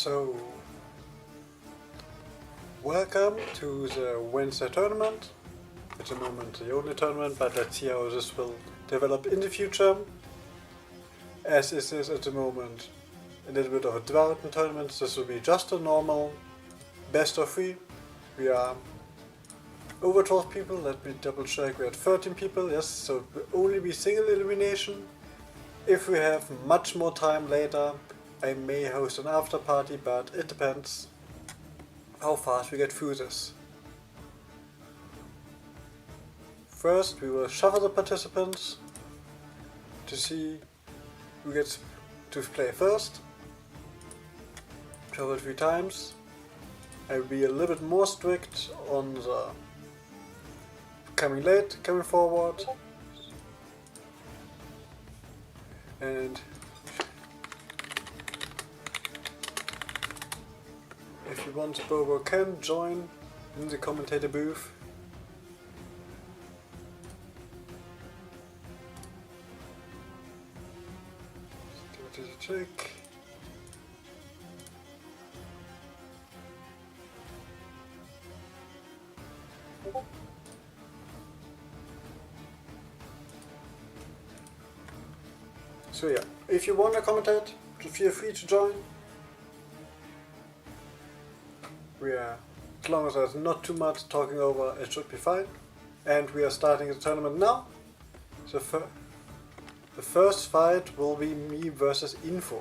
So, welcome to the Wednesday tournament. At the moment the only tournament, but let's see how this will develop in the future. As this is at the moment a little bit of a development tournament, this will be just a normal best of 3. We are over 12 people, let me double check, we had 13 people, yes, so it will only be single elimination. If we have much more time later, I may host an after party, but it depends how fast we get through this. First, we will shuffle the participants to see who gets to play first. Shuffle 3 times. I will be a little bit more strict on the coming late, coming forward. And if you want, Bobo can join in the commentator booth. Let's give it a check. So yeah, if you want to commentate, feel free to join. As long as there's not too much talking over, it should be fine. And we are starting the tournament now. So the first fight will be me versus Info.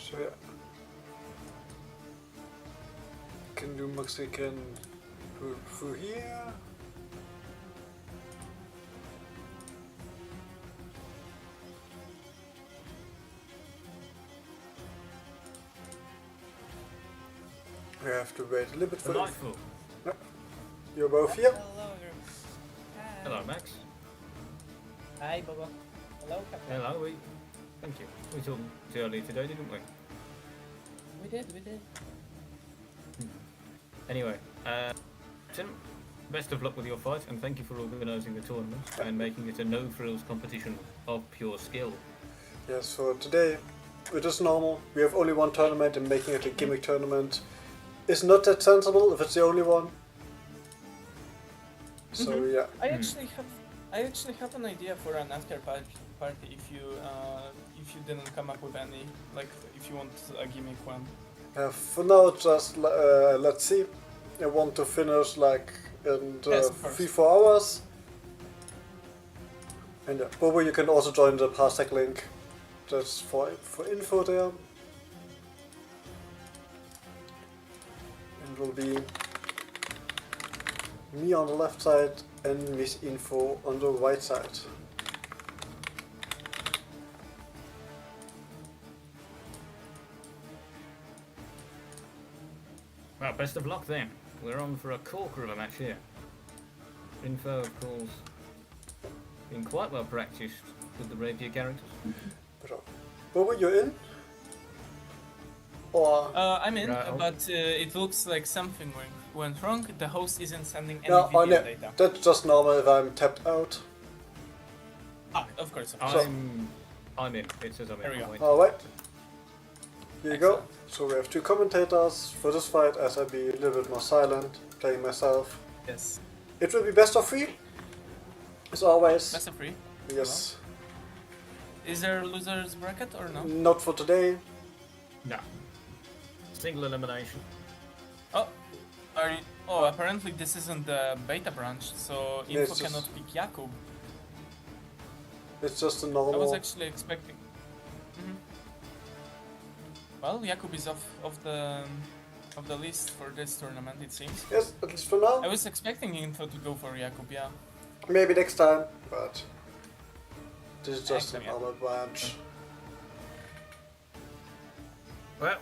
So yeah, can do Mexican through here. We have to wait a little bit for Delightful. No. You're both here. Hello, Hi. Hello, Max. Hi, Baba. Hello, Captain. Hello. Thank you. We talked earlier today, didn't we? We did. Anyway, Tim, best of luck with your fight, and thank you for organising the tournament and making it a no-frills competition of pure skill. Yes, for today, it is normal. We have only one tournament, and making it a gimmick tournament is not that sensible if it's the only one. So yeah. I actually have an idea for an after party if you didn't come up with any, like if you want a gimmick one. For now, just let's see. I want to finish like in Yes, of course. 3-4 hours. And yeah, Bobo, you can also join the Parsec link. Just for info there. And it will be me on the left side and Miss Info on the right side. Well, best of luck then. We're on for a corker of a match here. Info, of course, been quite well practiced with the rapier characters. Bobo, you're in? Or I'm in, Right. but it looks like something went wrong. The host isn't sending any no? video No, data. that's just normal if I'm tapped out. Of course. I'm in. It says I'm There we in. go. Wait. Alright. Here you go. Excellent. So we have 2 commentators for this fight, as I'll be a little bit more silent, playing myself. Yes. It will be best of 3, as always. Best of 3. Yes. Is there a loser's bracket or no? Not for today. No. Single elimination. Apparently this isn't the beta branch, so Yeah, Info it's just- cannot pick Jakub. It's just a I was normal. actually expecting. Well, Jakub is off the list for this tournament, it seems. Yes, at least for now. I was expecting Info to go for Jakub, yeah. Maybe next time, but this is just a Excellent, yeah. normal branch. Well,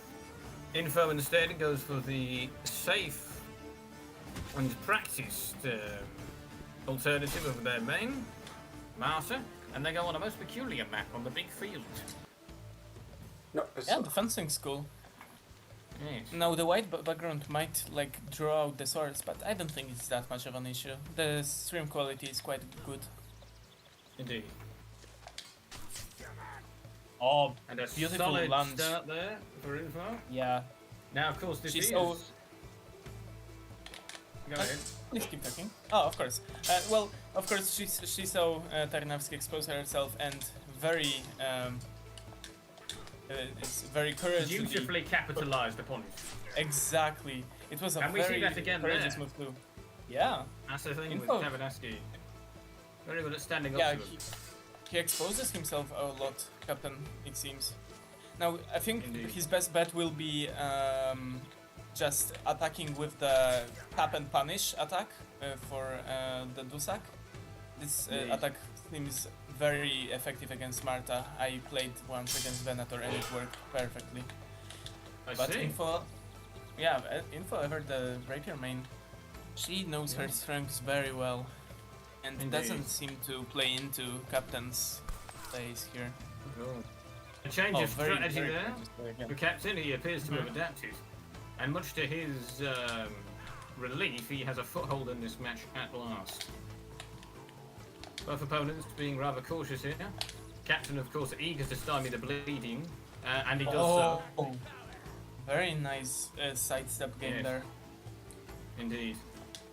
Info instead goes for the safe and practiced alternative of their main, Martha, and they go on a most peculiar map on the big field. No, it's Yeah, the fencing's cool. Yes. Now the white background might like draw out the swords, but I don't think it's that much of an issue. The stream quality is quite good. Indeed. Oh, And a beautiful solid lunge. start there for info. Yeah. Now, of course, this She's is... so- Go ahead. Please keep talking. Oh, of course. Well, of course, she saw Tarnowski expose herself and very it's very courageously. Beautifully capitalised upon it. Exactly. It was a And we see very that again courageous there. move too. Yeah. That's the thing with Info. Kavanaski. Very good at standing Yeah. up to it. He exposes himself a lot, Captain. It seems. Now I think Indeed. his best bet will be just attacking with the tap and punish attack for the Dusak. This Indeed. attack seems very effective against Marta. I played once against Venator and it worked perfectly. I But see. Info ever the rapier main, she knows her Yeah. strengths very well, and Indeed. doesn't seem to play into Captain's plays here. Cool. A change of strategy there. courageous play again. The captain, he appears to have Mhm. adapted. And much to his relief, he has a foothold in this match at last. Both opponents being rather cautious here. Captain, of course, eager to stymie the bleeding, and he does so. Oh, very nice sidestep game Yes. there. Indeed.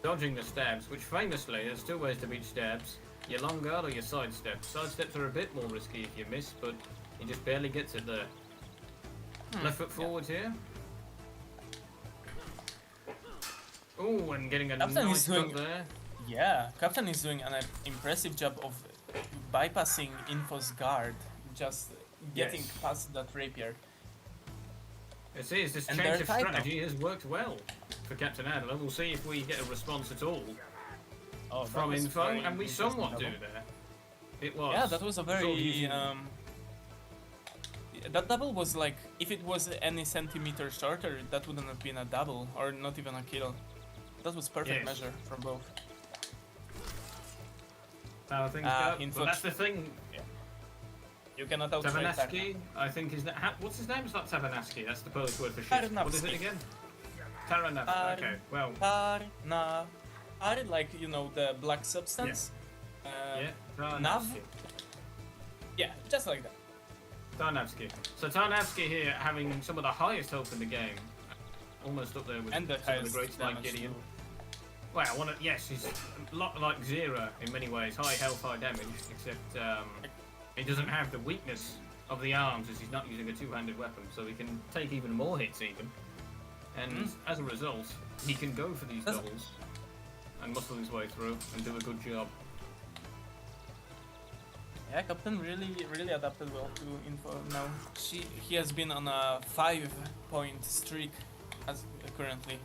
Dodging the stabs, which famously, there's two ways to beat stabs. Your long guard or your sidestep. Sidesteps are a bit more risky if you miss, but he just barely gets it there. Left foot forwards here. Oh, and getting a Captain nice is doing- hook there. Yeah, Captain is doing an impressive job of bypassing Info's guard, just getting Yes. past that rapier. It seems this And change they're of tied now. strategy has worked well for Captain Adler. We'll see if we get a response at all Oh, from that was info, very and we interesting somewhat do double. there. It was. Yeah, that was a It's all very using- that double was like, if it was any centimeter shorter, that wouldn't have been a double or not even a kill. That was perfect Yes. measure from both. How things go. info- But that's the thing. You cannot outstrike that. Tavanaski, I think is that. What's his name? It's not Tavanaski. That's the Polish word for shit. What is it Tarnowski. again? Taranavski. Tar- Okay. Well. Tar, like you know the black substance. Yeah. Nav? Tarnavski. Yeah, just like that. Tarnavski. So Tarnavski here having some of the highest health in the game, almost up there with And the some of highest the greats like damage Gideon. too. Well, yes, he's a lot like Zera in many ways. High health, high damage, except he doesn't have the weakness of the arms as he's not using a two-handed weapon, so he can take even more hits even. And as a result, he can go for these That's- doubles and muscle his way through and do a good job. Yeah, Captain really adapted well to Info now. He has been on a 5-point streak as currently.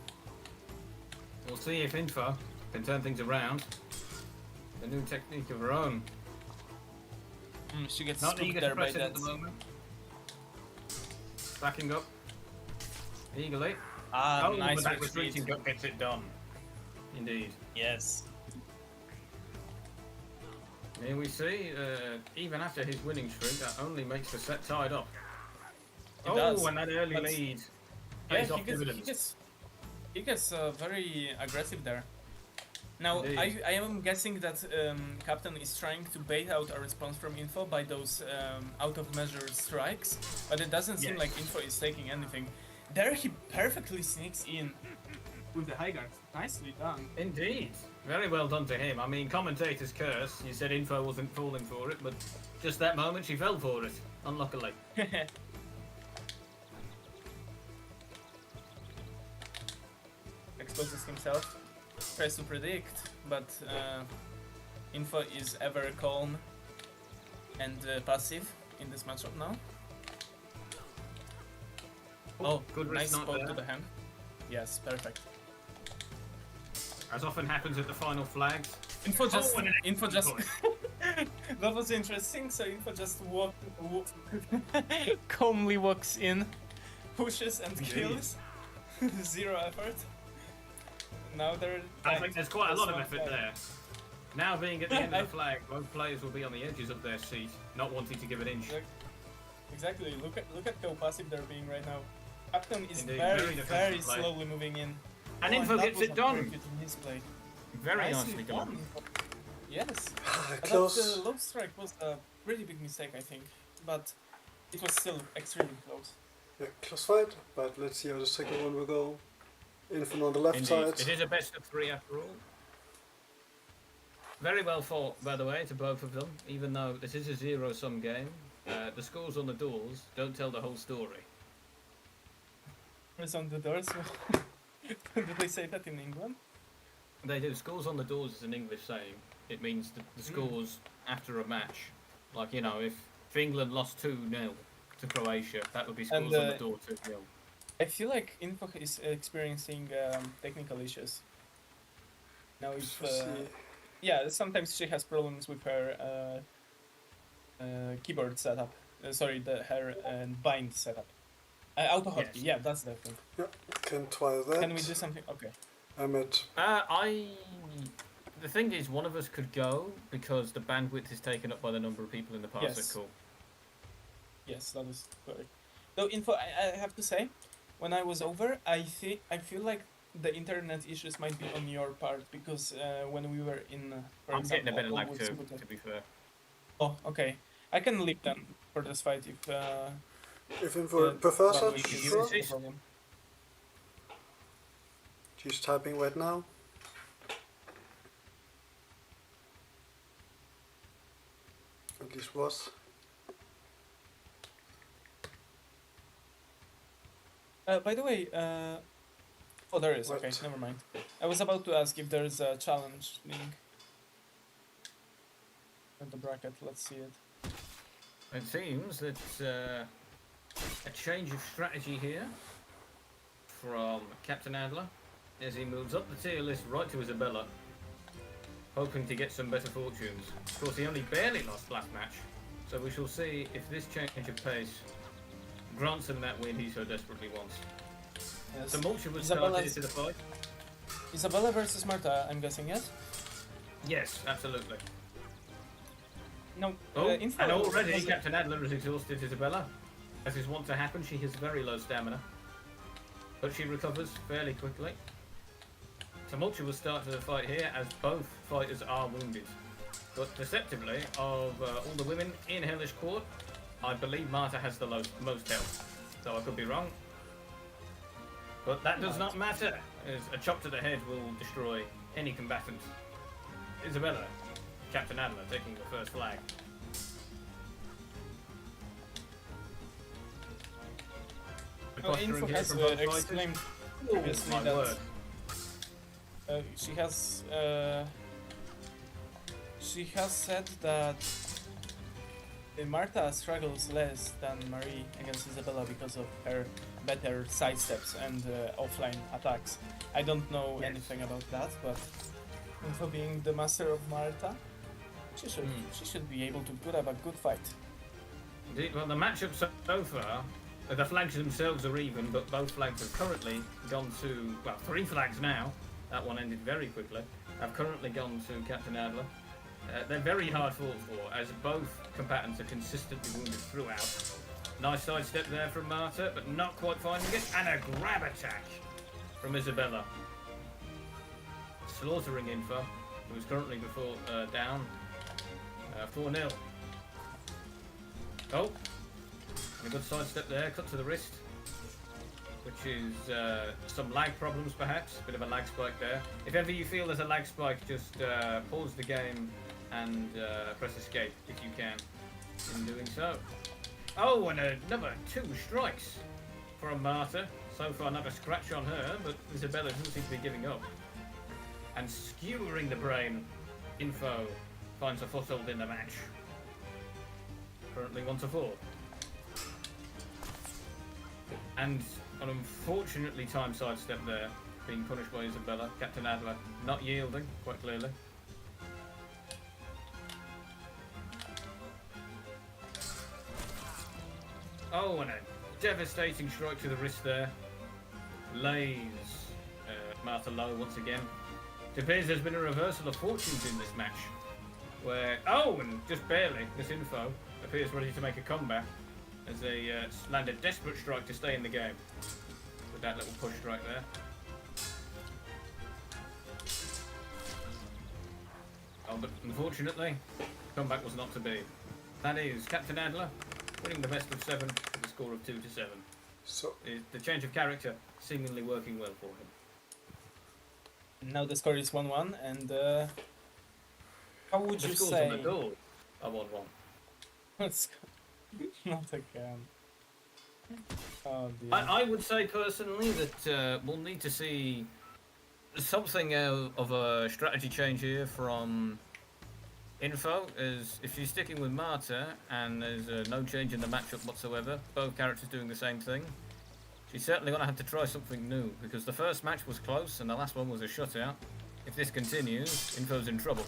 We'll see if Info can turn things around. A new technique of her own. She gets Not spooked eager to there by press it at that. the moment. Backing up. Eagerly. Ah, Oh, nice but that retreat. retreating gut gets it done. Indeed. Yes. Here we see, even after his winning streak, that only makes the set tied up. It does. And that early But- lead Yeah, pays off dividends. he gets very aggressive there. Now, Indeed. I am guessing that Captain is trying to bait out a response from Info by those out-of-measure strikes, but it doesn't seem Yes. like Info is taking anything. There he perfectly sneaks in with the high guard. Nicely done. Indeed. Very well done to him. I mean, commentators curse. You said Info wasn't falling for it, but just that moment she fell for it, unluckily. Exposes himself, tries to predict, but Info is ever calm and passive in this matchup now. Oh, good nice wrist knot spot to there. the hand. Yes, perfect. As often happens at the final flags. Info just, and an Info just. point. That was interesting. So Info just calmly walks in, pushes and Indeed. kills. Zero effort. Now they're. I think there's quite a lot of That's effort one there. Now being at the end I- of the flag, both players will be on the edges of their seat, not wanting to give an inch. Exactly. Look at how passive they're being right now. Captain is Indeed, very very very defensive play. slowly moving in. And Oh, Info that gets was it a done. very good misplay. Very Nicely nicely done. done. Info. Yes. But Close. the low strike was a pretty big mistake, I think. But it was still extremely close. Yeah, close fight, but let's see how the second one will go. Infant on the left Indeed. side. It is a best of 3 after all. Very well fought, by the way, to both of them. Even though this is a zero-sum game, the scores on the doors don't tell the whole story. Where's on the doors? Did they say that in England? They do. Scores on the doors is an English saying. It means the scores after a match. Like, you know, if England lost 2-0 to Croatia, that would be scores And, on the door 2-0. I feel like Info is experiencing technical issues. Now if Let's see. yeah, sometimes she has problems with her keyboard setup. Sorry, her bind setup. Auto hotkey. Yes. Yeah, that's the thing. Yeah, can try that. Can we do something? Okay. I'm at. The thing is, one of us could go because the bandwidth is taken up by the number of people in the parsec Yes. call. Yes, that is correct. Though Info, I have to say, when I was over, I feel like the internet issues might be on your part because when we were in, for I'm getting a example, bit of lag with too, Subotai- to be fair. Oh, okay. I can leave then for this fight If Info prefers Bravo it, is sure. no problem. She's typing right now. At least was. By the way, oh, there is. What? Okay, never mind. I was about to ask if there's a challenge link in the bracket. Let's see it. It seems that a change of strategy here from Captain Adler as he moves up the tier list right to Isabella, hoping to get some better fortunes. Of course, he only barely lost last match, so we shall see if this change of pace grants him that win he so desperately wants. Yes. Tumultuous start here to the fight. Isabella versus Marta, I'm guessing, yes? Yes, absolutely. No, Oh, Info and already was- Captain Adler has exhausted Isabella. As is wont to happen, she has very low stamina. But she recovers fairly quickly. Tumultuous start to the fight here as both fighters are wounded. But deceptively, of all the women in Hellish Quart, I believe Marta has the most health. Though I could be wrong. But that does not matter, as a chop to the head will destroy any combatant. Isabella, Captain Adler taking the first flag. The Oh, posturing Info here has from both fighters. exclaimed Oh, previously my that word. She has said that Marta struggles less than Marie against Isabella because of her better sidesteps and offline attacks. I don't know Yes. anything about that, but Info being the master of Marta, she should be able to put up a good fight. Indeed, well, the matchup so far, the flags themselves are even, but both flags have currently gone to, well, 3 flags now. That one ended very quickly. Have currently gone to Captain Adler. They're very hard fought for, as both combatants are consistently wounded throughout. Nice sidestep there from Marta, but not quite finding it, and a grab attack from Isabella. Slaughtering Info, who is currently before down 4-0. Oh, and a good sidestep there, cut to the wrist, which is some lag problems perhaps, bit of a lag spike there. If ever you feel there's a lag spike, just pause the game and press escape if you can in doing so. Oh, and another 2 strikes from Marta. So far not a scratch on her, but Isabella doesn't seem to be giving up. And skewering the brain, Info finds a foothold in the match. Currently 1-4. And an unfortunately timed sidestep there, being punished by Isabella. Captain Adler not yielding, quite clearly. Oh, and a devastating strike to the wrist there. Lays Marta low once again. It appears there's been a reversal of fortunes in this match. Where, oh, and just barely, this Info appears ready to make a comeback. as they land a desperate strike to stay in the game. With that little push strike there. Oh, but unfortunately, comeback was not to be. That is Captain Adler winning the best of 7 with a score of 2-7. So The change of character seemingly working well for him. Now the score is 1-1, and how would The you scores say? on the door are 1-1. Let's go. Not again. Oh dear. I would say personally that we'll need to see something of a strategy change here from Info, as if she's sticking with Marta and there's no change in the matchup whatsoever, both characters doing the same thing, she's certainly going to have to try something new, because the first match was close and the last one was a shutout. If this continues, Info's in trouble.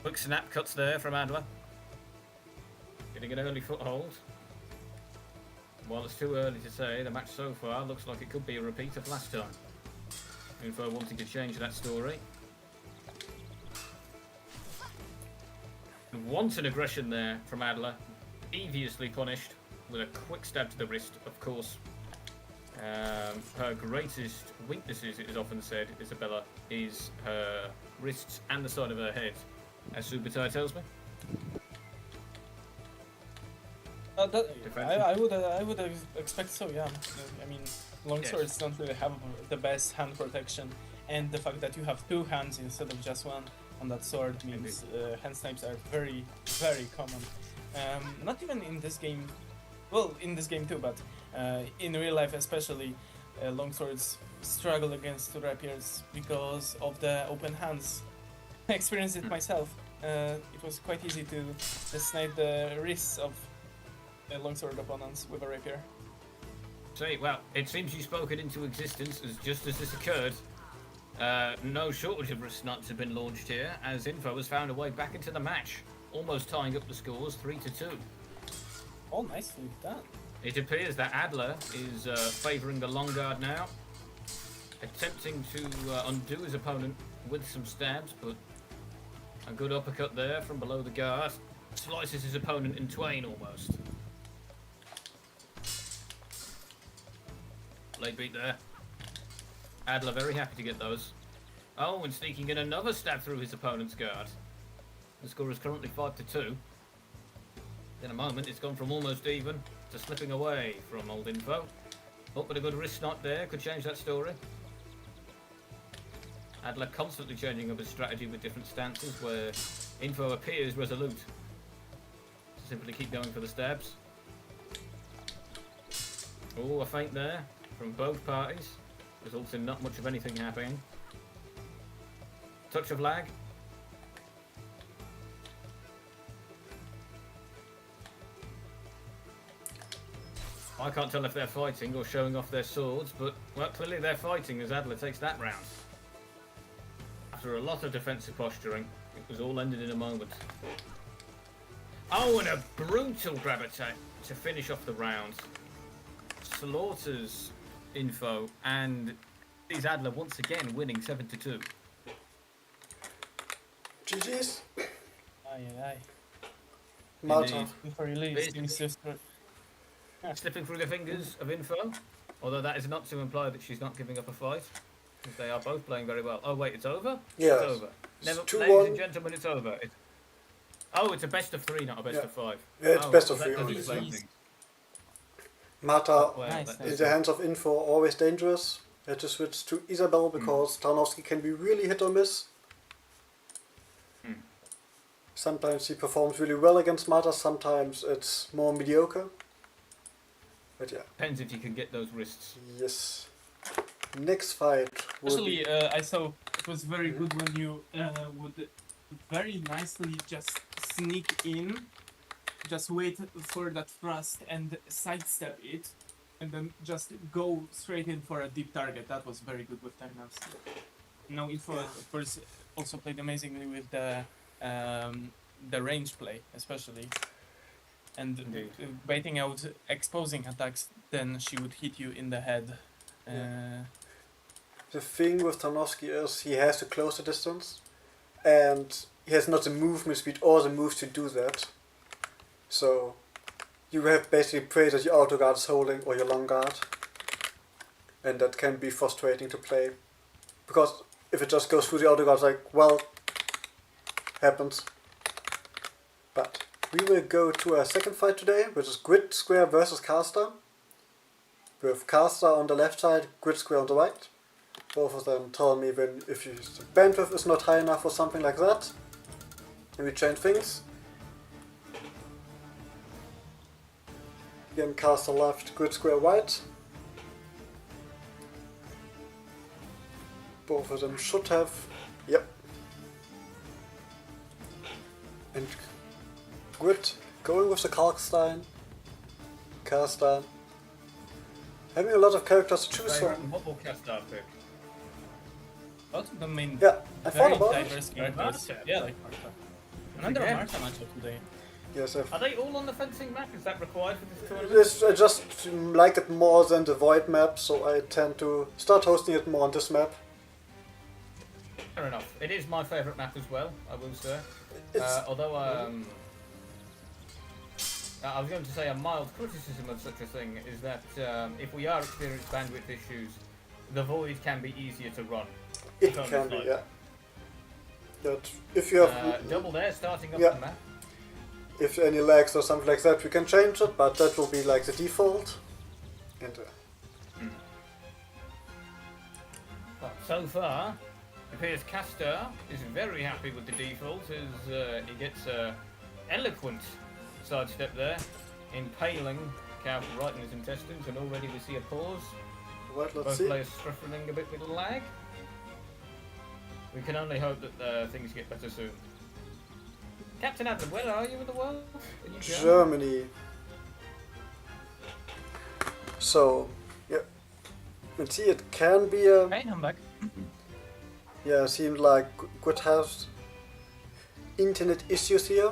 Quick snap cuts there from Adler. Getting an early foothold. While it's too early to say, the match so far looks like it could be a repeat of last time. Info wanting to change that story. Wanton aggression there from Adler. Deviously punished with a quick stab to the wrist, of course. Her greatest weaknesses, it is often said, Isabella, is her wrists and the side of her head, as Subutai tells me. I would expect so. Yeah, I mean, longswords don't really have the best hand protection, and the fact that you have 2 hands instead of just one on that sword means hand snipes are very, very common. Not even in this game, well, in this game too, but in real life especially, longswords struggle against rapiers because of the open hands. I experienced it myself. It was quite easy to snipe the wrists of longsword opponents with a rapier. See, well, it seems you spoke it into existence as just as this occurred. No shortage of wrist nuts have been launched here, as Info has found a way back into the match, almost tying up the scores 3-2. Oh, nicely done. It appears that Adler is favouring the long guard now, attempting to undo his opponent with some stabs, but a good uppercut there from below the guard slices his opponent in twain almost. Late beat there. Adler very happy to get those. Oh, and sneaking in another stab through his opponent's guard. The score is currently 5-2. In a moment, it's gone from almost even to slipping away from old Info. Oh, but a good wrist knot there could change that story. Adler constantly changing up his strategy with different stances, where Info appears resolute. Simply keep going for the stabs. Oh, a feint there from both parties, results in not much of anything happening. Touch of lag. I can't tell if they're fighting or showing off their swords, but, well, clearly they're fighting as Adler takes that round. After a lot of defensive posturing, it was all ended in a moment. Oh, and a brutal grab attack to finish off the round. Slaughters Info, and is Adler once again winning 7-2. GG's. Aye. Marta. Before you leave, seems to Slipping through the fingers of Info, although that is not to imply that she's not giving up a fight, because they are both playing very well. Oh wait, it's over? Yes. It's over. Never, It's 2-1. ladies and gentlemen, it's over. It's a best of 3, not a best of 5. Yeah, it's best of that 3 doesn't only. explain Easy. things. Marta, Well, Nice, that nice. in the hands of Info, always dangerous. You have to switch to Isabel because Tarnowski can be really hit or miss. Sometimes he performs really well against Marta, sometimes it's more mediocre. But yeah, Depends if you can get those wrists. yes. Next fight will Actually, I saw it was very good when you would very nicely just sneak in, just wait for that thrust and sidestep it, and then just go straight in for a deep target. That was very good with Tarnowski. Now, Info, of course, also played amazingly with the range play, especially. And Indeed. baiting out exposing attacks, then she would hit you in the head. The thing with Tarnowski is he has to close the distance, and he has not the movement speed or the moves to do that. So you have basically prey that your auto guard is holding or your long guard, and that can be frustrating to play, because if it just goes through the auto guard, it's like, well, happens. But we will go to our second fight today, which is Grid Square versus Caster, with Caster on the left side, Grid Square on the right. Both of them tell me when if your bandwidth is not high enough or something like that, and we change things. Again, Caster left, Grid Square right. Both of them should have, yep. And Grid going with the Kalkstein, Caster having a lot of characters to choose from. What will Castar pick? Both of them main Yeah, I thought very about diverse it. characters. Marta. Yeah, like Marta. Another Again. Marta matchup today. Yes, Are they all on the fencing map? Is that required for this tournament? This, I just like it more than the Void map, so I tend to start hosting it more on this map. Fair enough. It is my favourite map as well, I will say. It's, Although I was going to say a mild criticism of such a thing is that if we are experiencing bandwidth issues, the Void can be easier to run. it It's can only be, like- yeah. But if you have Double there, starting up Yeah. the map. if any lags or something like that, we can change it, but that will be like the default. And But so far, it appears Castor is very happy with the default as he gets eloquent sidestep there, impaling Cow right in his intestines, and already we see a pause. right, let's Both see. players struggling a bit with lag. We can only hope that things get better soon. Captain Adler, where are you in the world? Are you Germany. So, yeah. Let's see, it can be a. Okay, I'm back. Yeah, it seemed like Grid has internet issues here.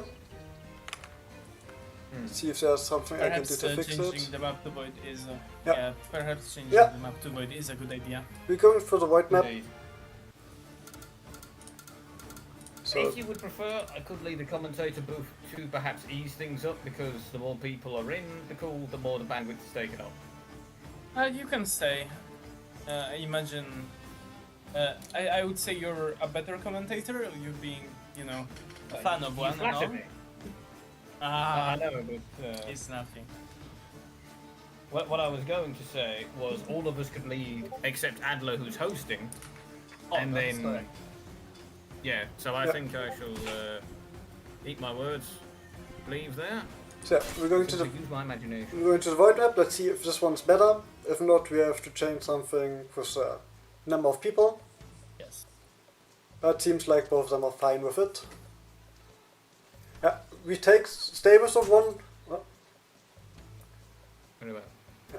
See if there's something I can do Perhaps to fix changing it. the map to void is Yeah. perhaps changing Yeah. the map to void is a good idea. We're going for the white map. Indeed. So If you would prefer, I could lead the commentator booth to perhaps ease things up, because the more people are in the call, the more the bandwidth is taken up. You can stay. I imagine. I would say you're a better commentator. You being, a fan of You one and flatter all. me. Ah, I know, but it's nothing. what I was going to say was all of us could lead except Adler, who's hosting, and that's then correct. yeah. So I Yeah. think I shall eat my words, leave there. So yeah, we're going to the Use my imagination. void map. Let's see if this one's better. If not, we have to change something with the number of people. Yes. But it seems like both of them are fine with it. Yeah, we stay with the one. Well, Very well.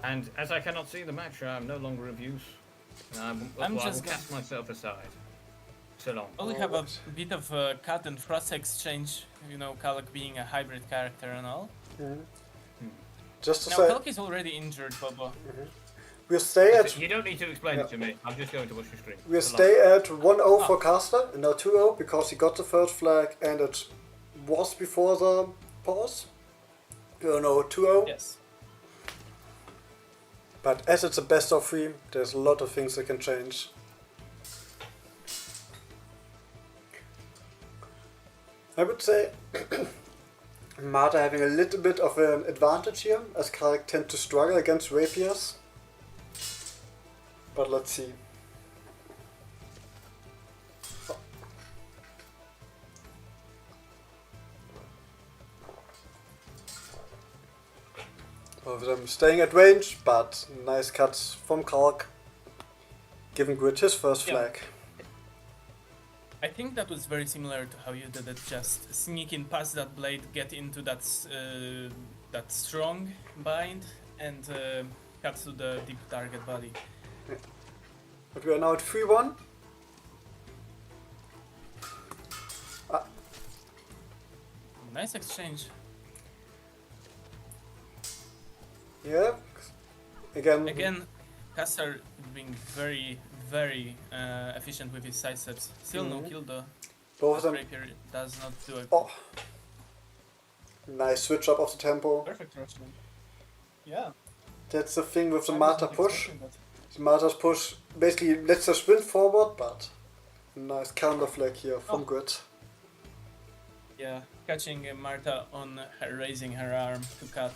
And as I cannot see the match, I'm no longer of use. I I'm will just cast myself aside. So long. Well, we have a bit of a cut and thrust exchange. Kalak being a hybrid character and all. just to Now, say, Kalak is already injured, Bobo. we'll stay at You don't need to explain Yeah. it to me. I'm just going to watch the stream. we'll So long. stay at 1-0 for Caster and now 2-0 because he got the first flag and it was before the pause. No, 2-0. Yes. But as it's a best of 3, there's a lot of things that can change. I would say Marta having a little bit of an advantage here, as Karek tend to struggle against rapiers. But let's see. Both of them staying at range, but nice cuts from Karek, giving Grid his first Yeah. flag. I think that was very similar to how you did it. Just sneak in past that blade, get into that strong bind, and cut to the deep target body. But we are now at 3-1. Nice exchange. Yeah. Again. Again, Caster being very, very efficient with his side steps. Still no Mhm. kill though. Both of them. Rapier does not do it. Oh. Nice switch up of the tempo. Perfect Russian. Yeah. That's the thing with the I Marta wasn't push. expecting that. The Marta's push basically lets her sprint forward, but nice counter flag here from Oh. Grit. Yeah, catching Marta on her raising her arm to cut.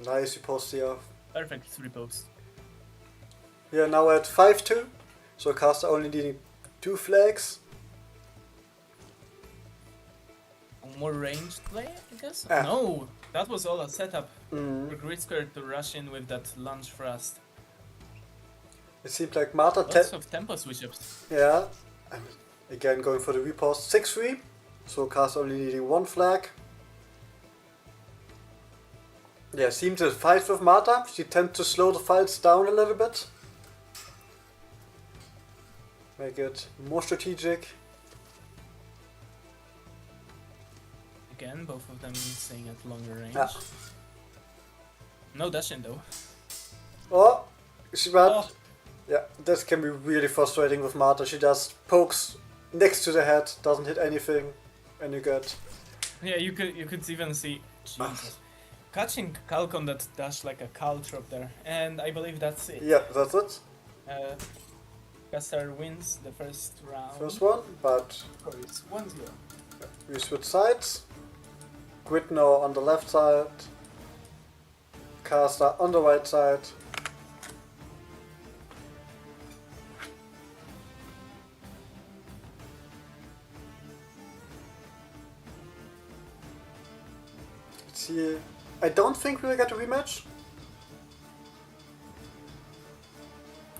Nice riposte here. Perfect 3-post. We are now at 5-2, so caster only needing 2 flags. More ranged play, I guess? Ah. No, that was all a setup Mm. for Grid Square to rush in with that lunge thrust. It seems like Marta Lots of tempo switch-ups. yeah, and again going for the riposte 6-3, so caster only needing 1 flag. Yeah, seems to fight with Marta. She tends to slow the fights down a little bit. Make it more strategic. Again, both of them staying at longer range. Yeah. No dashing though. Oh, she bad. Oh. Yeah, this can be really frustrating with Marta. She just pokes next to the head, doesn't hit anything, and you get Yeah, you could even see Jesus. Catching Calc on that dash like a Cal drop there. And I believe that's it. yeah, that's it. Caster wins the first round. First one, but Oh, it's 1-0. we switch sides. Grid now on the left side, caster on the right side. Let's see. I don't think we'll get a rematch.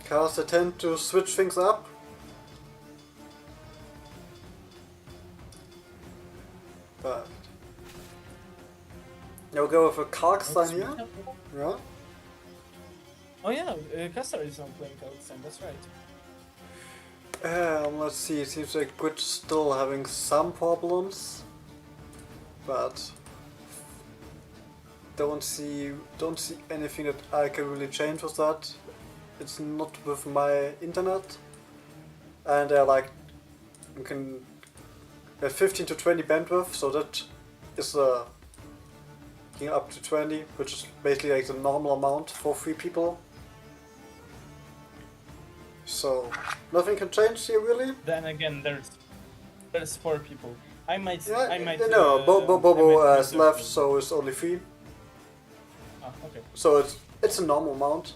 Caster tend to switch things up. But now we'll go with a Kalkstein here. Yeah. Oh yeah, Caster is not playing Kalkstein, that's right. Let's see. It seems like Grid's still having some problems, but don't see anything that I can really change with that. It's not with my internet, and they're like you can get 15 to 20 bandwidth, so that is up to 20, which is basically like the normal amount for 3 people. So nothing can change here really. Then again, there's 4 people. I might. No, Bobo I might has left, so it's only 3. Ah, okay. So it's a normal amount.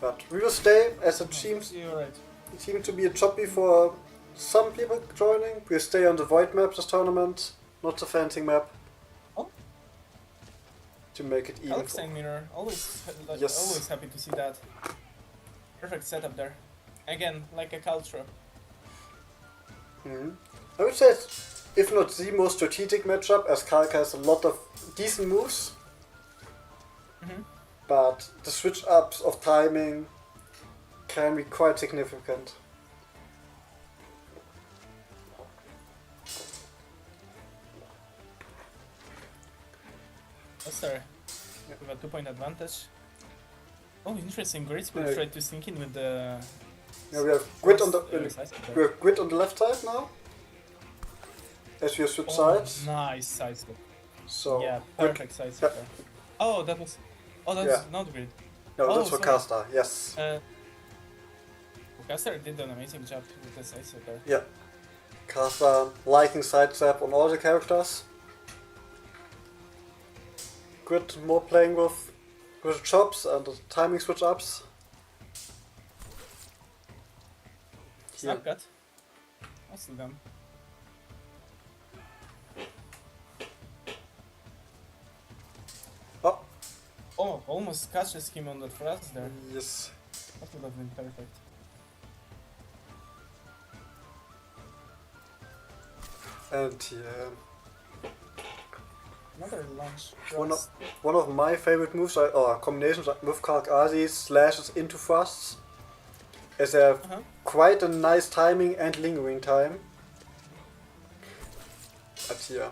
But we will stay as it You're right. seems to be a choppy for some people joining. We'll stay on the void map this tournament, not the fencing map. Oh. To make it even. Kalkstein mirror, always Yes. always happy to see that. Perfect setup there. Again, like a Caltra. Mhm. I would say it's, if not the most strategic matchup, as Kalk has a lot of decent moves, Mm-hmm. but the switch ups of timing can be quite significant. Caster with a 2-point advantage. Oh, interesting. Great Spirit Yeah. tried to sneak in with the. Yeah, we have Grid on the size there. we have Grid on the left side now. As we have switched sides. Nice side step. So Yeah, Grid- perfect side step there. Oh, that was. Oh, that's Yeah. not grid. no, Oh, that's for sorry. Caster. Yes. Caster did an amazing job with the side step there. Yeah. Caster liking sidestep on all the characters. Grid more playing with the chops and the timing switch ups. Yeah. Snap cut. Nicely done. Oh, Oh, almost catches him on that thrust there. yes. That would have been perfect. And yeah, Another launch. One of- thrust. one of my favorite moves or combinations with Kalk slashes into thrusts. As they have Uh-huh. quite a nice timing and lingering time. But yeah.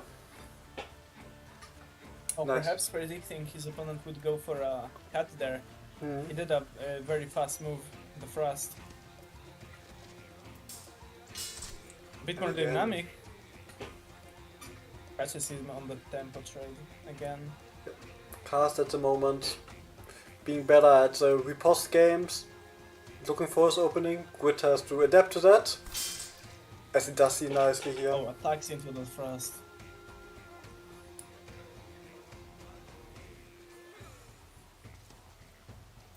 Oh, Nice. perhaps predicting his opponent would go for a cut there. Mhm. He did a very fast move, the thrust. A bit more Again. dynamic. Catches him on the tempo trade again. Cast at the moment, being better at the riposte games, looking for his opening. Grit has to adapt to that, as he does see nicely here. Oh, attacks into the thrust.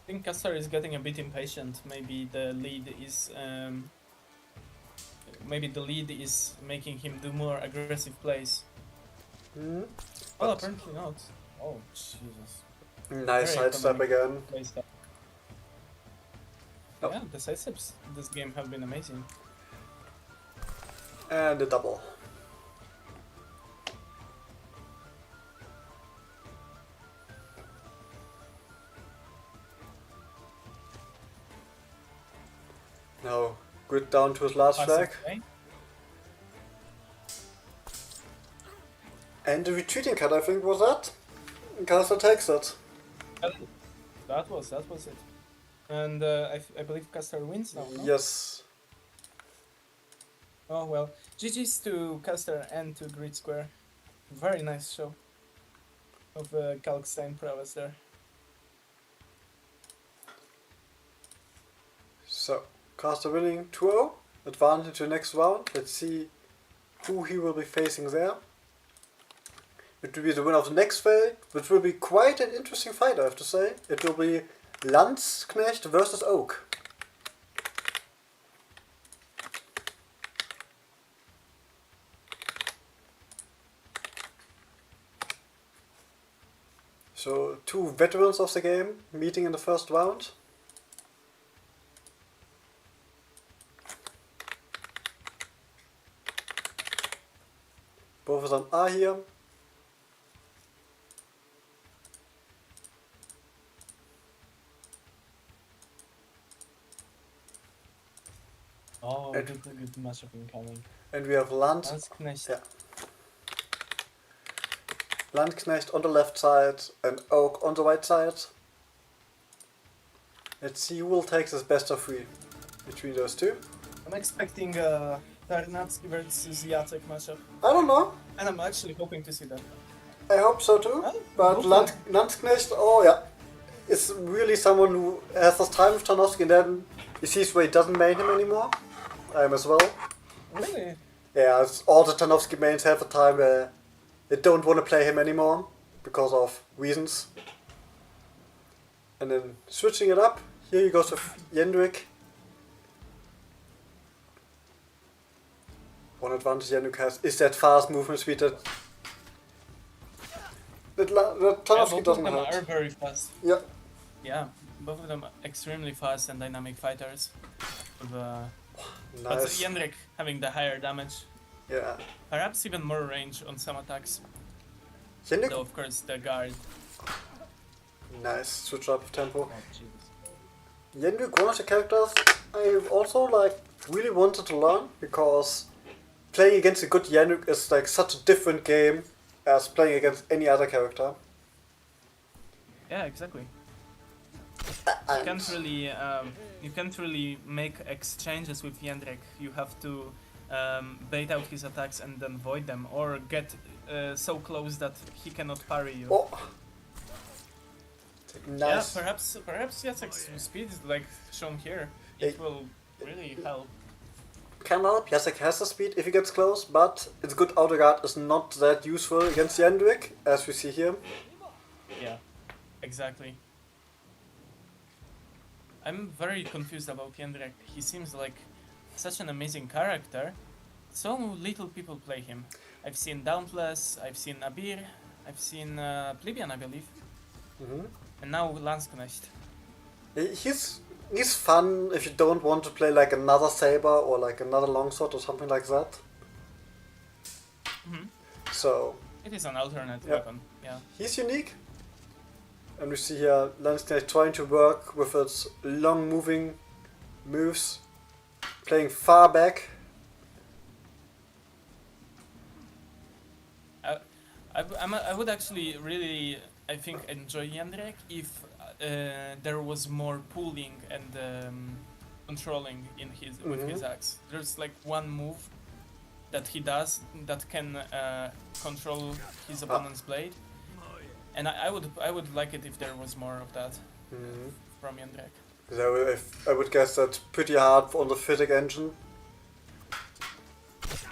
I think Castor is getting a bit impatient. Maybe the lead is making him do more aggressive plays. Hmm. Well, apparently not. Oh, Jesus. Nice Very sidestep economic again. play style. Oh. Yeah, the sidesteps this game have been amazing. And a double. Now, Grit down to his last flag. Passive play. And the retreating cut, I think, was that. Caster takes it. That was it. And I believe Castor wins now, no? Yes. Oh well, GG's to Castor and to Grid Square. Very nice show of Kalkstein prowess there. So, Caster winning 2-0. Advantage to the next round. Let's see who he will be facing there. It will be the winner of the next fight, which will be quite an interesting fight, I have to say. It will be Landsknecht versus Oak. So, two veterans of the game meeting in the first round. Both of them are here. Oh, And- good matchup incoming. And we have Landsknecht. Yeah. Landsknecht on the left side and Oak on the right side. Let's see who will take this best of three between those two. I'm expecting Tarnavsky versus Jacek matchup, I don't know. and I'm actually hoping to see that. I hope so too. Well, But hopefully. Landsknecht, oh yeah, is really someone who has this time with Tarnowski and then he sees where he doesn't main him anymore. I am as well. Really? Yeah, all the Tarnowski mains have a time where they don't want to play him anymore because of reasons. And then switching it up, here he goes with Jendrik. One advantage Jendrik has is that fast movement speed that Yeah, Tarnowski both of doesn't them have. are very fast. Yeah, Yeah, both of them are extremely fast and dynamic fighters. With, But nice. Jendrik having the higher damage, Yeah. perhaps even more range on some attacks. Jendrik, Though of course the guard. nice switch up tempo. Oh, Jesus. Jendrik, one of the characters I've also really wanted to learn because playing against a good Jendrik is such a different game as playing against any other character. Yeah, exactly. And You can't really make exchanges with Jendrik. You have to bait out his attacks and then void them, or get so close that he cannot parry you. oh, nice. Yeah, perhaps Jacek's speed is like shown here. It will really help. Can help. Jacek has the speed if he gets close, but its good outer guard is not that useful against Jendrik, as we see here. Yeah, exactly. I'm very confused about Jendrik. He seems like such an amazing character. So little people play him. I've seen Dauntless, I've seen Nabir, I've seen Plebeian, I believe, Hmm. and now Landsknecht. He's fun if you don't want to play another saber or another longsword or something like that. Mhm. So It is an alternate Yeah. weapon, yeah. he's unique. And we see here Landsknecht trying to work with its long moving moves, playing far back. I would actually really, I think, enjoy Jendrik if there was more pulling and controlling in his with his axe. There's one move that he does that can control his opponent's blade. And I would like it if there was more of that from Jędrek. So I would guess that's pretty hard on the physic engine.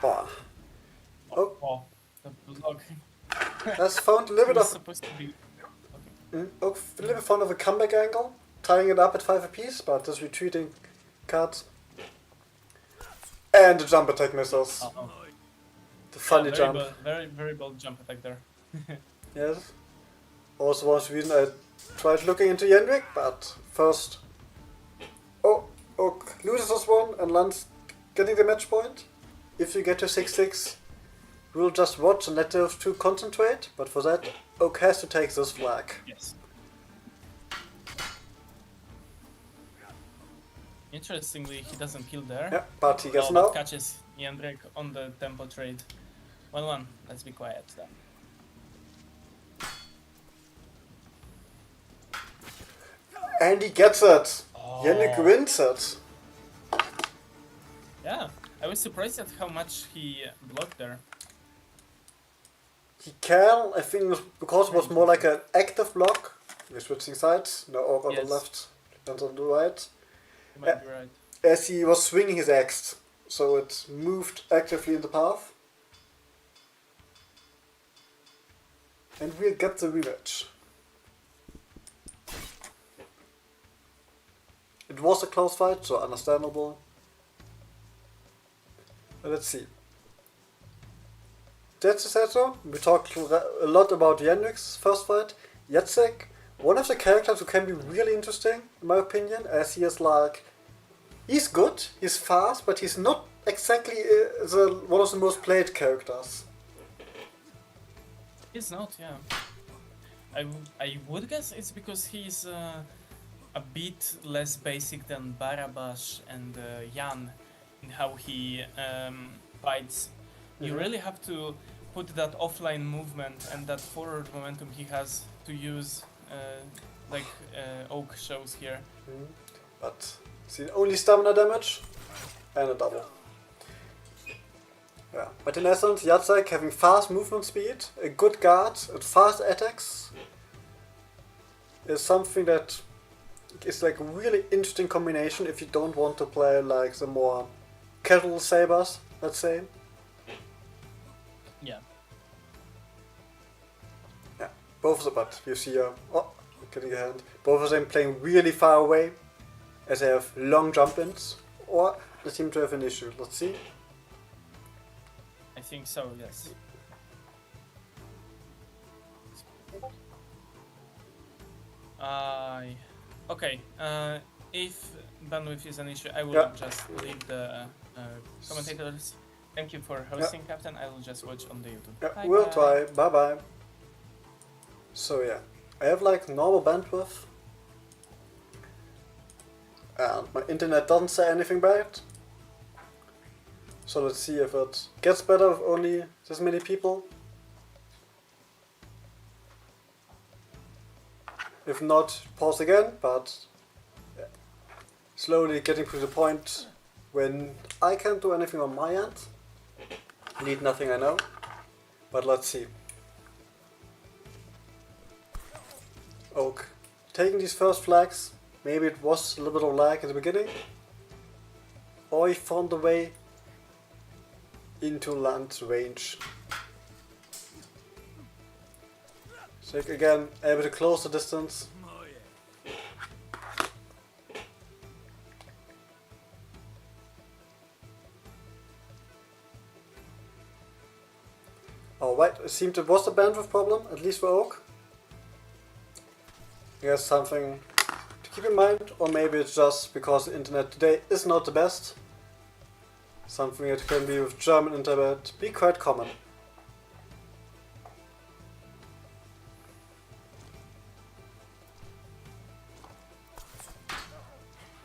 Oh. Oh, the block. That's found a little bit was of supposed to be. a little bit fond of a comeback angle, tying it up at 5 apiece, but just retreating cards. And the jump attack missiles. Uh-oh. The funny very jump. very bold jump attack there. Yes. Also was the reason I tried looking into Jędrek, but first... Oh, Oak loses this one and lands getting the match point. If you get to 6-6, we'll just watch and let those two concentrate, but for that, Oak has to take this flag. Yes. Interestingly, he doesn't kill there. Yeah, but he gets but now. catches Jędrek on the tempo trade. 1-1. Let's be quiet then. And he gets it! Oh. Jędrek wins it! Yeah, I was surprised at how much he blocked there. He can, I think, because it was more like an active block. We're switching sides, the Orc on the Yes. left and on the right. You might be right. As he was swinging his axe, so it moved actively in the path. And we'll get the rematch. It was a close fight, so understandable. But let's see. That's said so. We talked a lot about Jędrek's first fight. Jacek, one of the characters who can be really interesting, in my opinion, as he is like... He's good, he's fast, but he's not exactly one of the most played characters. He's not, yeah. I would guess it's because he's a bit less basic than Barabash and Jan in how he fights. You really have to put that offline movement and that forward momentum he has to use, like Oak shows here. But see, only stamina damage and a double. Yeah, but in essence, Jacek having fast movement speed, a good guard, and fast attacks is something that is like a really interesting combination if you don't want to play like the more casual sabers, let's say. Yeah. Yeah, both of them, but you see, getting a hand. Both of them playing really far away, as they have long jump-ins, or they seem to have an issue. Let's see. I think so, yes. Okay, if bandwidth is an issue, I will just leave the commentators. Thank you for hosting, Captain. I will just watch on the YouTube. Yeah, Bye we'll bye. try. Bye bye. So yeah, I have like normal bandwidth, and my internet doesn't say anything bad. So let's see if it gets better with only this many people. If not, pause again, but yeah. Slowly getting to the point when I can't do anything on my end. Need nothing, I know. But let's see. Oak taking these first flags. Maybe it was a little bit of lag at the beginning. Or he found a way into land range. So again, able to close the distance. Alright, it seemed it was a bandwidth problem, at least for Oak. I guess something to keep in mind, or maybe it's just because the internet today is not the best. Something that can be with German internet be quite common.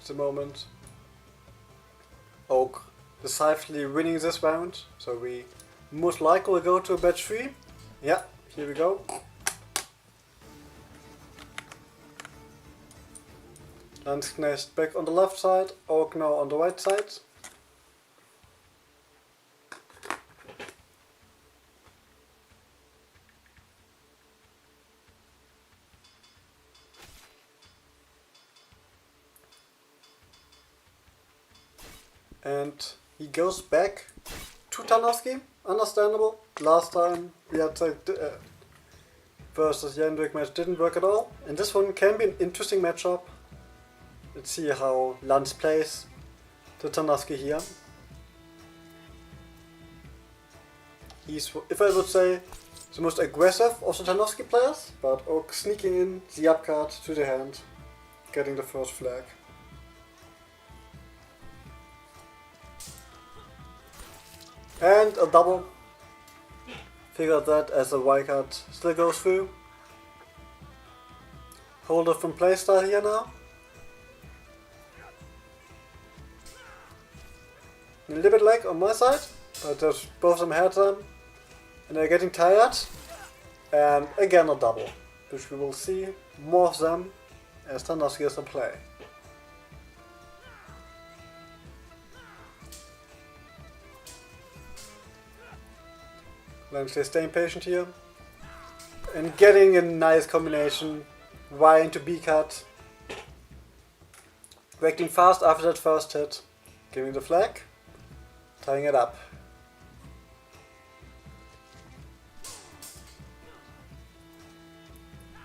At the moment, Oak decisively winning this round, so we most likely will go to batch 3. Yeah, here we go. Landsknecht back on the left side, Oak now on the right side. And he goes back to Tarnowski. Understandable. Last time we had versus Jendrik match didn't work at all. And this one can be an interesting matchup. Let's see how Lance plays to Tarnowski here. He's, if I would say, the most aggressive of the Tarnowski players, but Oak sneaking in the up card to the hand, getting the first flag. And a double. Figured that as a wild card still goes through. Whole different playstyle here now. A little bit lag on my side, but there's both of them had them. And they're getting tired. And again a double, which we will see more of them as Tarnowski is in play. Lancely staying patient here. And getting a nice combination. Y into B cut. Reacting fast after that first hit. Giving the flag. Tying it up.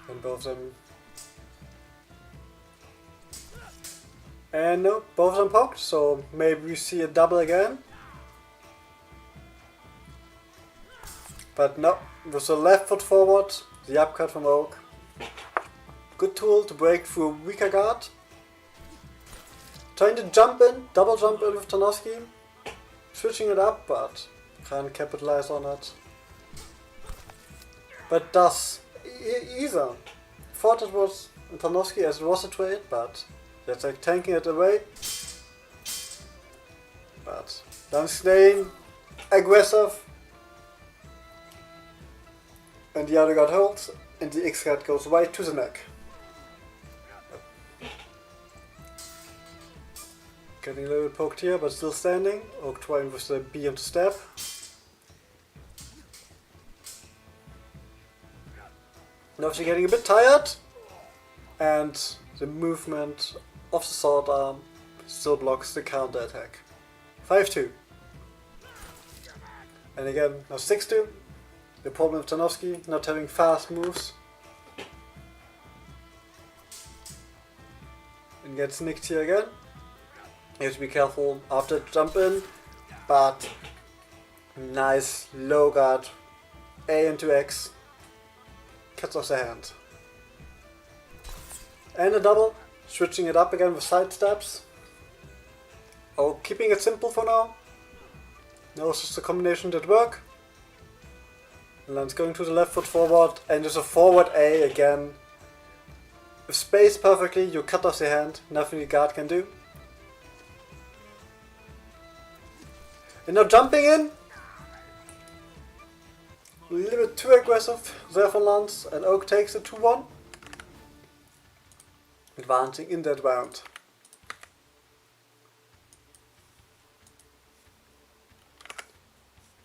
And both of them. And no, both of them poked, so maybe we see a double again. But no, with the left foot forward, the upcut from Oak. Good tool to break through a weaker guard. Trying to jump in, double jump in with Tarnowski. Switching it up, but can't capitalize on it. But does either. Thought it was Tarnowski as it was a trade, but that's like tanking it away. But then staying aggressive. And the other guard holds, and the X guard goes right to the neck. Getting a little bit poked here, but still standing. Oak trying with the B to stab. Now she's getting a bit tired, and the movement of the sword arm still blocks the counter attack. 5-2. And again, now 6-2. The problem with Tarnowski not having fast moves. And gets nicked here again. You have to be careful after jump in, but nice low guard. A into X. Cuts off the hand. And a double. Switching it up again with side steps. Oh, keeping it simple for now. No, it's just a combination that work. And then it's going to the left foot forward, and there's a forward A again. If spaced perfectly, you cut off the hand, nothing the guard can do. And now jumping in. A little bit too aggressive there from Lance, and Oak takes it 2-1. Advancing in that round.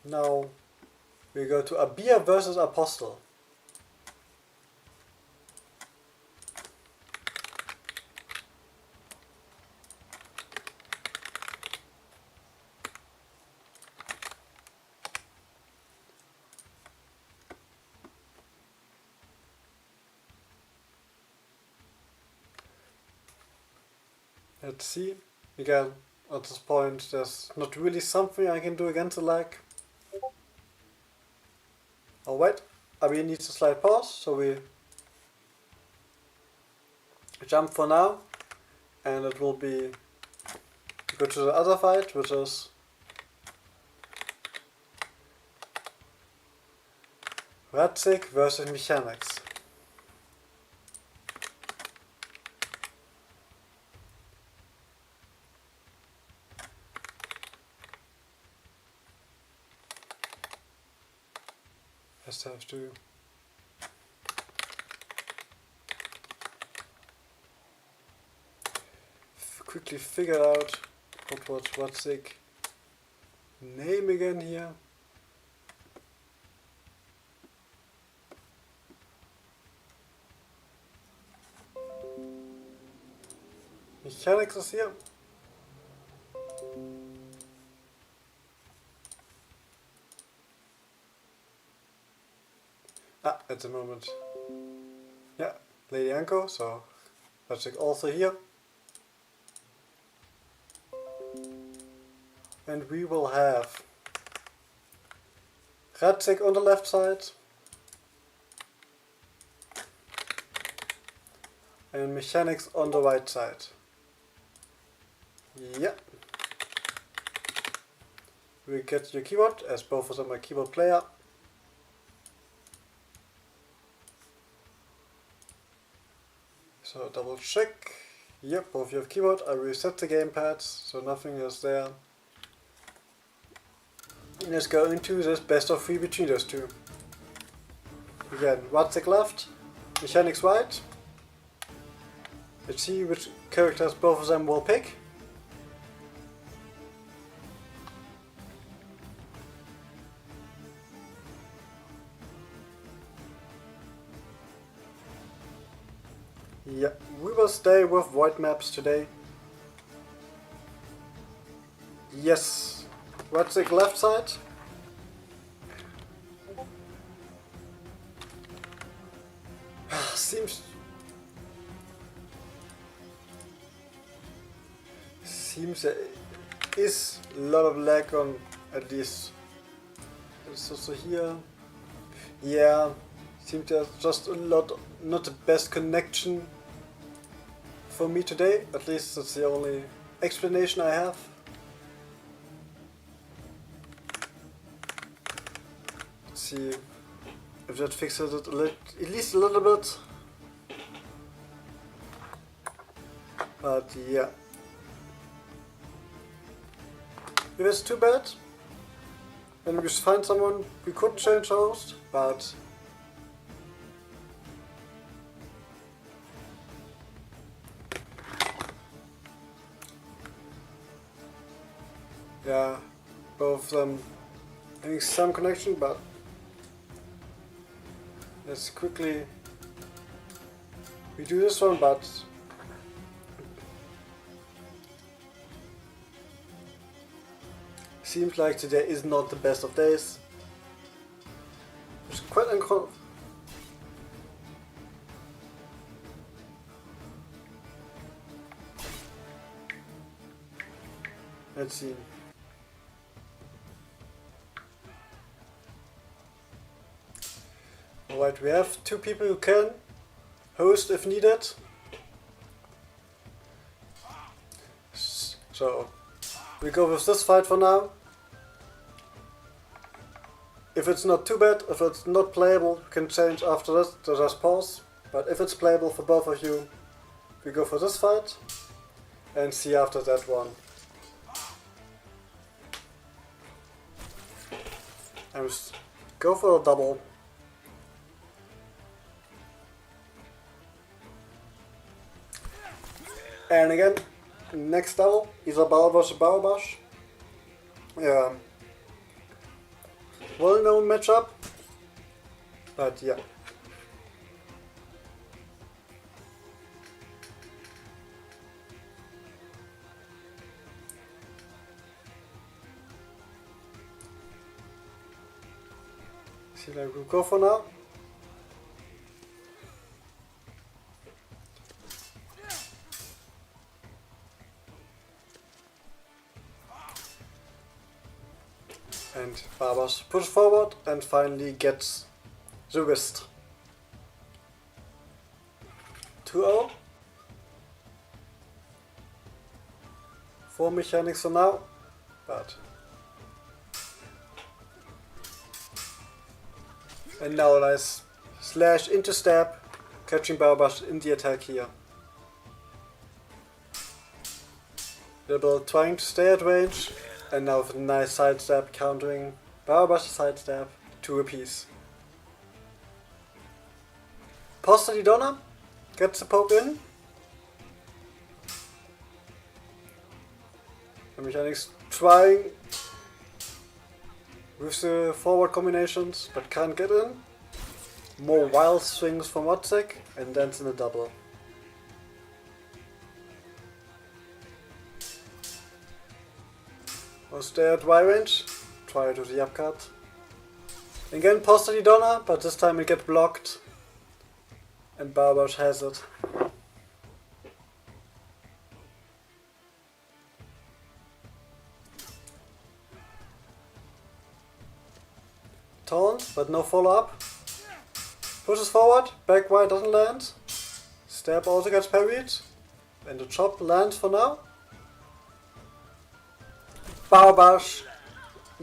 Now we go to Abia versus Apostle. Let's see. Again, at this point, there's not really something I can do against the lag. Oh wait, Abia needs a slight pause, so we jump for now, and it will be go to the other fight, which is Radzik versus Mechanics. Just have to quickly figure out what was Radzik name again here. Mechanics is here. At the moment. Yeah, Lady Anko, so that's also here. And we will have Radzik on the left side. And Mechanics on the right side. Yeah. We get your keyboard, as both of them are keyboard player. So double check. Yep, both you have keyboard. I reset the gamepads, so nothing is there. Let's go into this best of 3 between those two. Again, Radzik left, Mechanics right. Let's see which characters both of them will pick. Yeah, we will stay with white maps today. Yes, Radzik left side. Seems there is a lot of lag on at least. It's also here. Yeah, seems there's just a lot, not the best connection for me today. At least that's the only explanation I have. Let's see if that fixes it at least a little bit. But yeah. If it's too bad, then we just find someone we could change host, but yeah, both of them having some connection, but let's quickly redo this one, but seems like today is not the best of days. It's quite uncomfortable. Let's see. Alright, we have 2 people who can host if needed. So we go with this fight for now. If it's not too bad, if it's not playable, we can change after this, so just pause. But if it's playable for both of you, we go for this fight and see after that one. And just go for a double. And again, next double is a Bauer vs. Bauerbash. Well-known matchup, but yeah. See, like we'll go for now. And Barbas push forward and finally gets the wrist. 2-0. 4 mechanics for now, but and now nice slash into stab, catching Barbas in the attack here. Rebel trying to stay at range. And now with a nice sidestep countering Barbash's sidestep, 2 apiece. Posta di Donna gets the poke in. The mechanics trying with the forward combinations, but can't get in. More wild swings from Radzik, and then in a double. Stay at Y range, try to the upcut. Again, Postally Donna, but this time it gets blocked. And Barbash has it. Taunt, but no follow-up. Pushes forward, back wide doesn't land. Stab also gets parried. And the chop lands for now. Barbash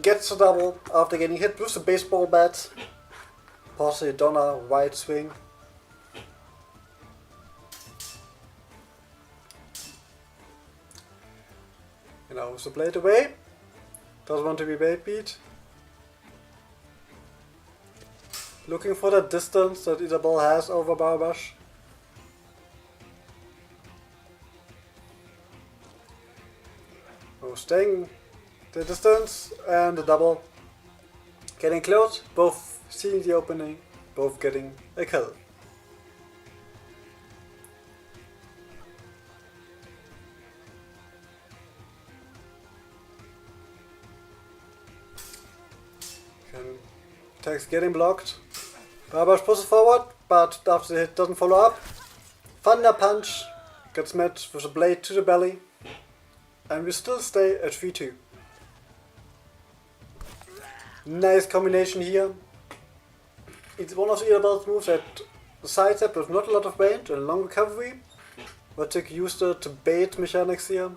gets the double after getting hit with the baseball bat. Possibly Donna, wide swing. And now with the blade away. Doesn't want to be blade beat. Looking for that distance that Isabel has over Barbash. Oh, staying the distance and the double. Getting close, both seeing the opening, both getting a kill. Attacks getting blocked. Barbash pushes forward, but after the hit doesn't follow up. Thunder Punch gets met with a blade to the belly. And we still stay at 3-2. Nice combination here. It's one of Isabel's moves that sidestep with not a lot of range and long recovery. Vertic used it to bait mechanics here.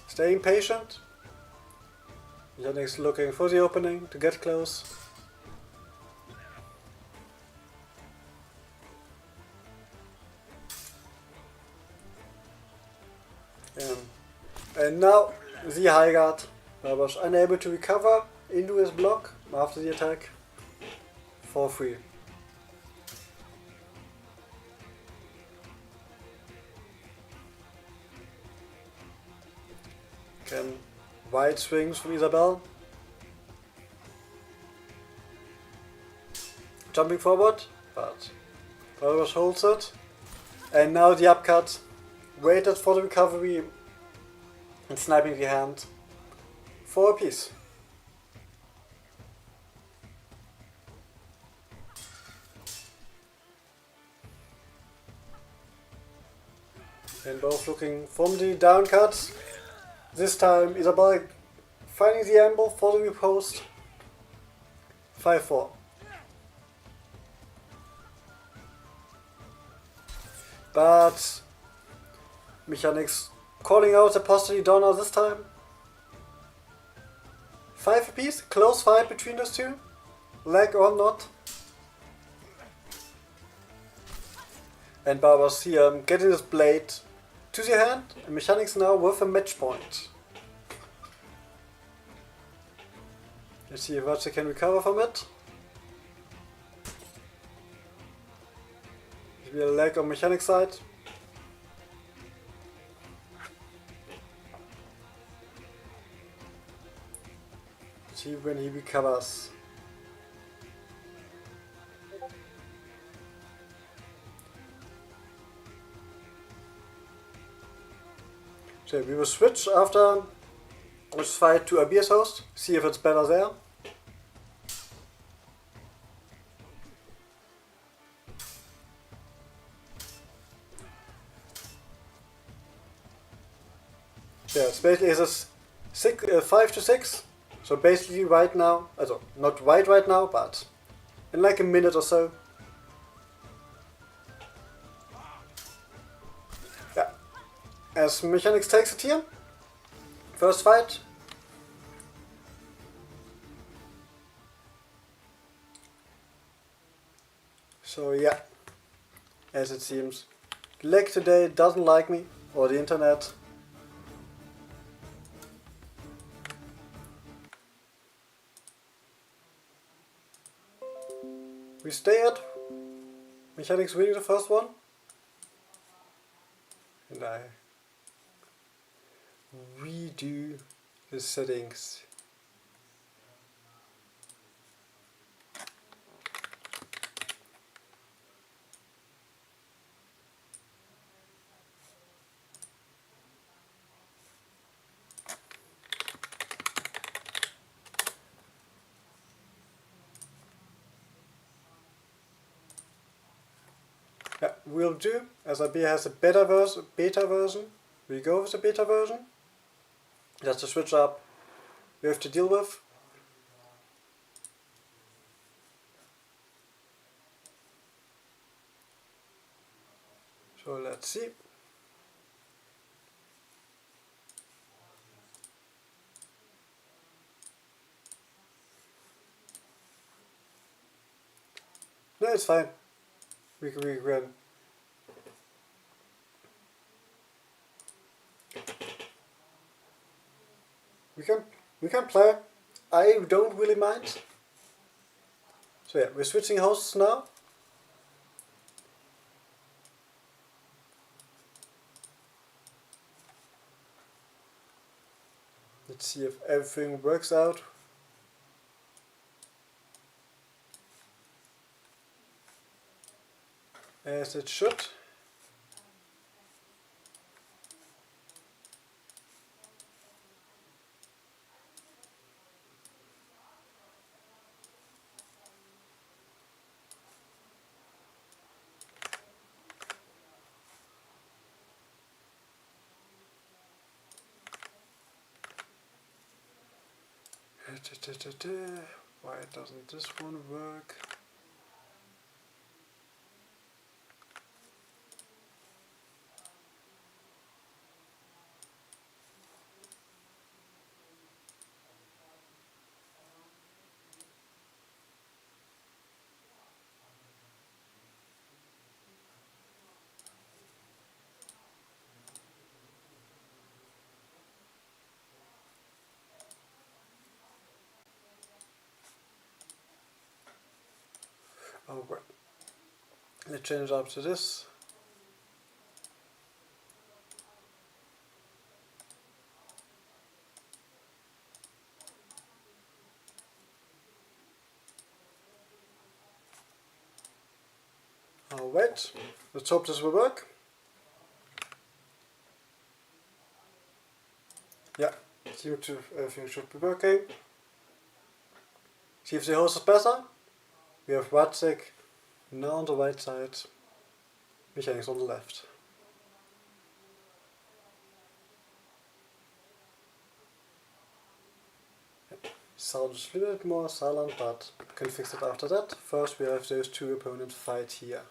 Staying patient. Mechanics looking for the opening to get close. And now the high guard was unable to recover into his block after the attack for free. Again, wide swings from Isabel. Jumping forward, but Barbash holds it. And now the upcut. Waited for the recovery and sniping the hand for a piece. And both looking from the down cut. This time Isabel finding the angle for the repost. 5-4. But Mechanics calling out the Postally Donna this time. 5 apiece, close fight between those two. Leg or not. And Barba's here getting his blade to the hand. And Mechanics now with a match point. Let's see if Vertic can recover from it. Maybe a leg on Mechanics side. See when he recovers. So we will switch after this fight to Abir's host, see if it's better there. Yeah, it's basically it's a 5 to 6. So basically right now, also not right now, but in like a minute or so. Yeah. As Mechanics takes it here. First fight. So yeah. As it seems. Leg today doesn't like me, or the internet. We stay at Mechanics winning the first one. And I redo the settings. we'll do, as RB has a beta version, we go with the beta version. That's a switch up we have to deal with. So let's see. No, it's fine. We can. We can play. I don't really mind. So yeah, we're switching hosts now. Let's see if everything works out. As it should. Why doesn't this one work? Oh well. Let's change up to this. I'll wait. Let's hope this will work. Yeah, seems to everything should be working. See if the host is better. We have Watzek now on the right side, Mechanics on the left. Sounds a little bit more silent, but can fix it after that. First we have those two opponents fight here.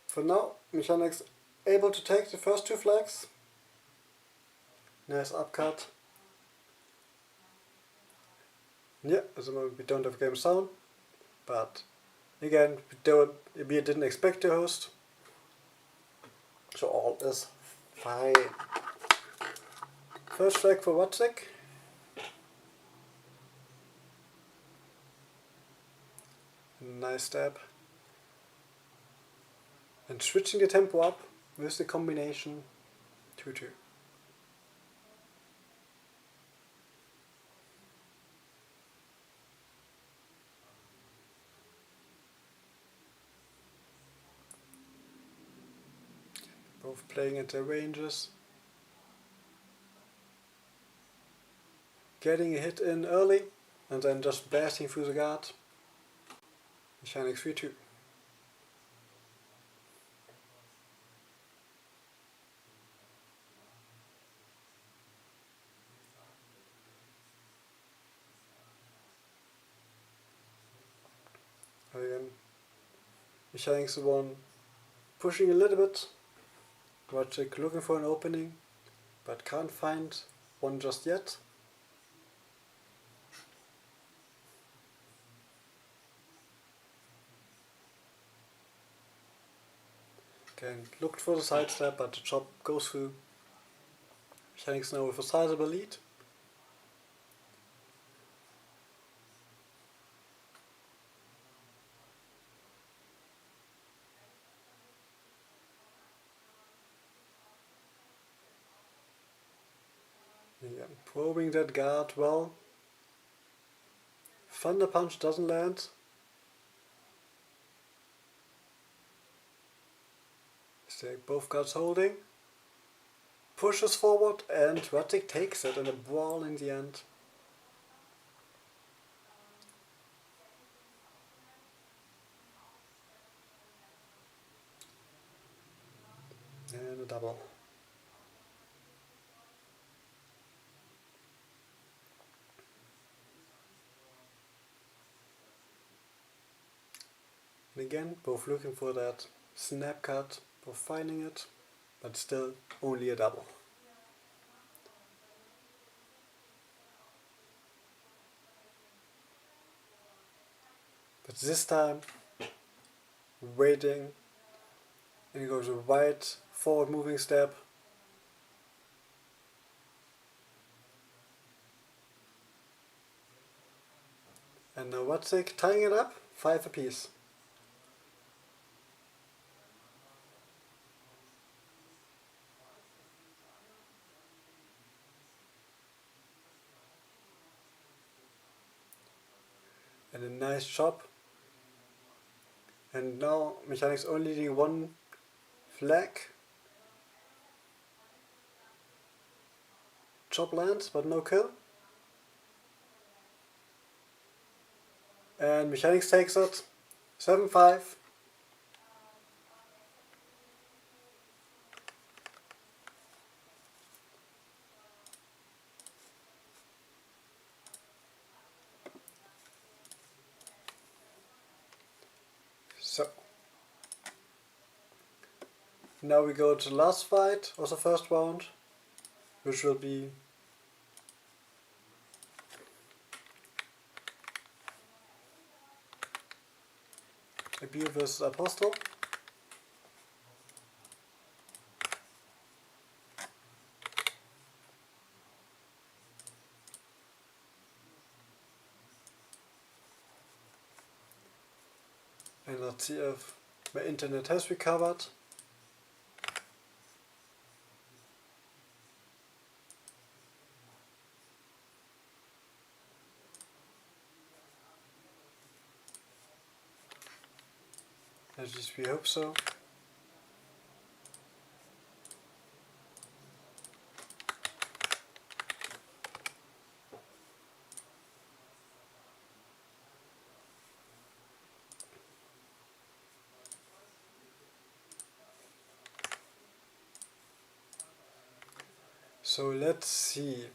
For now, Mechanics able to take the first two flags. Nice upcut. Yeah, at the moment we don't have game sound, but again, we didn't expect the host, so all is fine. First flag for Watzek. Nice stab. And switching the tempo up with the combination 2-2. Both playing at their ranges. Getting a hit in early and then just blasting through the guard. Mechanics 3-2. Again, Mechanics the one pushing a little bit. Watzek looking for an opening, but can't find one just yet. Again, looked for the side step, but the chop goes through. Mechanics now with a sizable lead. Yeah, probing that guard well. Thunder Punch doesn't land. Stay both guards holding. pushes forward and Radzik takes it in a brawl in the end. And a double. And again, both looking for that snap cut, both finding it, but still only a double. But this time, waiting, and he goes a wide forward moving step. And now Radzik tying it up, 5 apiece. And a nice chop. And now Mechanics only needing 1 flag. Chop lands, but no kill. And Mechanics takes it, 7-5. So, now we go to the last fight of the first round, which will be Abir versus Apostle. And let's see if my internet has recovered. At least we hope so. So let's see.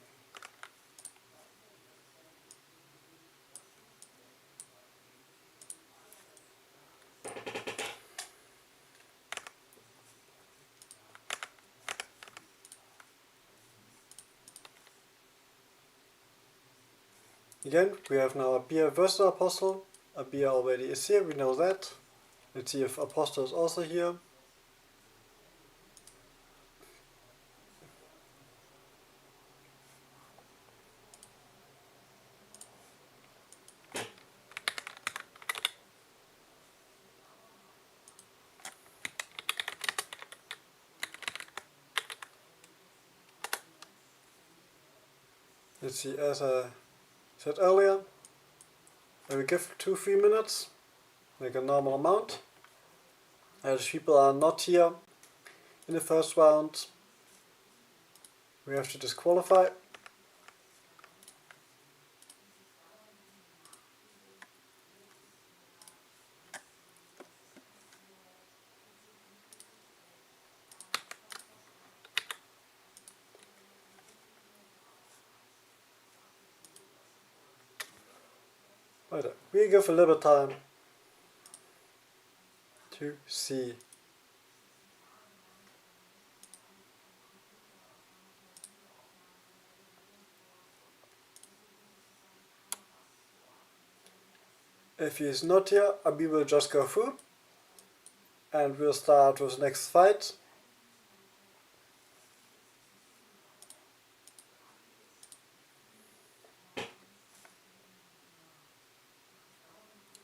Again, we have now Abir versus Apostle. Abir already is here, we know that. Let's see if Apostle is also here. Let's see, as I said earlier, I will give 2-3 minutes, like a normal amount. As people are not here in the first round, we have to disqualify. Right, we give a little bit time to see. If he is not here, Abi will just go through and we'll start with the next fight.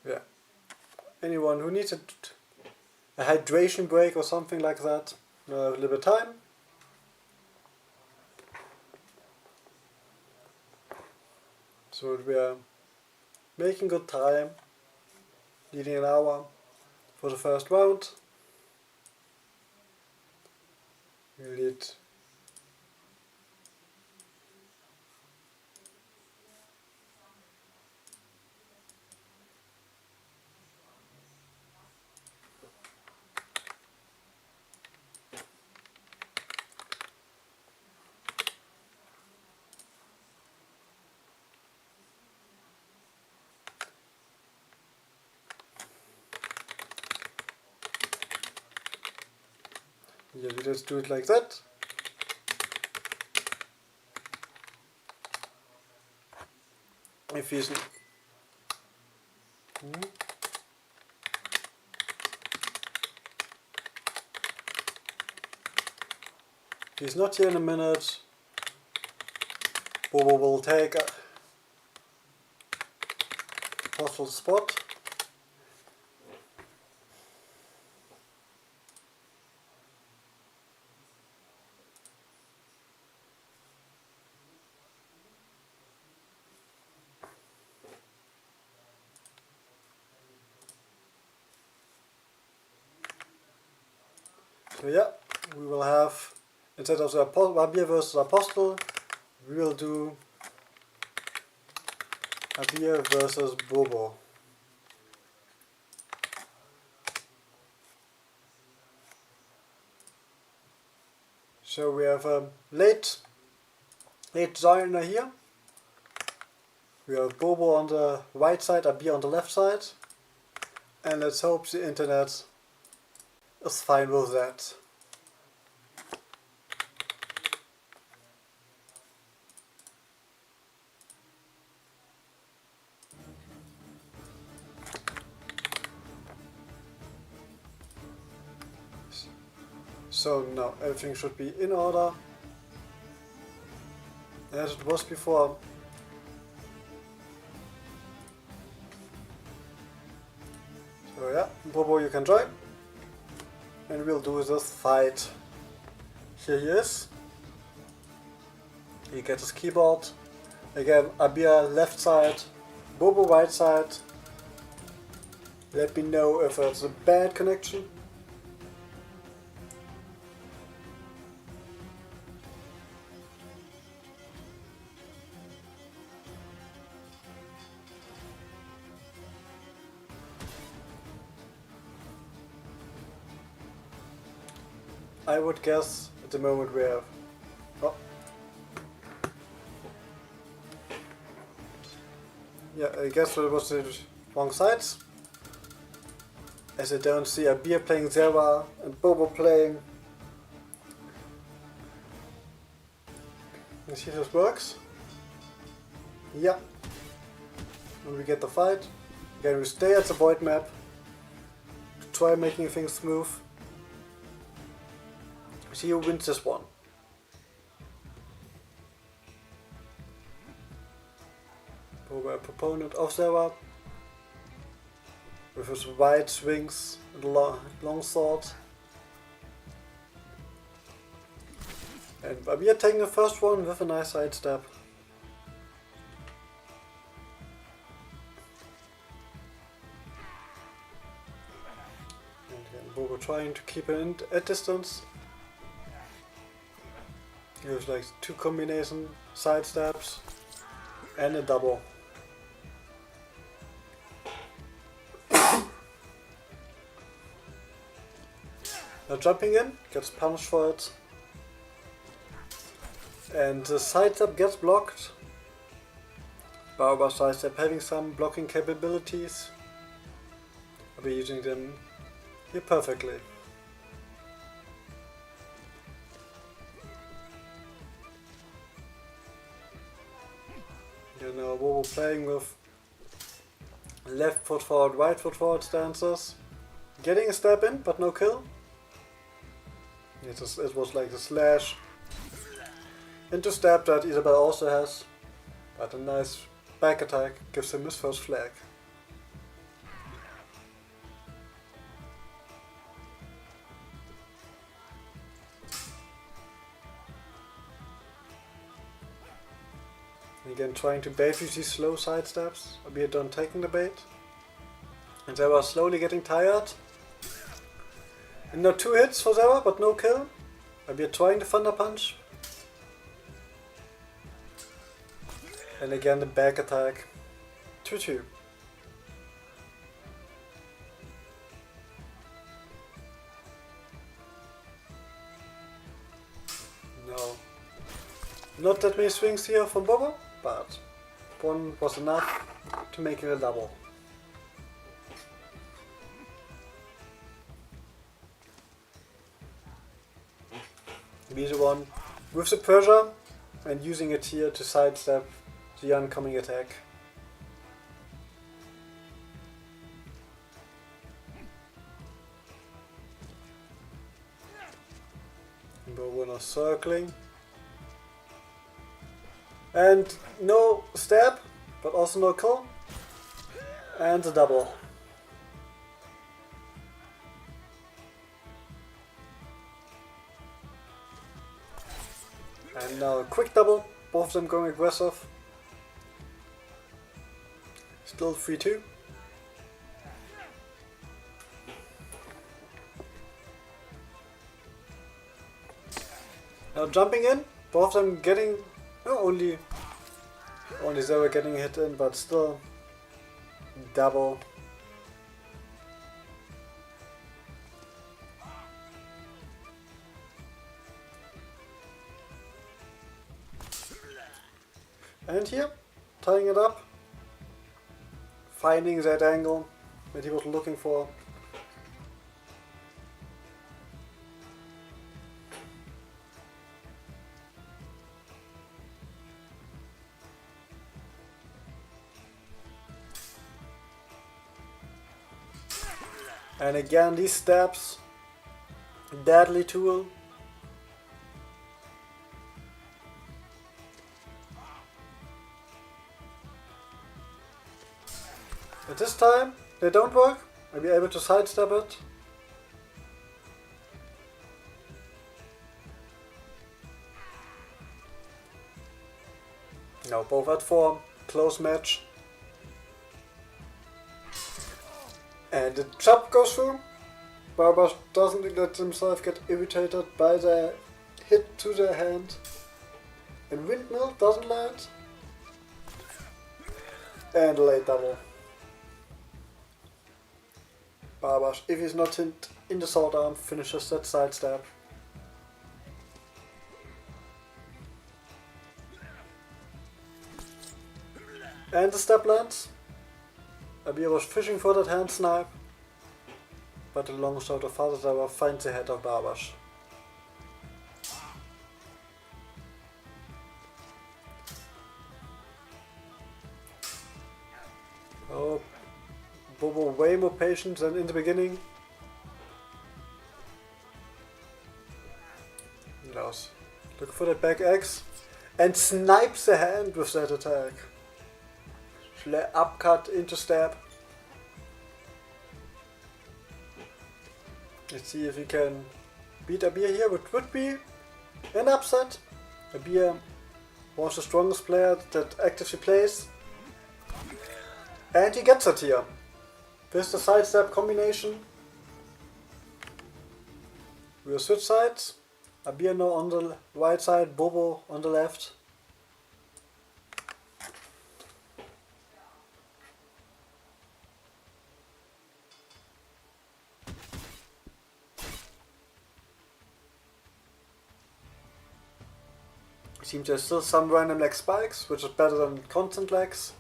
Yeah. Anyone who needs a hydration break or something like that, a little bit of time. So we are making good time, needing an hour for the first round. We need Yeah, we just do it like that. If he's he's not here in a minute, Bobo will take a possible spot. So yeah, we will have, instead of the Abir versus Apostle, we will do Abir versus Bobo. So we have a late joiner here. We have Bobo on the right side, Abir on the left side. And let's hope the internet is fine with that. So now everything should be in order as it was before. So yeah, Bobo, you can join and we'll do this fight. Here he is. He gets his keyboard. Again, Abir left side, Bobo right side. Let me know if it's a bad connection. I would guess at the moment we have... Oh. Yeah, I guess it was the wrong sides. As I don't see Abir playing Zera and Bobo playing. Let's see if this works. Yeah. And we get the fight. Again, we stay at the void map. Try making things smooth. See who wins this one. Bobo, a proponent of Zera, with his wide swings and long sword. And we are taking the first one with a nice sidestep. And again, Bobo trying to keep it at distance. There's like two combination side steps and a double. Now jumping in, gets punished for it. And the side step gets blocked. Barber side step having some blocking capabilities. I'll be using them here perfectly. You know, Bobo playing with left foot forward, right foot forward stances. Getting a step in, but no kill. It was like a slash into stab that Isabel also has. But a nice back attack gives him his first flag. Again, trying to bait with these slow side steps, albeit done taking the bait. And Zera slowly getting tired. And now 2 hits for Zera, but no kill. Albeit trying the Thunder Punch. And again the back attack. 2-2. No. Not that many swings here from Bobo, but one was enough to make it a double. be the one with the pressure and using it here to sidestep the oncoming attack. Bobo now circling. And no stab, but also no kill. And a double. And now a quick double, both of them going aggressive. Still 3-2. Now jumping in, both of them getting, no, only they were getting hit in, but still double. And here, tying it up, finding that angle that he was looking for. And again, these stabs, deadly tool. But this time, they don't work. I'll be able to sidestep it. Now both at 4, close match. And the chop goes through. Barbash doesn't let himself get irritated by the hit to the hand. And windmill doesn't land. And late double. Barbash, if he's not hit in the sword arm, finishes that sidestep. And the step lands. Abir was fishing for that hand snipe, but the long sword of Father Tower finds the head of Barbash. Oh, Bobo way more patient than in the beginning. Klaus, look for that back axe and snipes the hand with that attack. Upcut into stab. Let's see if we can beat Abir here, which would be an upset. Abir was the strongest player that actively plays. And he gets it here. With the sidestep combination. We'll switch sides. Abir now on the right side, Bobo on the left. Seems there's still some random leg spikes, which is better than constant legs.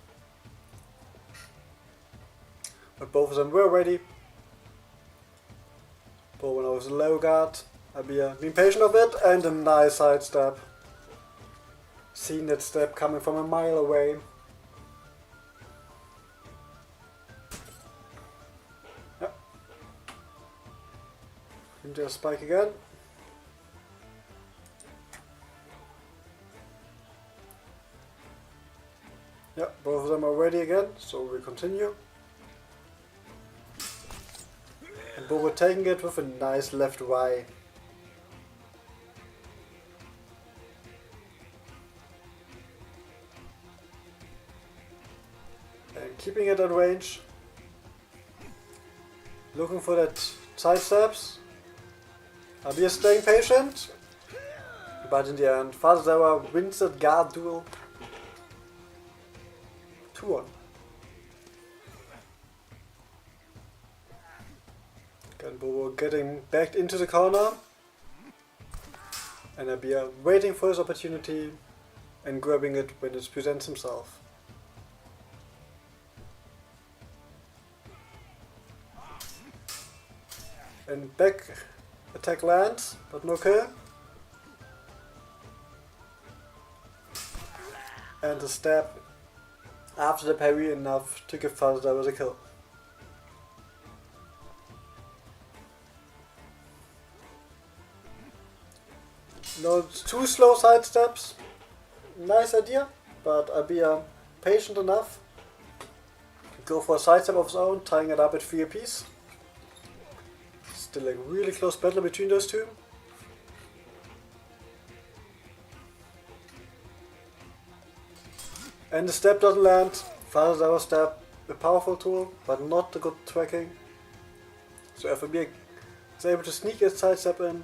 But both of them were ready. Bowen over the low guard. Abir being patient of it, and a nice side step. Seeing that step coming from a mile away. Yep. Into a spike again. Yeah, both of them are ready again, so we continue. And Bobo taking it with a nice left Y. And keeping it at range. Looking for that side steps. Abir staying patient. But in the end, Father Tower wins that guard duel. 2-1. Again, Bobo getting back into the corner. And Abir waiting for his opportunity and grabbing it when it presents himself. And back attack lands, but no kill. and the stab after the parry enough to give Father a kill. No, too slow side steps. Nice idea, but I'll be patient enough. Go for a side step of his own, tying it up at 3 apiece. Still a really close battle between those two. And the step doesn't land. Father stab, a powerful tool, but not a good tracking. So FMB is able to sneak a side step in.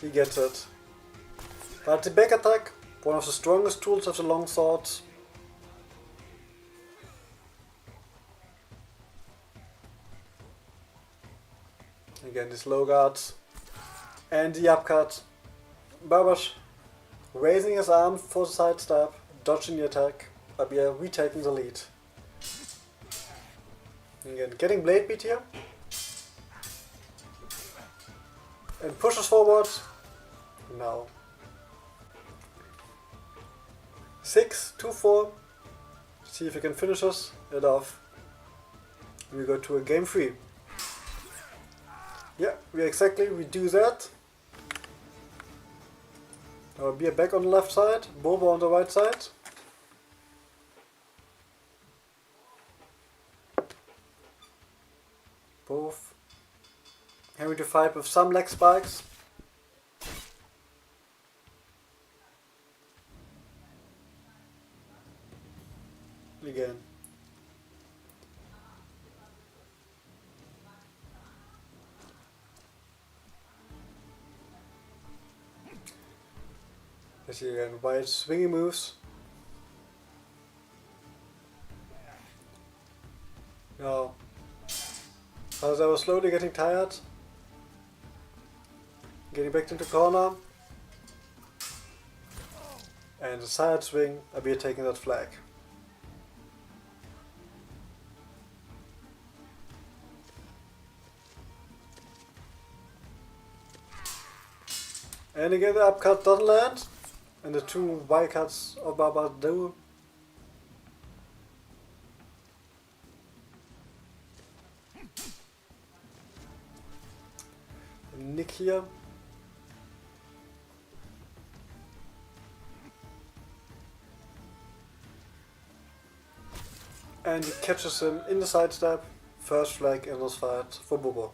He gets it. But the back attack, one of the strongest tools of the long swords. Again, these low guards. And the upcut. Barbash raising his arm for the side stab, dodging the attack. Babia retaking the lead. Again, getting blade beat here. And pushes forward. Now. 6, 2, 4. See if he can finish us it off. We go to a game 3. Yeah, we do that. Now Beer back on the left side, Bobo on the right side. Both having to fight with some leg spikes. Again. I see again wide swinging moves. Now, as I was slowly getting tired, getting back into the corner, and the side swing, I'll be taking that flag. And again the upcut doesn't land, and the two Y cuts of Baba do. Nick here. And he catches him in the side step. First flag in this fight for Bobo.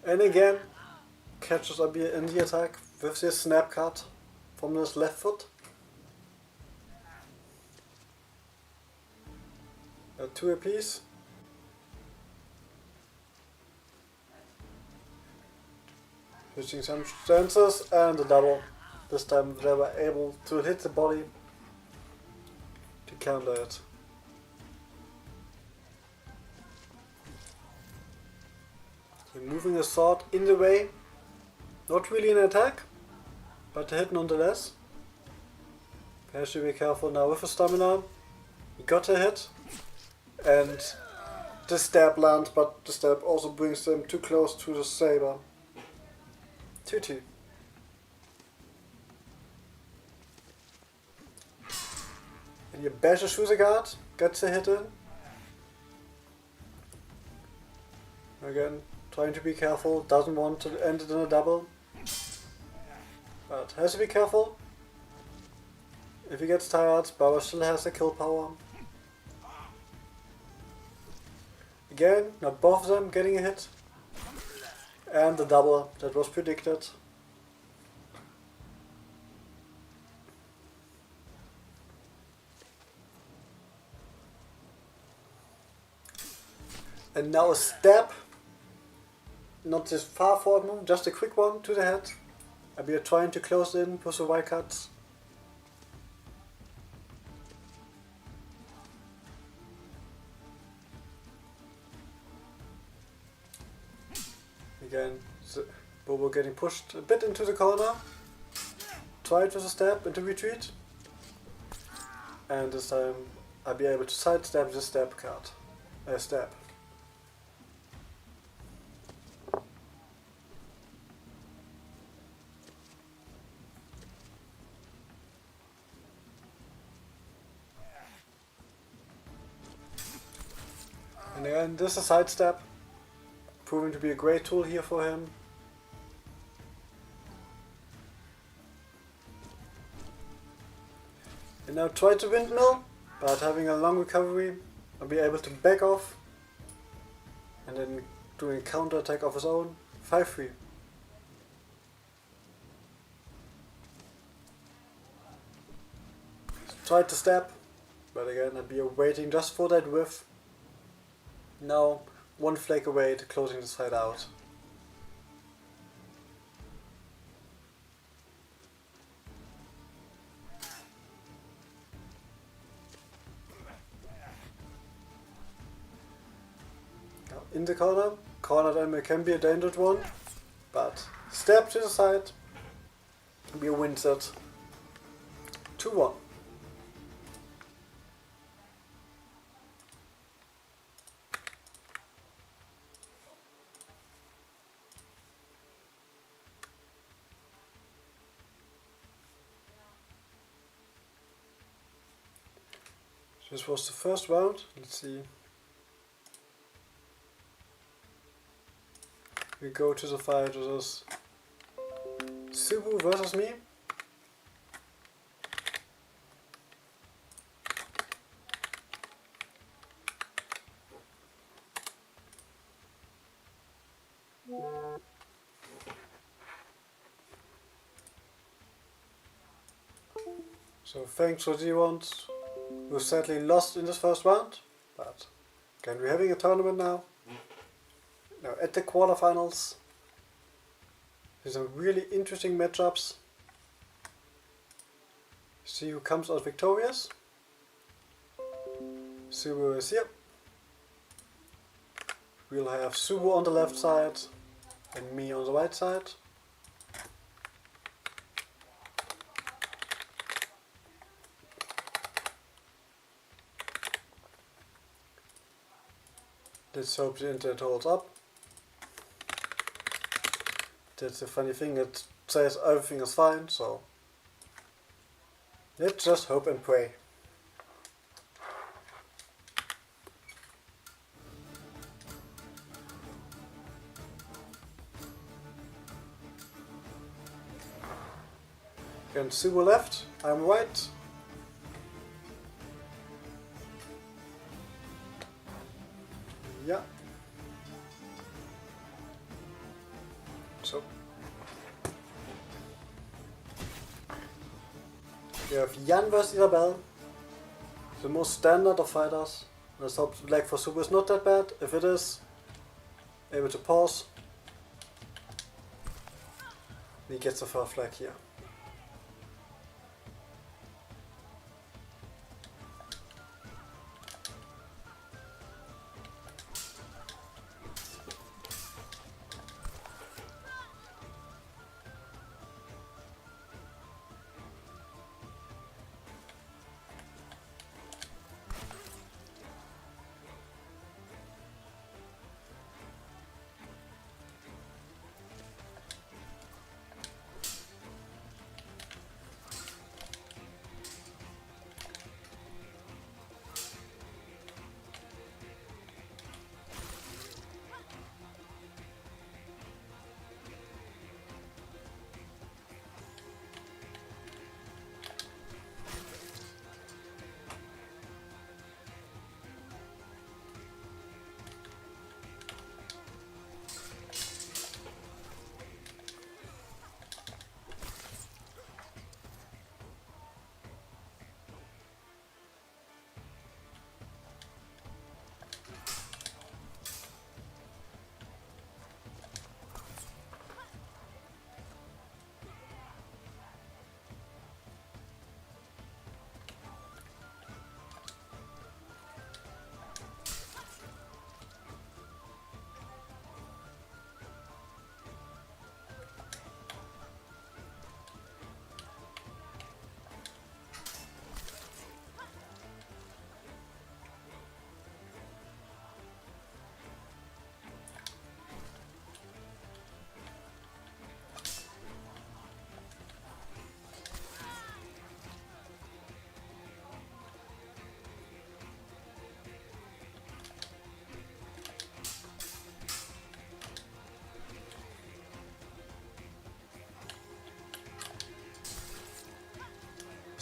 And again, catches Abir in the attack with this snap cut from his left foot. A 2 apiece. Switching some stances and a double. This time they were able to hit the body to counter it. Moving the sword in the way, not really an attack, but a hit nonetheless. Has to be careful now with the stamina. He got a hit, and the stab lands, but the stab also brings them too close to the saber. 2-2. And you bashes through the guard, gets a hit in. Again, trying to be careful, doesn't want to end it in a double. But has to be careful. If he gets tired, Bauer still has the kill power. Again, not both of them getting a hit. And the double that was predicted. And now a stab. Not this far forward move, just a quick one to the head. And we are trying to close in with the Y cuts. Again, Bobo getting pushed a bit into the corner. Tried with a stab into retreat. And this time I'll be able to sidestep the stab card. Stab. And again, this is a sidestep, proving to be a great tool here for him. And now try to windmill, but having a long recovery, I'll be able to back off and then doing a counter attack of his own. 5-3. Tried to stab, but again I'd be waiting just for that whiff. Now 1 flake away to closing the side out. Now in the cornered enemy can be a dangerous one, but stab to the side, be a win set. 2-1. This was the first round. Let's see. We go to the fight with this Subu versus me. So thanks for G1s, who sadly lost in this first round, but again we're having a tournament now. Now at the quarterfinals, there's some really interesting matchups. See who comes out victorious. Subu is here. We'll have Subu on the left side and me on the right side. Let's hope the internet holds up. That's the funny thing, it says everything is fine, so let's just hope and pray. Again, Subu left, I'm right. Yeah. So we have Jan vs Isabel, the most standard of fighters. Let's hope black for Subu is not that bad. If it is, able to pause. He gets the first flag here.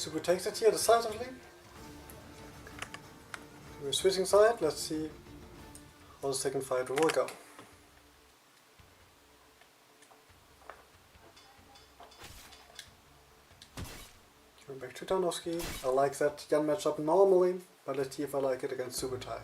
Super takes it here decisively. We're switching side, let's see how the second fight will go. Going back to Tarnowski. I like that Jan matchup normally, but let's see if I like it against Subutai.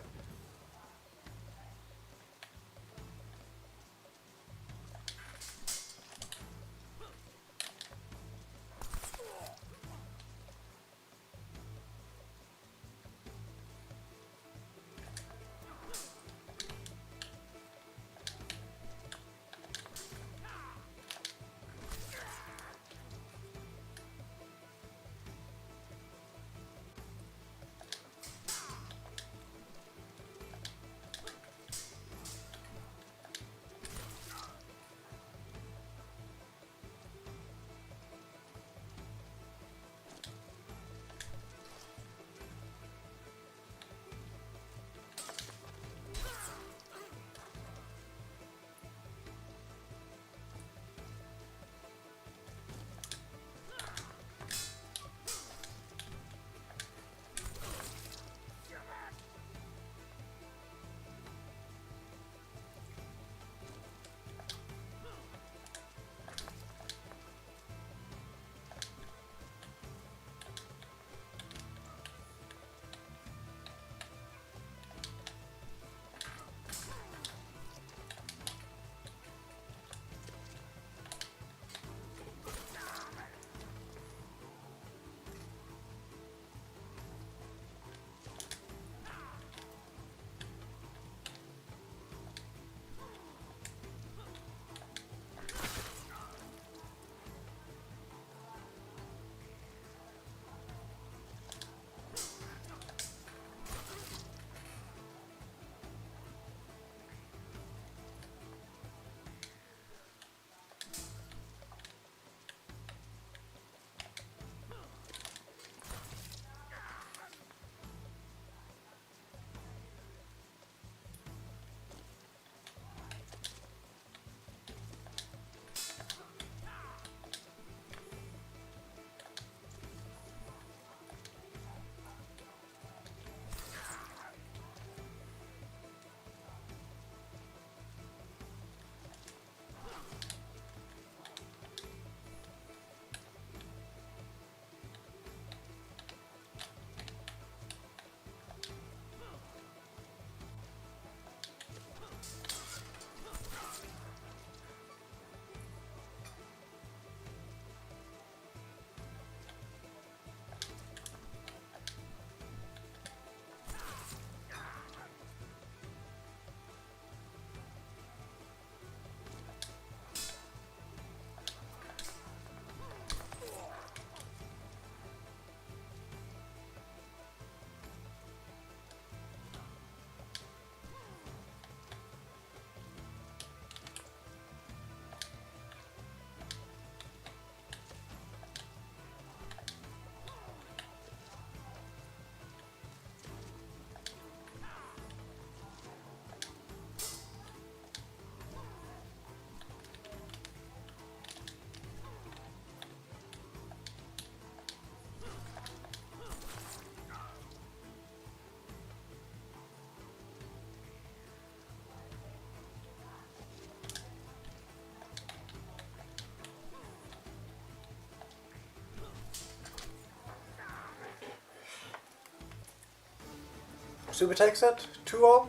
Super takes it, 2-0.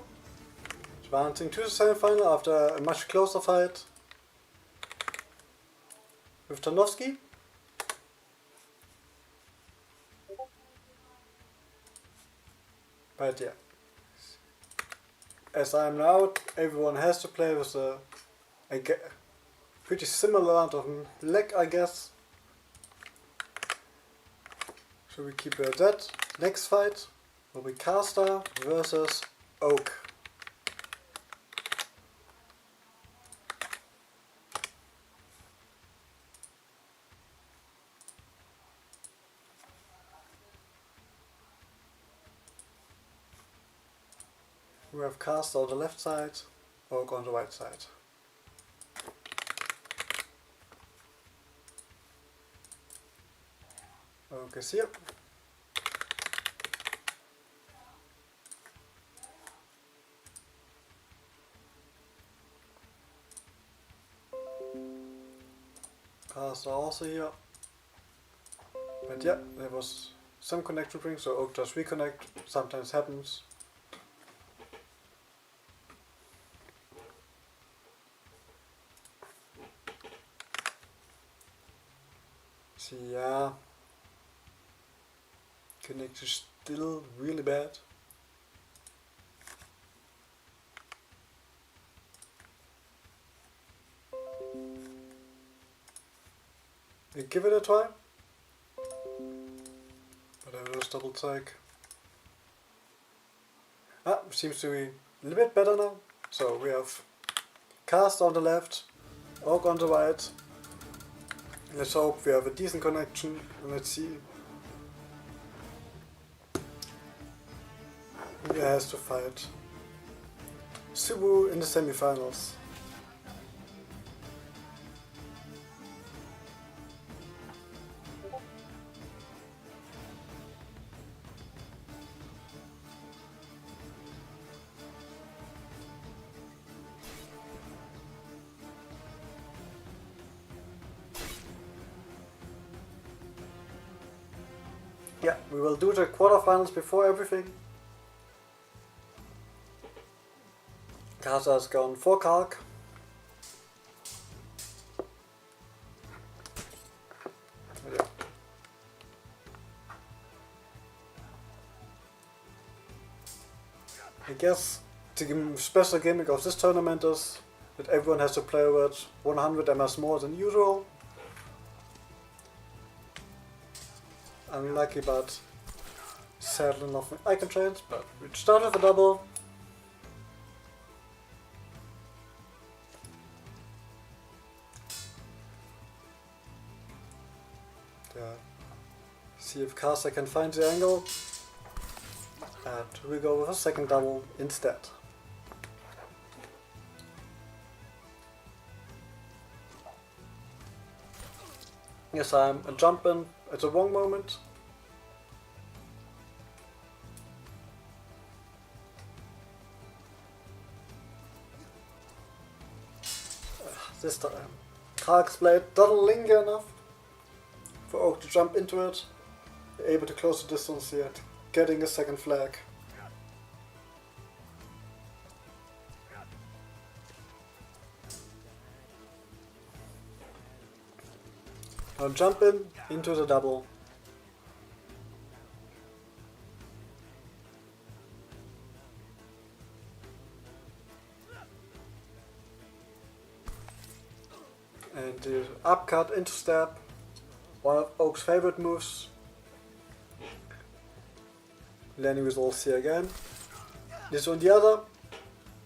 Advancing to the semi-final after a much closer fight with Tarnowski. But yeah, as I am now, everyone has to play with a pretty similar amount of leg, I guess. So we keep it at that. Next fight will be Caster versus Oak. We have Caster on the left side, Oak on the right side. Oak Okay, see ya. Cars are also here. But yeah, there was some connection ring, so Oak does reconnect. Sometimes happens. See, yeah. Connection is still really bad. We give it a try. But I will just double check. Ah, seems to be a little bit better now. So we have Cast on the left, Orc on the right. Let's hope we have a decent connection. And let's see. He has to fight Subu in the semifinals. Yeah, we will do the quarterfinals before everything. Casa has gone for Kalk. Yeah. I guess the special gimmick of this tournament is that everyone has to play with 100 MS more than usual. Unlucky, but sadly nothing I can change. But we start with a double. Yeah. See if Casa can find the angle. And we go with a second double instead. Yes, I'm jumping at the wrong moment. This time, Kalk's blade doesn't linger enough for Oak to jump into it. Able to close the distance yet, getting a second flag. Now jump into the double. And the upcut into stab, one of Oak's favorite moves. Landing with all C again. This on the other,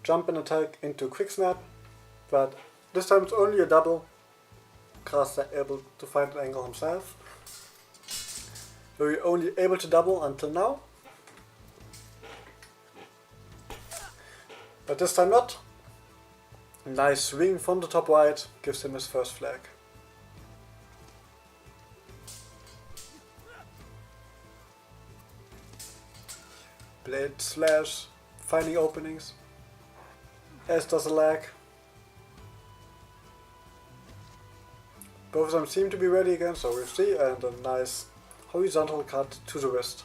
jump and attack into quick snap, but this time it's only a double. Krasta able to find an angle himself. So we're only able to double until now. But this time not. Nice swing from the top right gives him his first flag. Blade slash, finding openings. As does the leg. Both of them seem to be ready again, so we see, and a nice horizontal cut to the wrist.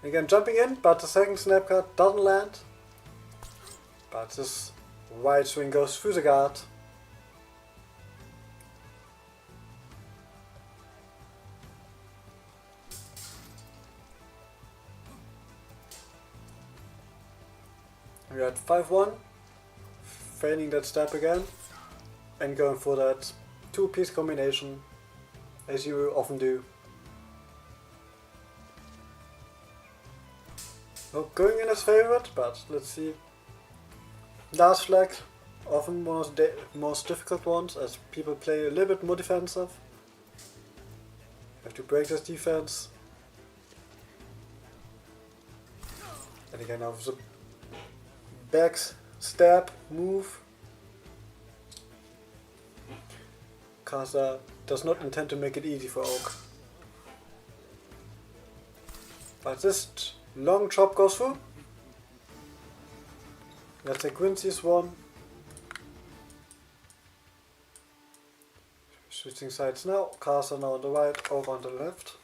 Again jumping in, but the second snap cut doesn't land. But this wide swing goes through the guard. We're at 5-1, feigning that step again, and going for that two-piece combination, as you often do. Not going in as favorite, but let's see. Last flag, often one of the most difficult ones, as people play a little bit more defensive. Have to break this defense. And again, now the back stab move. Kasa does not intend to make it easy for Oak. But this long chop goes through. Let's take Quincy's one. Switching sides now. Kasa now on the right, Oak on the left.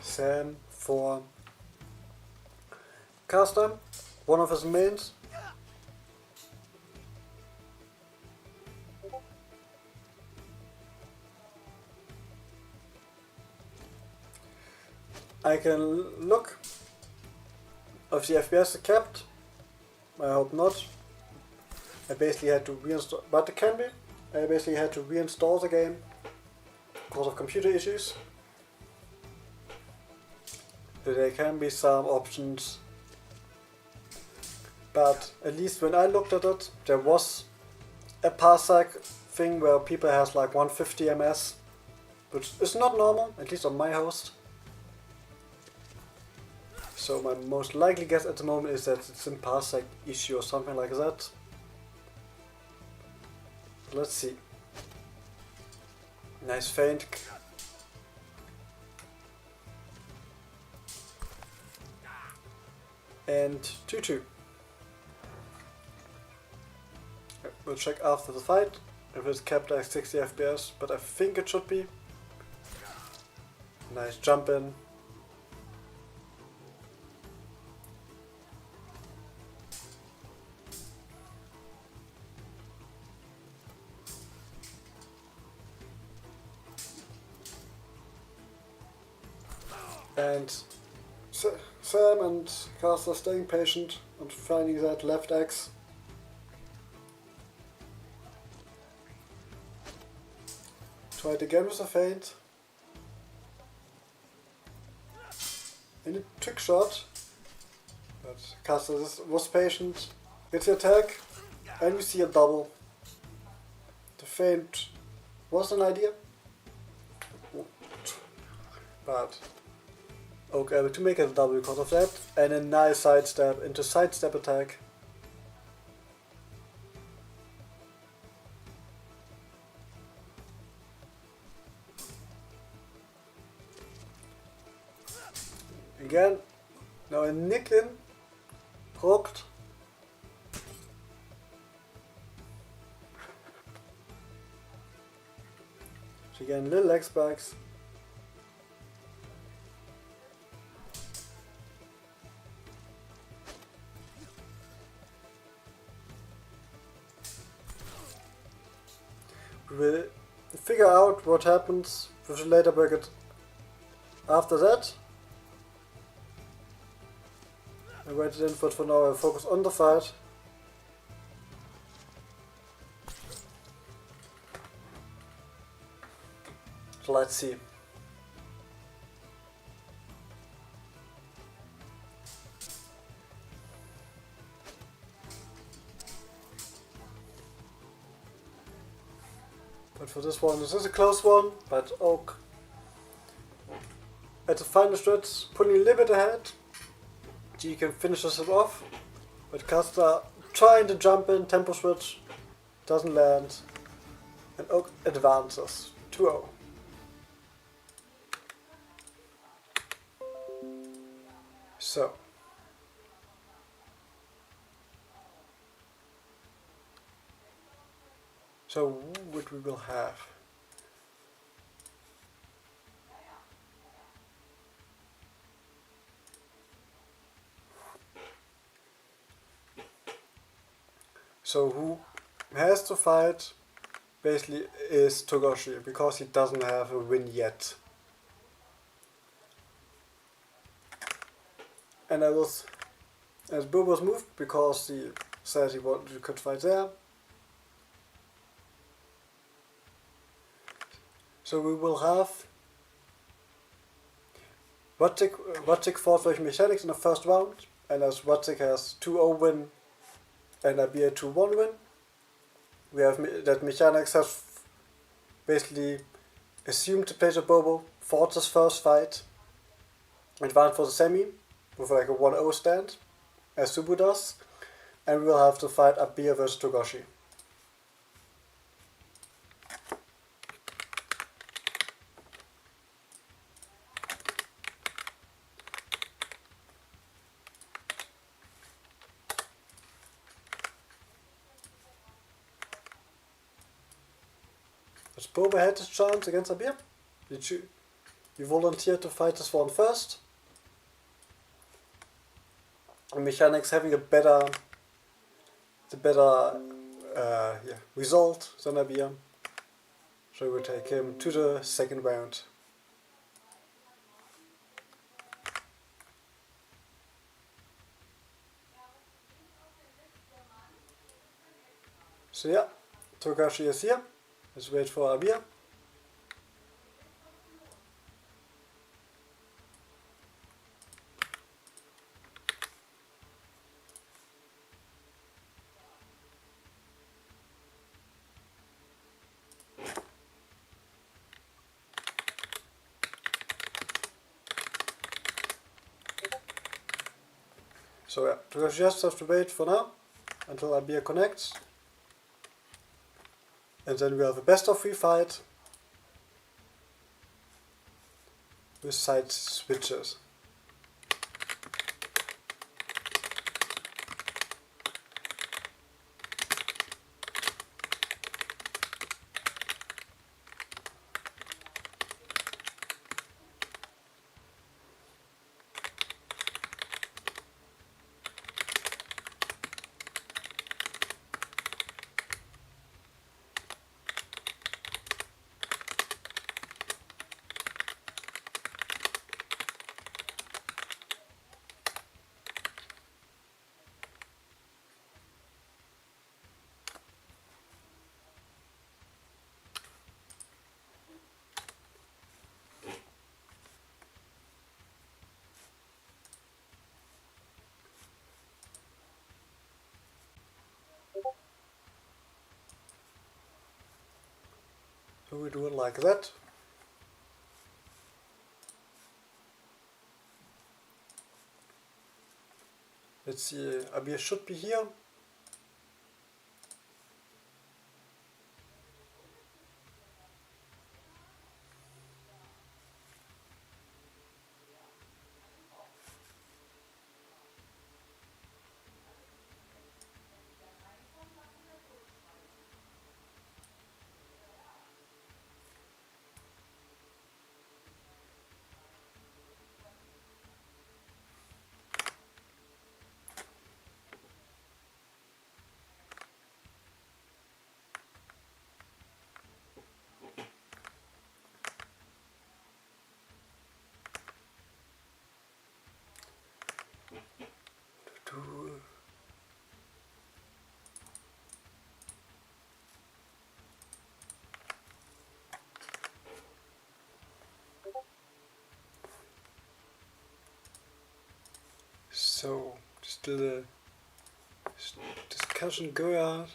Sam for Caster, one of his mains. I can look if the FPS is kept. I hope not. I basically had to reinstall, but it can be. I basically had to reinstall the game because of computer issues. There can be some options, but at least when I looked at it, there was a parsec thing where people has like 150 ms, which is not normal, at least on my host. So my most likely guess at the moment is that it's a parsec issue or something like that. Let's see. Nice feint. And 2-2. We'll check after the fight if it's kept at 60 FPS, but I think it should be. Nice jump in. And Sam and Caster staying patient and finding that left X. Try it again with a feint. And a trick shot. But Caster was patient. Gets the attack. And we see a double. The feint was an idea. But Oak able to make it a double because of that, and a nice sidestep into sidestep attack. Again, now a nick in, hooked. So again, little X backs. We'll figure out what happens with the later bracket after that. I waited in, but for now I'll focus on the fight. So let's see. But for this one, this is a close one, but Oak at the final stretch, pulling a little bit ahead. G can finish this off, but Caster trying to jump in, tempo switch, doesn't land, and Oak advances 2-0. So. So what we will have. So who has to fight basically is Togoshi, because he doesn't have a win yet. And I was, as Bill was moved because he said he could fight there. So we will have Wojciech fought with Mechanics in the first round, and as Wojciech has 2-0 win and Abir 2-1 win, we have that Mechanics have basically assumed to play the Bobo, fought his first fight, advanced for the semi with like a 1-0 stand, as Subu does, and we will have to fight Abir versus Togoshi. Does Bobo had his chance against Abir? You volunteered to fight this one first. And Mechanics having the better result than Abir. So we'll take him to the second round. So yeah, Togashi is here. Let's wait for Abir. So yeah, Togashi just have to wait for now until Abir connects. And then we have a best of 3 fight with side switches. So we do it like that. Let's see, Abir should be here. So, still a discussion going on.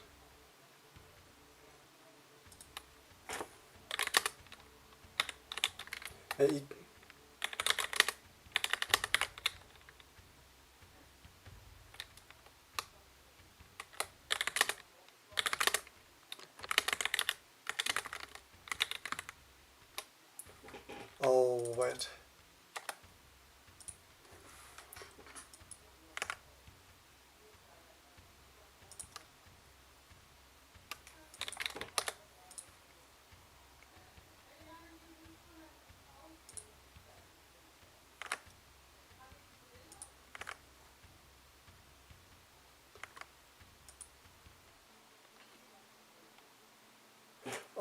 Oh, wait.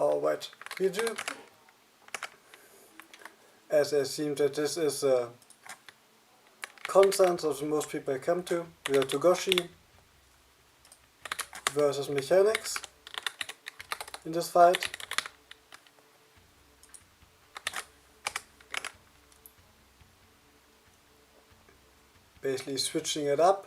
Oh, wait. You do? As it seems that this is a consensus most people come to. We have Togoshi versus Mechanics in this fight. basically switching it up.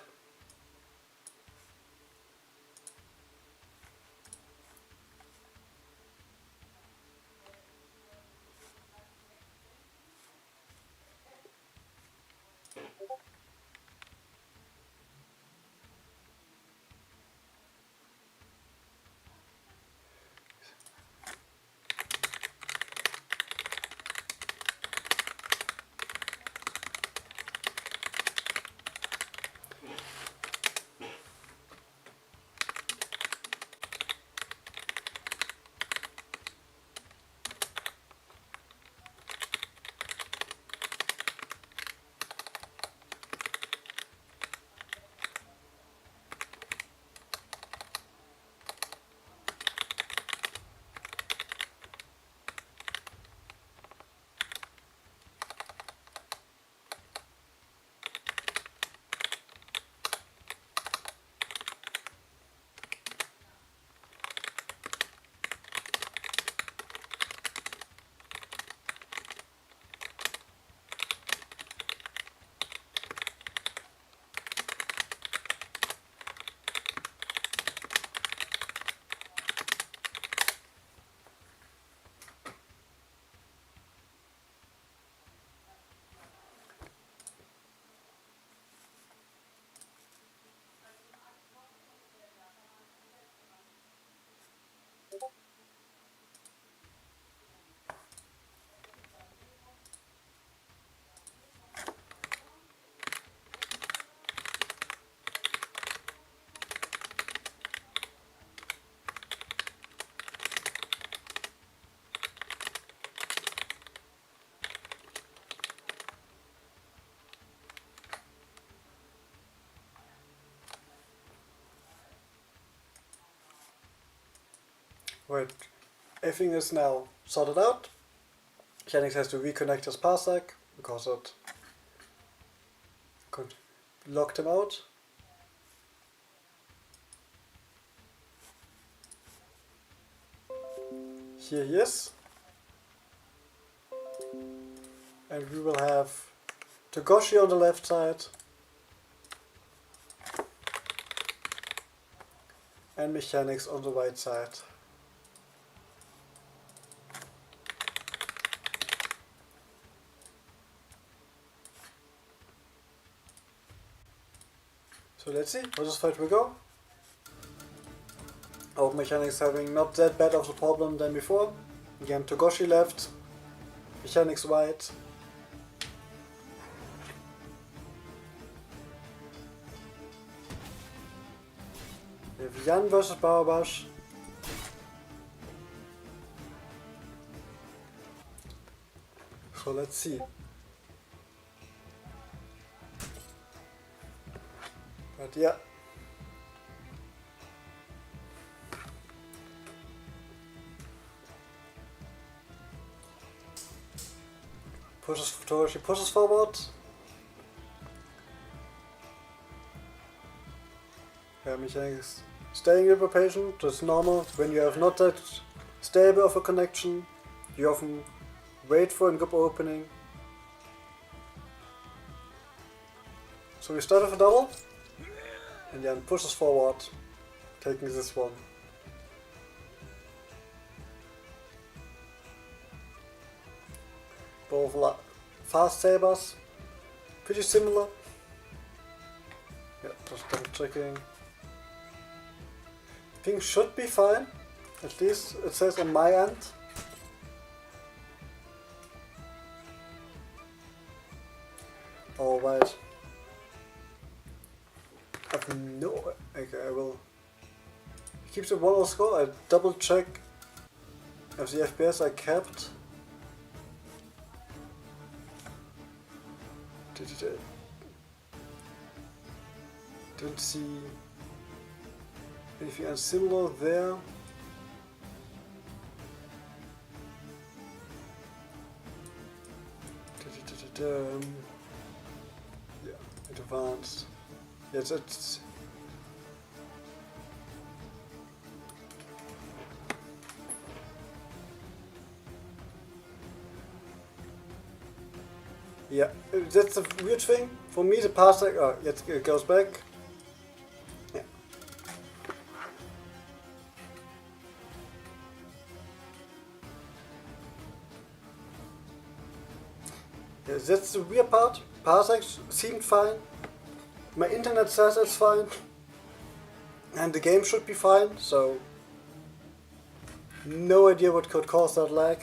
Right, everything is now sorted out. Yannick has to reconnect his parsec because it locked him out. Here he is. And we will have Togoshi on the left side and mechanics on the right side. So let's see how this fight will go. Our mechanics having not that bad of a problem than before. Again, Togoshi left, mechanics right. We have Jan versus Barabash. So let's see. But yeah. Togoshi pushes forward. Yeah, mechanics staying a bit patient. That's normal. When you have not that stable of a connection, you often wait for a group opening. So we start with a double, and then pushes forward, taking this one. Both fast sabers, pretty similar. Yeah, just double checking. Things should be fine, at least it says on my end. Alright. I have no. Okay, I will keep the 1-0 score. I double check if the FPS I kept. Didn't see anything else similar there. Yeah, advanced. Yes, it's. Yeah, that's the weird thing. For me, the parsec, it goes back. Yeah. Yeah, that's the weird part. Parsecs seemed fine. My internet says it's fine. And the game should be fine, so no idea what could cause that lag.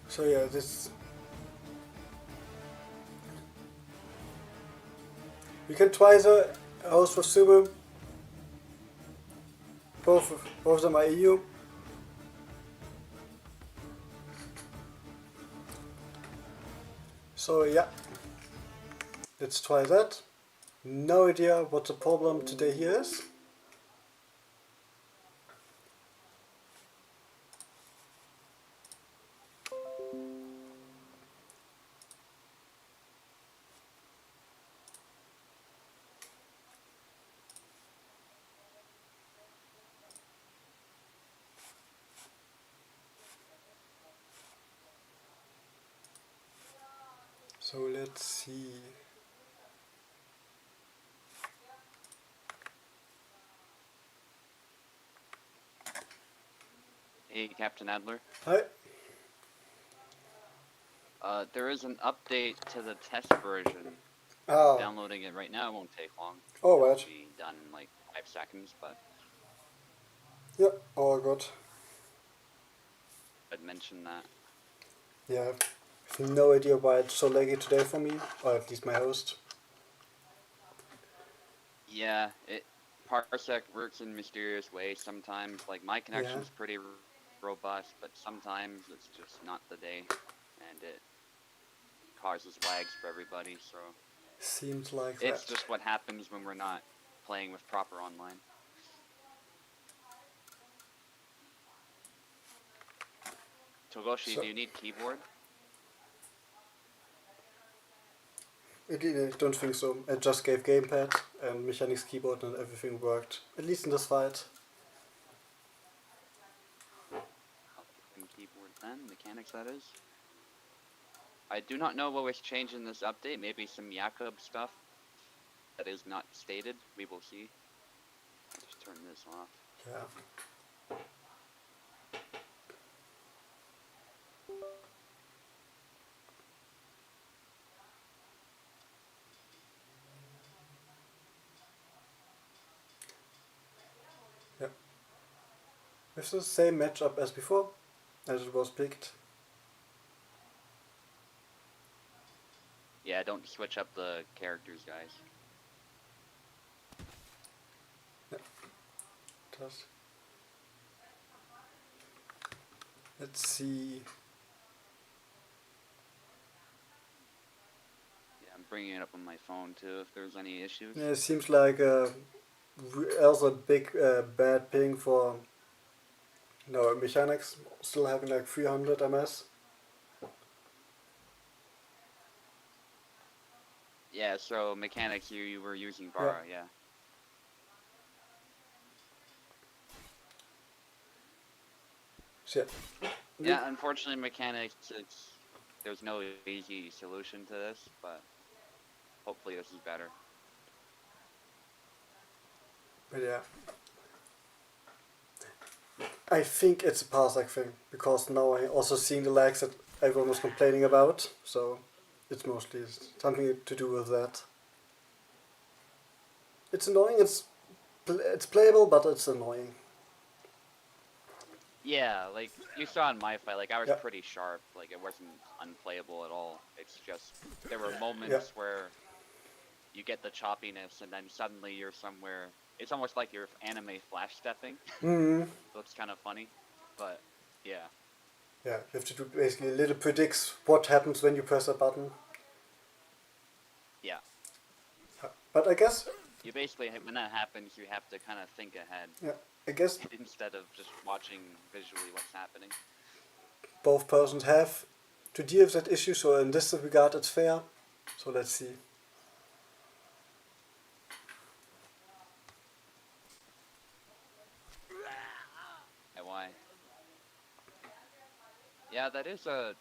So yeah, this... We can try the host for Subu. Both of them are EU. So yeah, let's try that. No idea what the problem today here is. So let's see. Hey, Captain Adler. Hi. There is an update to the test version. Ah, Downloading it right now won't take long. all It'll right. be done in like 5 seconds, but Yeah, all good. I'd mention that. Yeah, I have no idea why it's so laggy today for me, or at least my host. Yeah, Parsec works in mysterious ways sometimes. Like my connection's pretty robust, but sometimes it's just not the day, and it causes lags for everybody. So Seems like it's that. just what happens when we're not playing with proper online. Togoshi, So, do you need keyboard? I don't think so. I just gave gamepad and mechanics keyboard and everything worked. At least in this fight. I'll give him keyboard then, mechanics that is. I do not know what was changed in this update. Maybe some Jakob stuff that is not stated. We will see. I'll just turn this off. Yeah. Yeah. It's the same matchup as before, as it was picked. Yeah, don't switch up the characters, guys. Just let's see. Yeah, I'm bringing it up on my phone too if there's any issues. Yeah, it seems like also a big bad ping for mechanics, still having like 300 ms. Yeah, so mechanics, you were using Vara, yeah. So, Yeah, unfortunately, mechanics, there's no easy solution to this, but hopefully this is better. but yeah. I think it's a parsec thing, because now I also seeing the lags that everyone was complaining about, so it's mostly something to do with that. It's annoying, it's playable, but it's annoying. Yeah, like you saw in my fight, like I was Yeah. pretty sharp. Like it wasn't unplayable at all. It's just there were Yeah. moments where you get the choppiness, and then suddenly you're somewhere. It's almost like you're anime flash stepping. Mm. Looks kind of funny, but yeah, Yeah, you have to do basically little predicts what happens when you press a button. yeah. But I guess, You basically when that happens, you have to kind of think ahead yeah, I guess instead of just watching visually what's happening. both persons have to deal with that issue, so in this regard it's fair. So let's see. And why? Yeah, that is a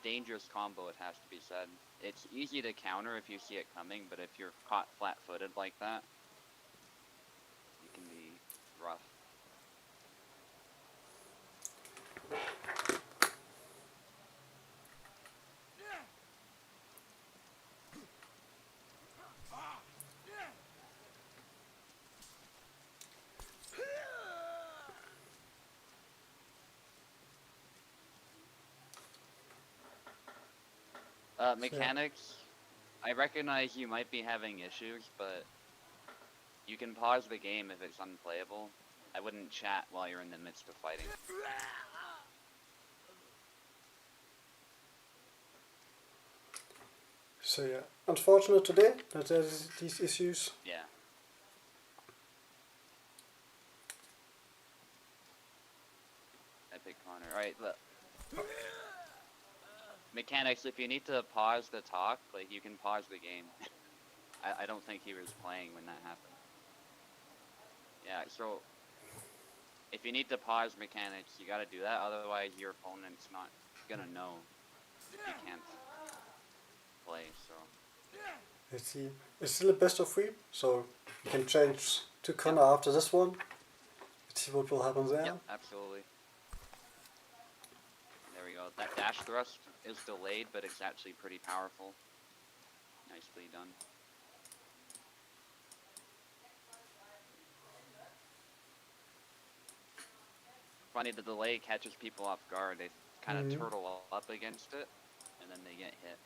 dangerous combo. It has to be said. It's easy to counter if you see it coming, but if you're caught flat-footed like that, it can be rough. Mechanics. I recognize you might be having issues, but you can pause the game if it's unplayable. I wouldn't chat while you're in the midst of fighting. So yeah, unfortunate today that there's these issues. Yeah. Epic Connor. Alright, look. Mechanics, if you need to pause the talk, like, you can pause the game. I don't think he was playing when that happened. Yeah, so if you need to pause mechanics, you gotta do that, otherwise your opponent's not gonna know if you can't play, so... Let's see. It's still a best of 3, so you can change to Connor after this one. Let's see what will happen there. Yep, absolutely. There we go. That dash thrust is delayed, but it's actually pretty powerful. Nicely done. Funny, the delay catches people off guard. They kind of turtle up against it, and then they get hit.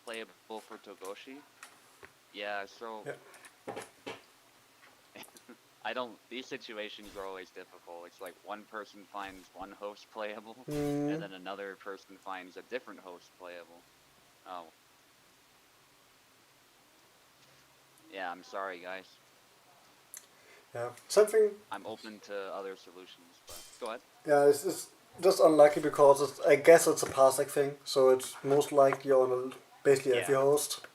Playable for Togoshi? Yeah, so... Yeah. I don't... These situations are always difficult. It's like one person finds one host playable, Mm. and then another person finds a different host playable. Oh. Yeah, I'm sorry, guys. Yeah, something. I'm open to other solutions, but... Go ahead. Yeah, it's just unlucky because I guess it's a parsec thing, so it's most likely on basically every host.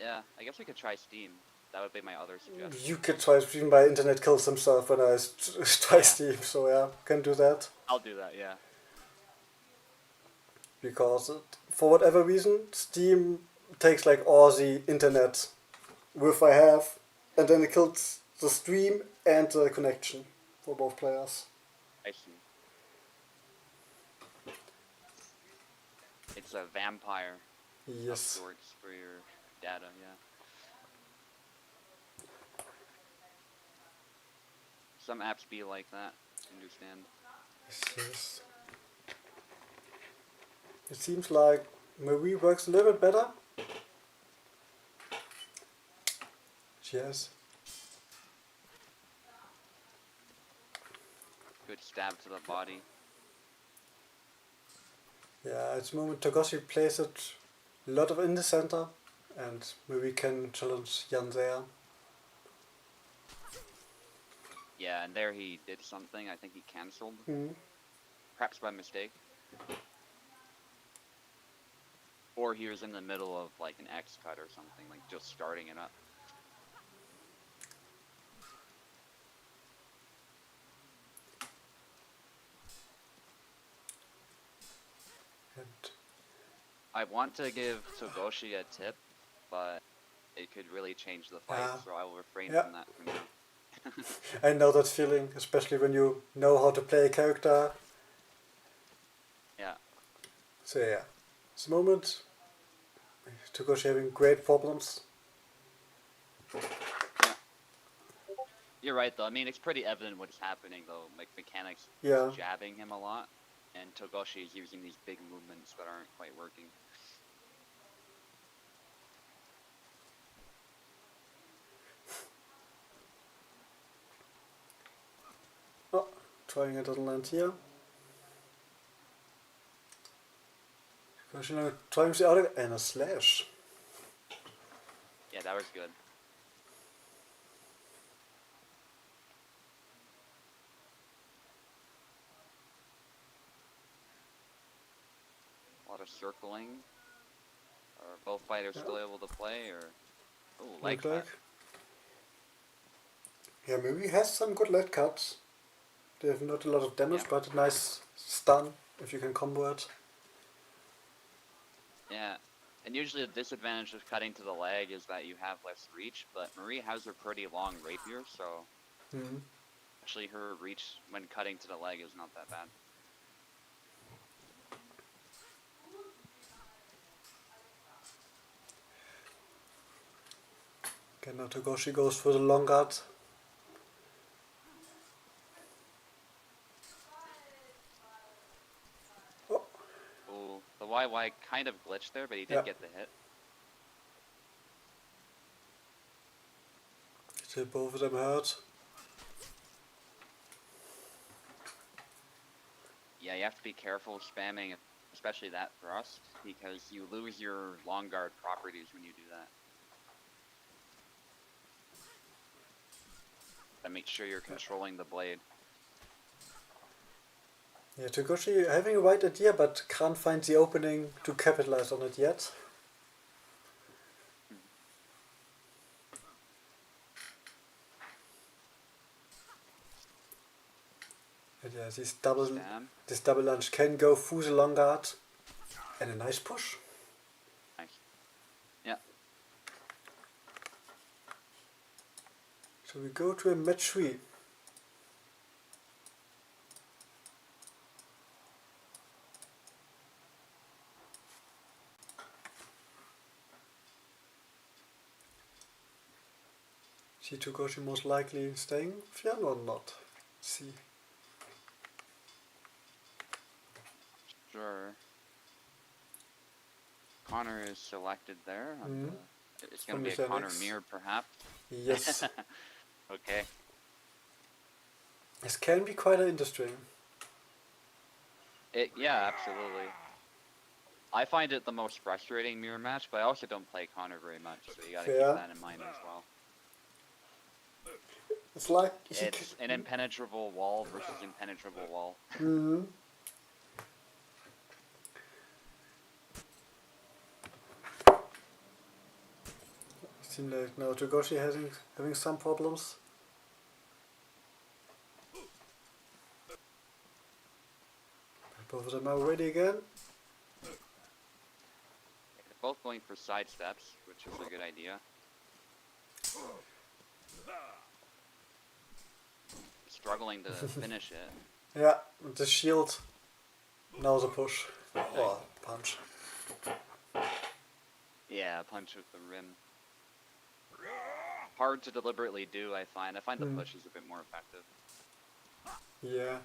Yeah, I guess we could try Steam. That would be my other suggestion. You could try stream by internet kills himself when I try Steam, so yeah, can do that. I'll do that, yeah. Because for whatever reason, Steam takes like all the internet width I have, and then it kills the stream and the connection for both players. I see. It's a vampire of Yes. sorts for your data, yeah. Some apps be like that, understand. Yes. It seems like Marie works a little bit better. Yes. Good stab to the body. Yeah, at the moment Togoshi plays it a lot of in the center, and Marie can challenge Jan there. Yeah, and there he did something. I think he cancelled. Mm. Perhaps by mistake. Or he was in the middle of like an X cut or something, like just starting it up. And I want to give Togoshi a tip, but it could really change the fight, so I will refrain from that for now. I know that feeling, especially when you know how to play a character. So yeah, at the moment, Togoshi having great problems. Yeah. You're right though. I mean, it's pretty evident what's happening though. Like mechanics Yeah. is jabbing him a lot, and Togoshi is using these big movements that aren't quite working. Oh, trying a little land here. Togoshi now trying the other and a slash. Yeah, that was good. A lot of circling. Are both fighters Yeah. still able to play, or oh, leg Look cut. like. Yeah, maybe has some good leg cuts. They have not a lot of damage, Yeah. but a nice stun if you can combo it. Yeah. And usually the disadvantage of cutting to the leg is that you have less reach, but Marie has a pretty long rapier, so Mm-hmm. actually her reach when cutting to the leg is not that bad. Okay, now Togoshi goes for the long guard. Oh, Ooh, the YY kind of glitched there, but he did Yeah. get the hit. so both of them hurt. Yeah, you have to be careful spamming, especially that thrust, because you lose your long guard properties when you do that. And make sure you're controlling the blade. Yeah, Togoshi having a right idea, but can't find the opening to capitalize on it yet. And yeah, Stab. this double lunge can go through the long guard. And a nice push. Nice. Yeah. So we go to a match 3. See Togoshi most likely staying with Jan or not? See. Sure. Connor is selected there. Mhm. It's going to be a Connor mirror, perhaps. Yes. Okay. This can be quite interesting. Yeah, absolutely. I find it the most frustrating mirror match, but I also don't play Connor very much, so you gotta keep that in mind as well. It's like it's an impenetrable wall versus impenetrable wall. Mm-hmm. Seems like now Togoshi having some problems. Both of them are ready again. They're both going for side steps, which is a good idea. Struggling to finish it. Yeah, the shield. Now the push. Or punch. Yeah, punch with the rim. Hard to deliberately do, I find. I find the push is a bit more effective. Yeah.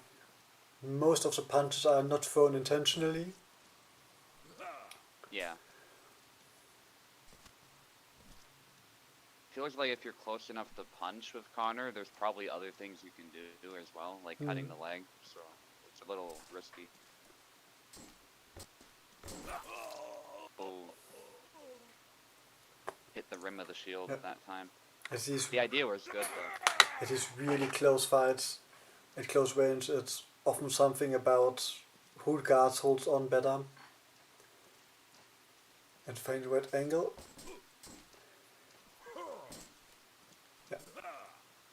Most of the punches are not thrown intentionally. Yeah. Feels like if you're close enough to punch with Connor, there's probably other things you can do as well, like cutting the leg, so it's a little risky. Oh. Hit the rim of the shield at that time. The idea was good though. It is really close fights. At close range, it's often something about who guards holds on better. And find the right angle. Yeah.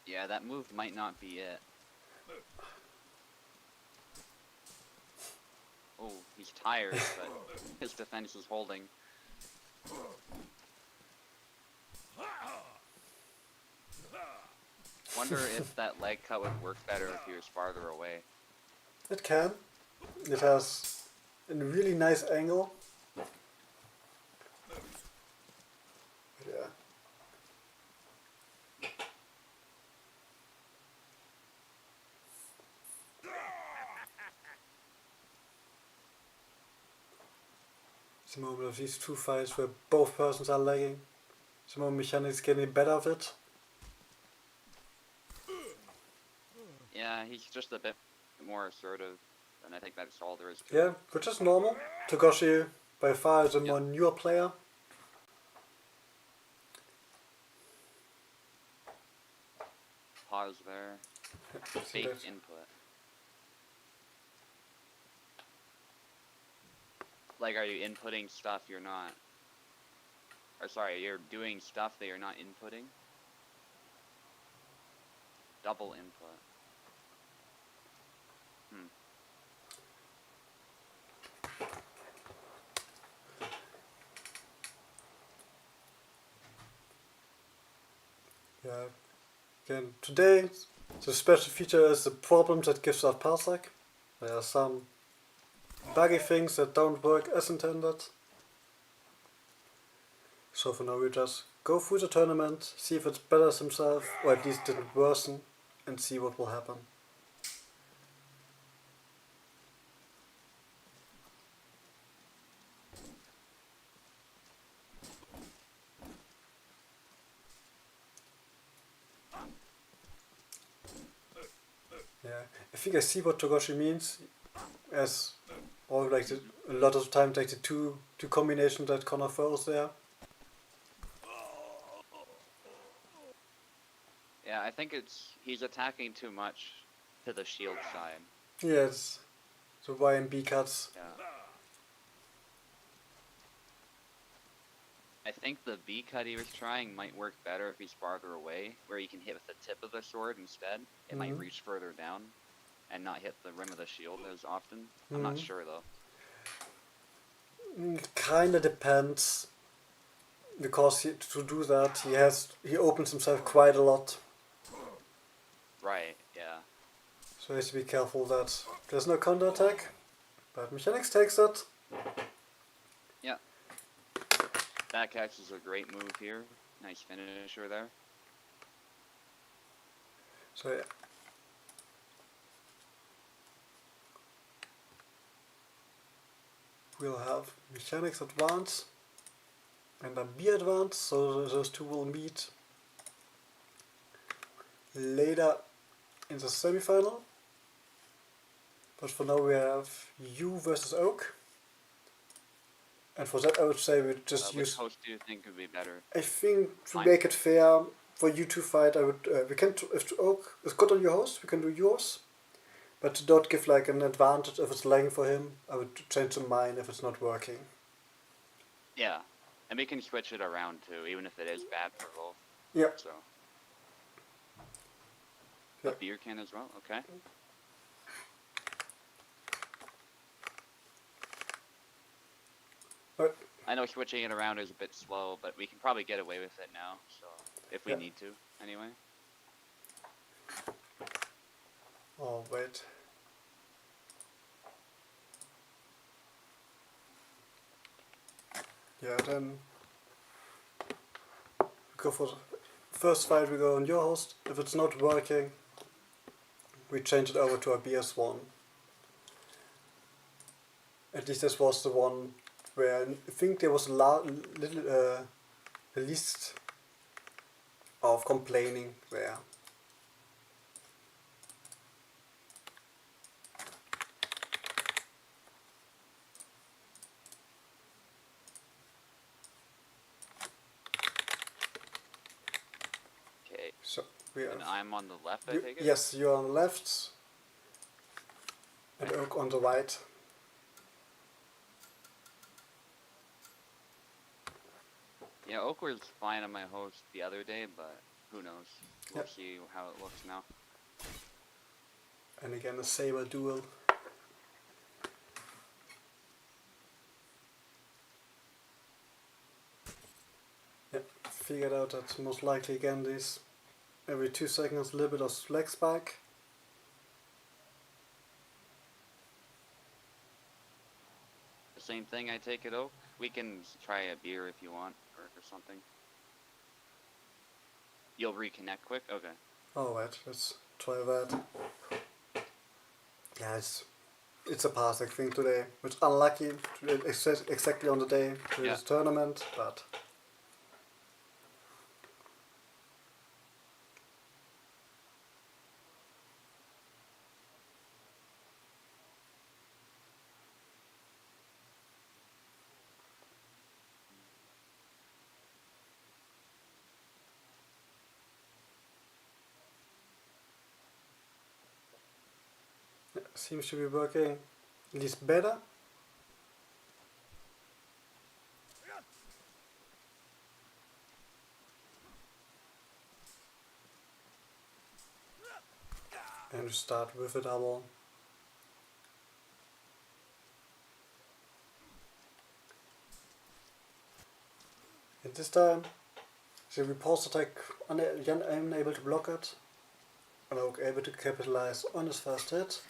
Yeah, that move might not be it. Oh, he's tired, but his defense is holding. Wonder if that leg cut would work better if he was farther away. It can. It has in a really nice angle. Yeah. It's a moment of these two fights where both persons are lagging. Some more mechanics getting better of it. Yeah, he's just a bit more assertive, and I think that's all there is to Yeah, it. which is normal. Togoshi by far is a more newer player. Pause there. See Baked that? input. Like, are you inputting stuff you're not... Or sorry, you're doing stuff that you're not inputting? Double input. Yeah. Again, today the special feature is the problem that gives us parsec. There are some buggy things that don't work as intended. So for now we just go through the tournament, see if it betters himself, or at least didn't worsen, and see what will happen. Yeah, I think I see what Togoshi means, as or like a lot of times like the two combinations that Connor throws there. Yeah, I think he's attacking too much to the shield side. Yes, the Y and B cuts. Yeah. I think the B cut he was trying might work better if he's farther away, where you can hit with the tip of the sword instead. It might reach further down and not hit the rim of the shield as often. I'm not sure though. Kinda depends, because to do that he opens himself quite a lot. Right, yeah. So he has to be careful that there's no counter attack. But Mechanics takes it. Yeah. Back catch is a great move here. Nice finisher there. So yeah. We'll have Mechanics advance and then B advance, so those two will meet later in the semi-final. But for now we have U versus Oak. And for that I would say we just Which use... host do you think would be better? I think to Fine. make it fair for you to fight, I would we can if Oak is good on your host, we can do yours. But to not give like an advantage if it's lagging for him, I would change to mine if it's not working. Yeah. And we can switch it around too, even if it is bad for both. Yeah. So. Yeah. A beer can as well, okay. But I know switching it around is a bit slow, but we can probably get away with it now, so if we need to, anyway. oh wait. Yeah, then we go for the first fight, we go on your host. If it's not working, we change it over to a BS1. At least this was the one where I think there was the least of complaining there. Okay. So we have And I'm on the left, I take it? yes, you're on the left and Oak on the right. Yeah, Oak was fine on my host the other day, but who knows? We'll see how it looks now. And again a saber duel. Yep, figured out that most likely again these every 2 seconds a little bit of leg spike. same thing, I take it, Oak? We can try a beer if you want, or something. You'll reconnect quick? Okay. Alright, let's try that. Yeah, it's a passing thing today. It's unlucky, exactly on the day to Yeah. this tournament, but seems to be working at least better. And we start with a double. And this time, the repulse attack, Jan unable to block it, and Oak able to capitalize on his first hit.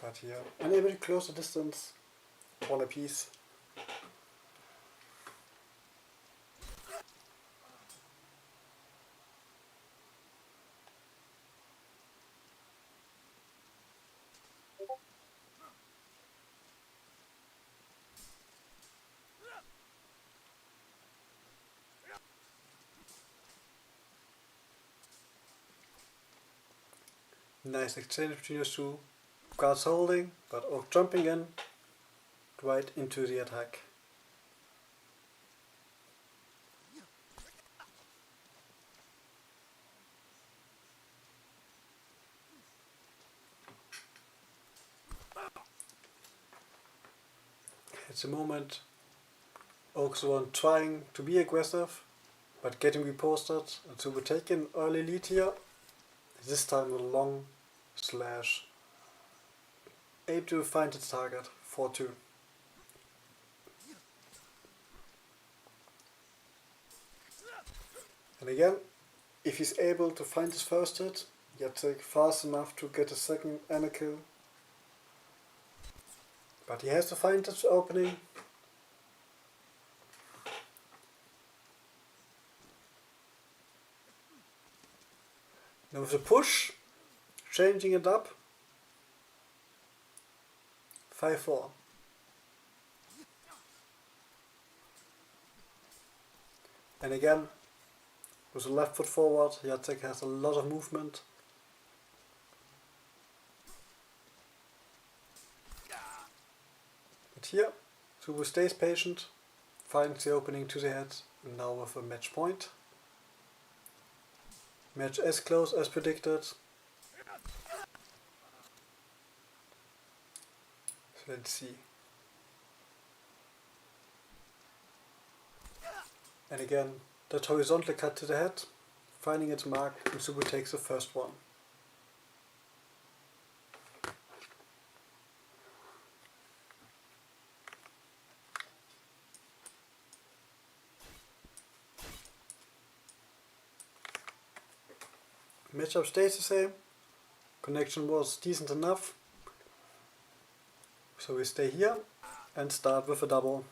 But here, unable to close the distance, one apiece. Nice exchange between the two. Guards holding, but Oak jumping in right into the attack. At the moment, Oak's the one trying to be aggressive, but getting reposted, and so we take an early lead here. This time with a long slash. Able to find its target, 4-2. And again, if he's able to find his first hit, Jacek fast enough to get a second and a kill. But he has to find this opening. Now with a push, changing it up. 5-4. And again, with the left foot forward, Jacek has a lot of movement. But here, Subu stays patient, finds the opening to the head, and now with a match point. Match as close as predicted. So let's see. And again, that horizontal cut to the head, finding its mark, and Subu takes the first one. Matchup stays the same. Connection was decent enough. So we stay here and start with a double.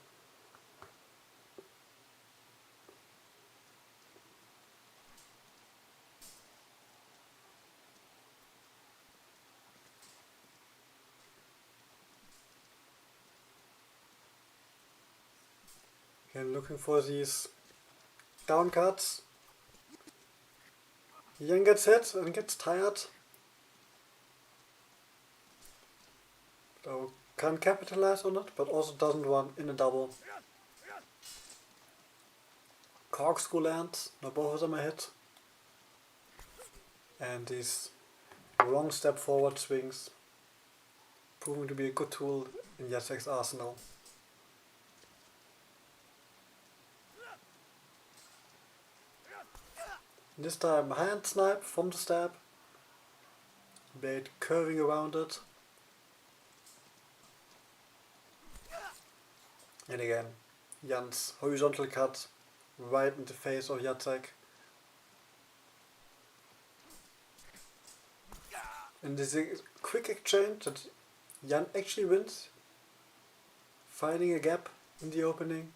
Again, looking for these down cuts. Jan gets hit and gets tired. So can't capitalize on it, but also doesn't run in a double. Corkscrew lands, now both of them are hit. And these wrong step forward swings proving to be a good tool in Jacek's arsenal. This time hand snipe from the stab. Blade curving around it. And again, Jan's horizontal cut right in the face of Jacek. And this is a quick exchange that Jan actually wins, finding a gap in the opening.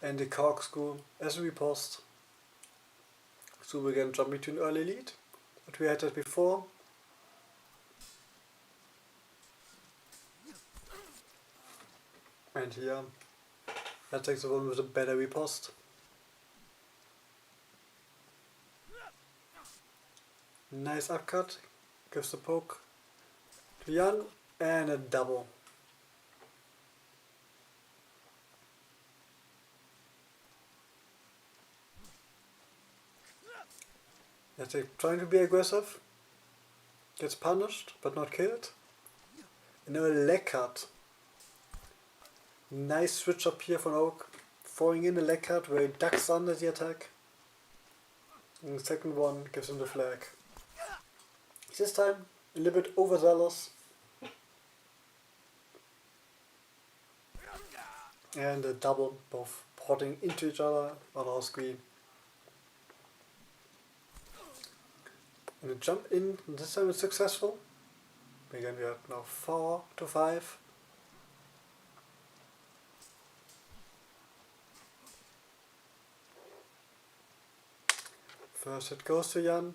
And the corkscrew as a riposte. So we can jump into an early lead, but we had that before. And here, that takes the one with a better riposte. Nice upcut, gives the poke to Jan, and a double. Jacek trying to be aggressive, gets punished but not killed. And now a leg cut. Nice switch up here from Oak, throwing in a leg cut where he ducks under the attack. And the second one gives him the flag. This time a little bit overzealous. And a double, both porting into each other on our screen. And a jump in, this time is successful. Again we are now 4 to 5. First hit goes to Jan.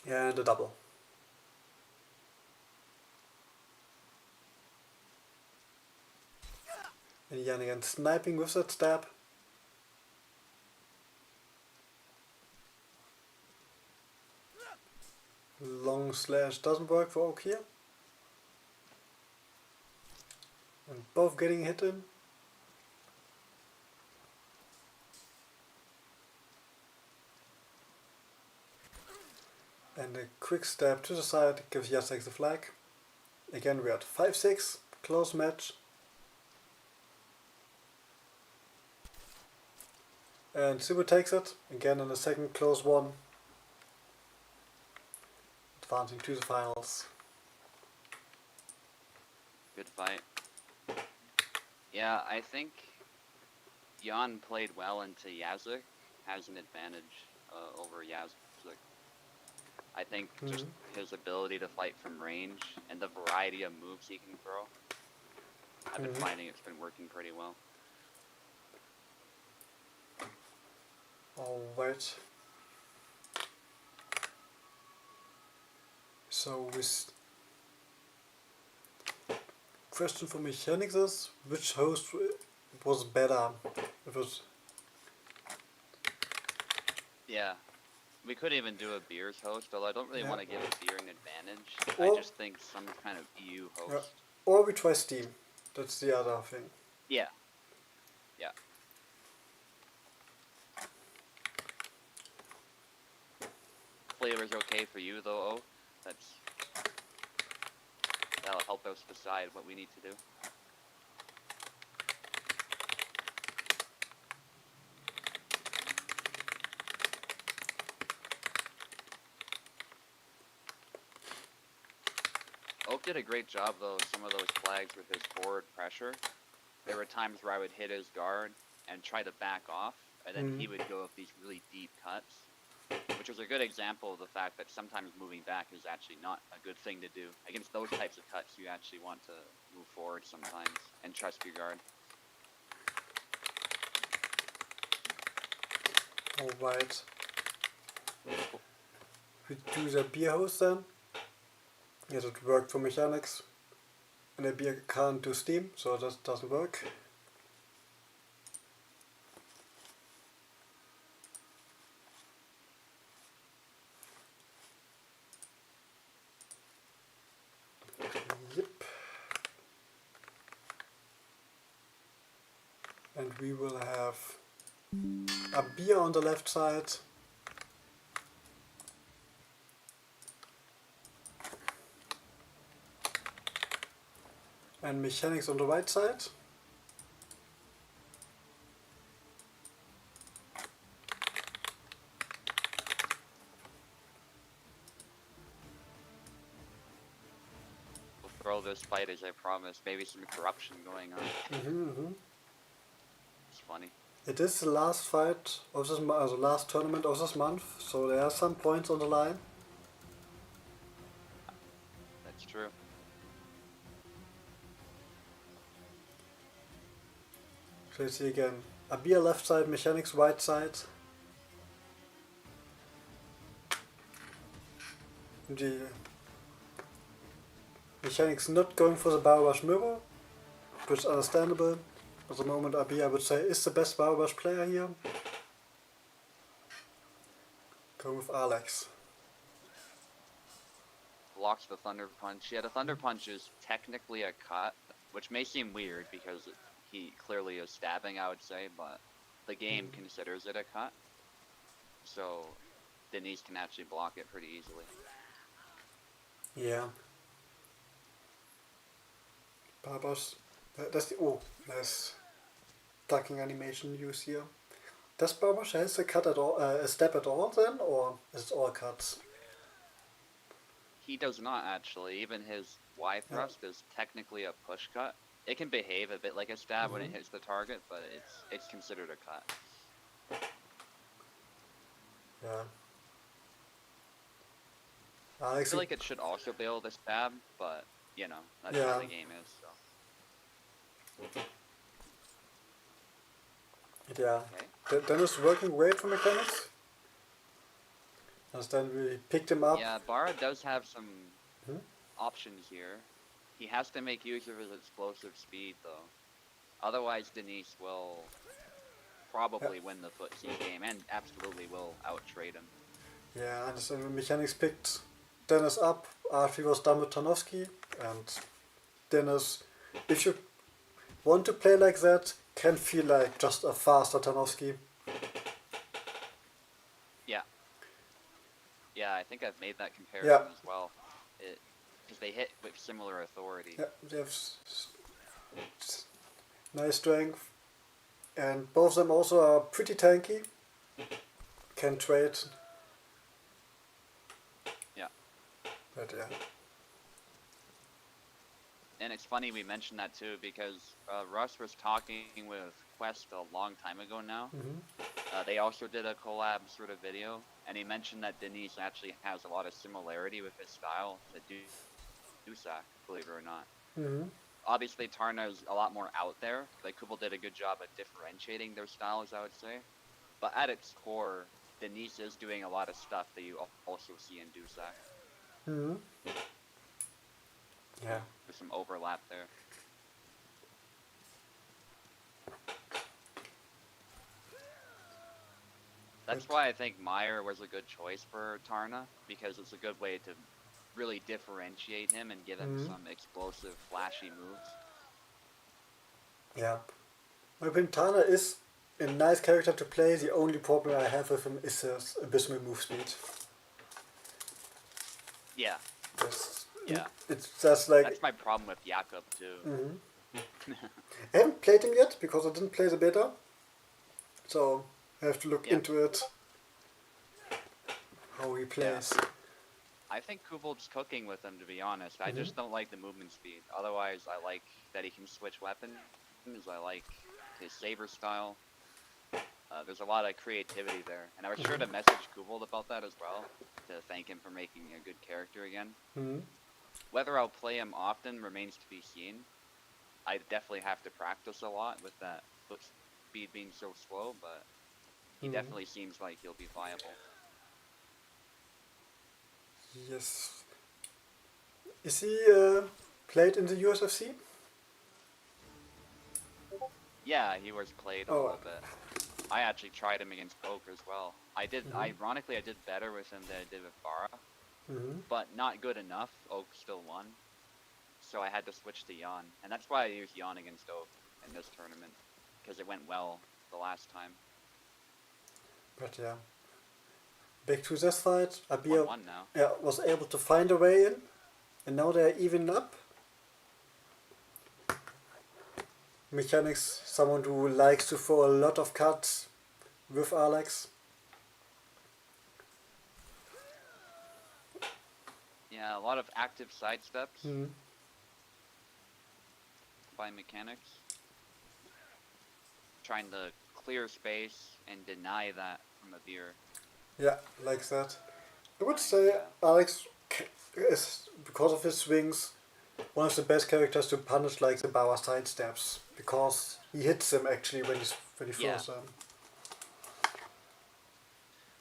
And a double. And Jan again sniping with that stab. Long slash doesn't work for Oak here. And both getting hit in. And a quick stab to the side gives Jacek the flag. Again we're at 5-6, close match. And Super takes it, again in the second close one. Advancing to the finals. Good fight. Yeah, I think Jan played well into Yazuk, has an advantage over Yazuk. I think just his ability to fight from range and the variety of moves he can throw, I've been finding it's been working pretty well. Alright. So with question for mechanics is, which host was better? It was Yeah. We could even do a beers host, although I don't really want to give a beer an advantage. Or- I just think some kind of EU host. Yeah. Or we try Steam. That's the other thing. Yeah. Yeah. Flavor's okay for you though, oh? That'll help us decide what we need to do. Oak did a great job though, some of those flags with his forward pressure. There were times where I would hit his guard and try to back off, and then he would go with these really deep cuts, which was a good example of the fact that sometimes moving back is actually not a good thing to do. Against those types of cuts, you actually want to move forward sometimes and trust your guard. Alright. We do the beer host then. Yes, it worked for mechanics. And the beer can't do Steam, so that doesn't work. Yep. And we will have a beer on the left side. And mechanics on the right side. We'll throw thorough this fight as I promised. Maybe some corruption going on. It's funny. It is the last fight of this, the last tournament of this month, so there are some points on the line. That's true. So you see again, Abir left side, Mechanics right side. The Mechanics not going for the Bow Rush mirror, which is understandable. At the moment, Abir, I would say, is the best Bow Rush player here. Going with Alex. Blocks the Thunder Punch. Yeah, the Thunder Punch is technically a cut, which may seem weird because he clearly is stabbing, I would say, but the game considers it a cut. So Denise can actually block it pretty easily. Yeah. Barbos. That's the nice ducking animation used here. Does Barbos has a cut at all, a step at all then, or is it all cuts? He does not actually. Even his Y thrust is technically a push cut. It can behave a bit like a stab when it hits the target, but it's considered a cut. Yeah. I Alex, feel like it should also be able to stab, but you know, that's how the game is. So. yeah. Okay. Dennis working great for Mechanics. And then we picked him up. Yeah, Bara does have some options here. He has to make use of his explosive speed, though. Otherwise, Denise will probably win the footsie game and absolutely will out-trade him. Yeah, and then Mechanics picked Dennis up after he was done with Tarnowski. And Dennis, if you want to play like that, can feel like just a faster Tarnowski. Yeah. Yeah, I think I've made that comparison as well. Because they hit with similar authority. Yeah, they have nice strength. And both of them also are pretty tanky. Can trade. Yeah. But yeah. And it's funny we mentioned that too, because Russ was talking with Quest a long time ago now. They also did a collab sort of video, and he mentioned that Denise actually has a lot of similarity with his style to Dusak, believe it or not. Obviously, Tarna is a lot more out there. Like, Kubel did a good job at differentiating their styles, I would say. But at its core, Denise is doing a lot of stuff that you also see in Dusak. Yeah. There's some overlap there. That's why I think Meyer was a good choice for Tarna, because it's a good way to really differentiate him and give him some explosive, flashy moves. Yeah. My opinion, Tarna is a nice character to play. The only problem I have with him is his abysmal move speed. Yeah. Yeah. It's just like... That's my problem with Jakob too. I haven't played him yet because I didn't play the beta. So I have to look into it. How he plays. Yeah. I think Kuvel's cooking with him, to be honest. I just don't like the movement speed. Otherwise, I like that he can switch weapons. I like his saber style. There's a lot of creativity there. And I was sure to message Kuvel about that as well, to thank him for making a good character again. Whether I'll play him often remains to be seen. I definitely have to practice a lot with that foot speed being so slow, but he definitely seems like he'll be viable. Yes. Is he played in the USFC? Yeah, he was played a little bit. I actually tried him against Oak as well. I did. Ironically, I did better with him than I did with Bara, but not good enough. Oak still won, so I had to switch to Jan, and that's why I used Jan against Oak in this tournament, because it went well the last time. But yeah. Back to this fight, Abir 1-1 now. was able to find a way in, and now they're even up. Mechanics, someone who likes to throw a lot of cuts with Alex. Yeah, a lot of active side steps. by mechanics. Trying to clear space and deny that from a beer. Yeah, like that. I would say Alex is, because of his swings, one of the best characters to punish like the Bauer side steps, because he hits them actually when he Yeah. throws them.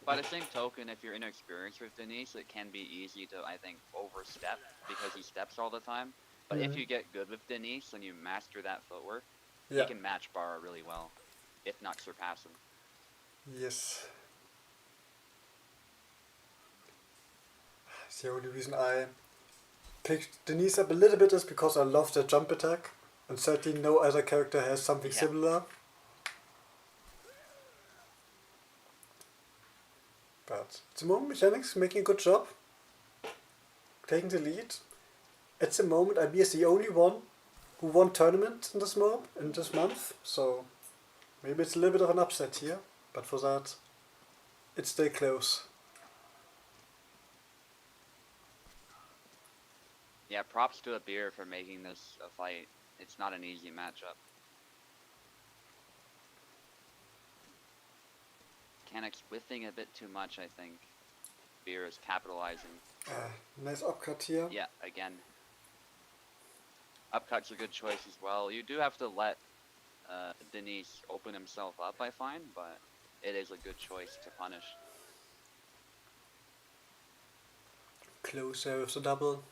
By the same token, if you're inexperienced with Denise, it can be easy to, I think, overstep because he steps all the time. But if you get good with Denise and you master that footwork, Yeah. he can match Bara really well, if not surpass him. Yes. The only reason I picked Denise up a little bit is because I love the jump attack, and certainly no other character has something Yeah. similar. But at the moment, mechanics making a good job, taking the lead. At the moment, IB is the only one who won tournament in this month, so maybe it's a little bit of an upset here, but for that, it's still close. Yeah, props to a beer for making this a fight. It's not an easy matchup. Mechanics whiffing a bit too much, I think. Beer is capitalizing. Nice upcut here. Yeah, again. Upcut's a good choice as well. You do have to let Denise open himself up, I find, but it is a good choice to punish. Close there with the double.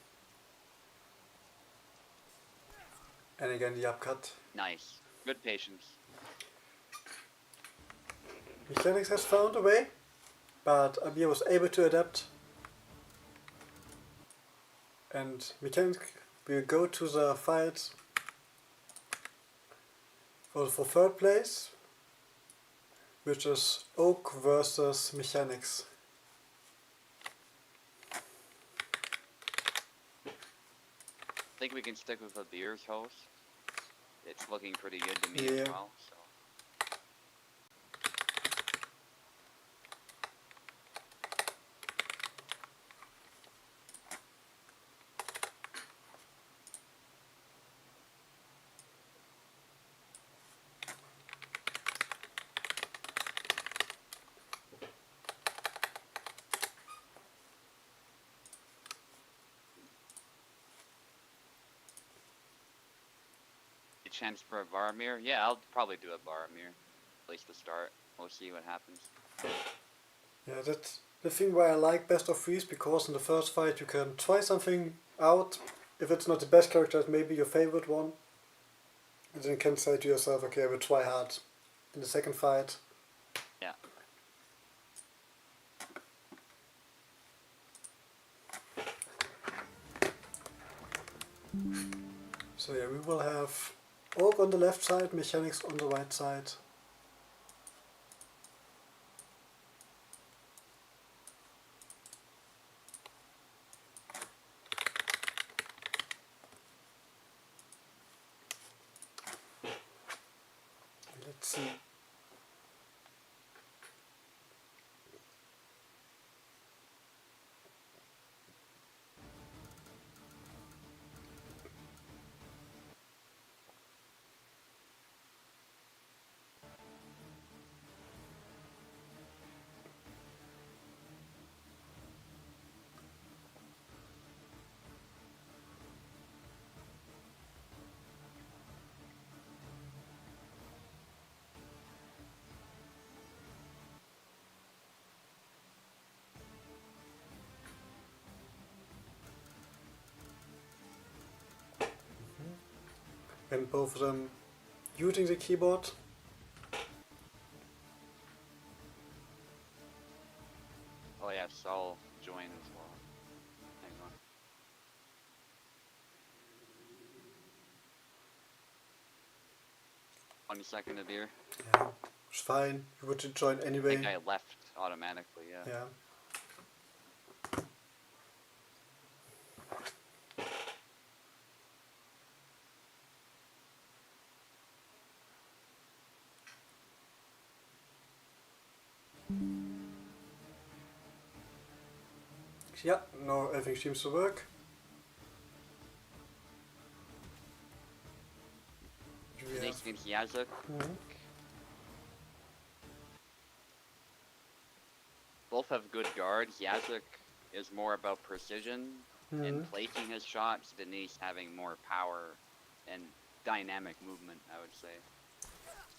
And again the upcut. Nice. Good patience. Mechanics has found a way, but Abir was able to adapt. And Mechanics will go to the fight for third place, which is Oak versus Mechanics. I think we can stick with a beer's host. It's looking pretty good to me as well. So. Chance for a Varamir? Yeah, I'll probably do a Varamir. At least to start. We'll see what happens. Yeah, that's the thing why I like best of threes, because in the first fight you can try something out. If it's not the best character, it's maybe your favorite one. And then you can say to yourself, okay, I will try hard in the second fight. Yeah. So yeah, we will have Orc on the left side, Mechanics on the right side. Let's see. And both of them using the keyboard. Oh yeah, Saul joined as well. Hang on. One second of beer. Yeah, it's fine. You would join I anyway. think I left automatically, yeah. Yeah. Yeah, no, everything seems to work. against Yazuk. Mhm. Both have good guards. Yazuk is more about precision and Mhm. placing his shots. Denise having more power and dynamic movement, I would say.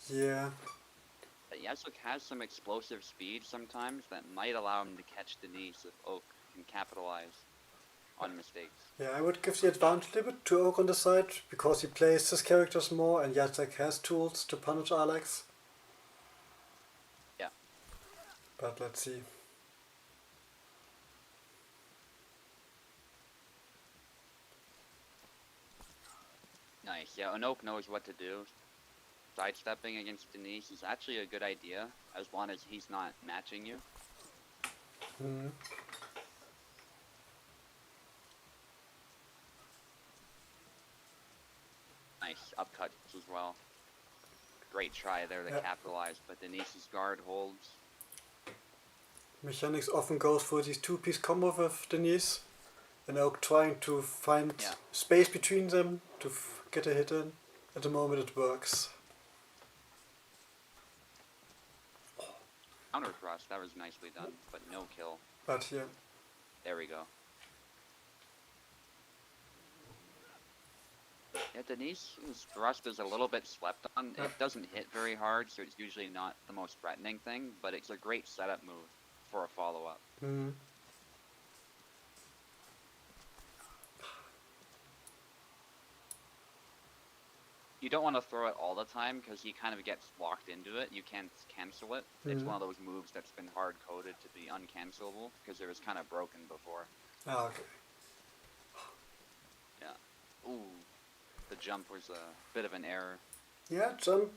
Yeah. But Yazuk has some explosive speed sometimes that might allow him to catch Denise if Oak can capitalize on mistakes. Yeah, I would give the advantage a little bit to Oak on the side because he plays his characters more and Jacek has tools to punish Alex. Yeah. But let's see. Nice. Yeah, and Oak knows what to do. Sidestepping against Denise is actually a good idea as long as he's not matching you. Mhm. Nice upcuts as well. Great try there to Yeah. capitalize, but Denise's guard holds. Mechanics often goes for these two-piece combo with Denise and Oak trying to find Yeah. space between them to get a hit in. At the moment it works. Counter thrust, that was nicely done, but no kill. But yeah. There we go. Yeah, Denise's thrust is a little bit slept on. Yeah. It doesn't hit very hard, so it's usually not the most threatening thing, but it's a great setup move for a follow-up. Mhm. You don't want to throw it all the time because he kind of gets locked into it. You can't cancel it. It's Mhm. one of those moves that's been hard coded to be uncancelable because it was kind of broken before. Ah, okay. Yeah. Ooh, the jump was a bit of an error. Yeah, jump.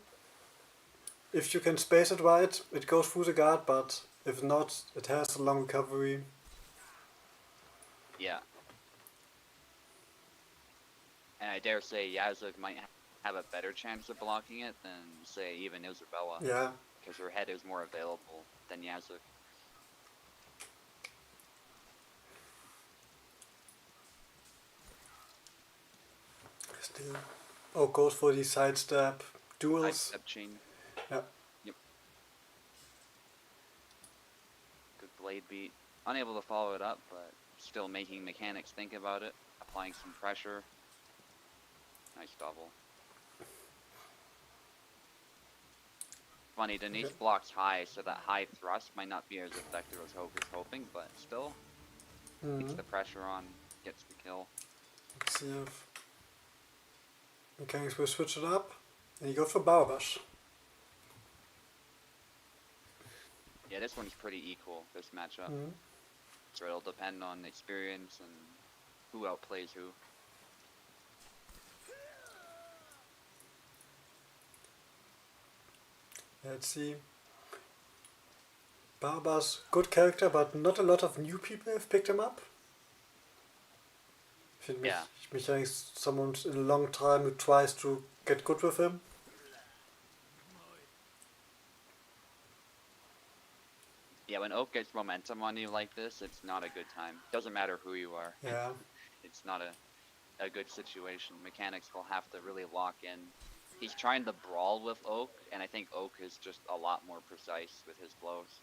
If you can space it right, it goes through the guard, but if not, it has a long recovery. Yeah. And I dare say Yazuk might have a better chance of blocking it than, say, even Isabella, Yeah. because her head is more available than Yazuk. Still. Oh, goes for the sidestep duels. Sidestep chain. Yeah. Yep. Good blade beat. Unable to follow it up, but still making mechanics think about it. Applying some pressure. Nice double. Funny, Denise Okay. blocks high, so that high thrust might not be as effective as Hope is hoping, but still, keeps Mhm. the pressure on, gets the kill. Let's see if mechanics will switch it up. And you go for Barbash. Yeah, this one's pretty equal, this matchup. Mhm. So it'll depend on experience and who outplays who. Let's see. Barba's good character, but not a lot of new people have picked him up. I think Yeah. mechanics someone in a long time who tries to get good with him. Yeah, when Oak gets momentum on you like this, it's not a good time. Doesn't matter who you are. Yeah. It's not a good situation. Mechanics will have to really lock in. He's trying to brawl with Oak, and I think Oak is just a lot more precise with his blows.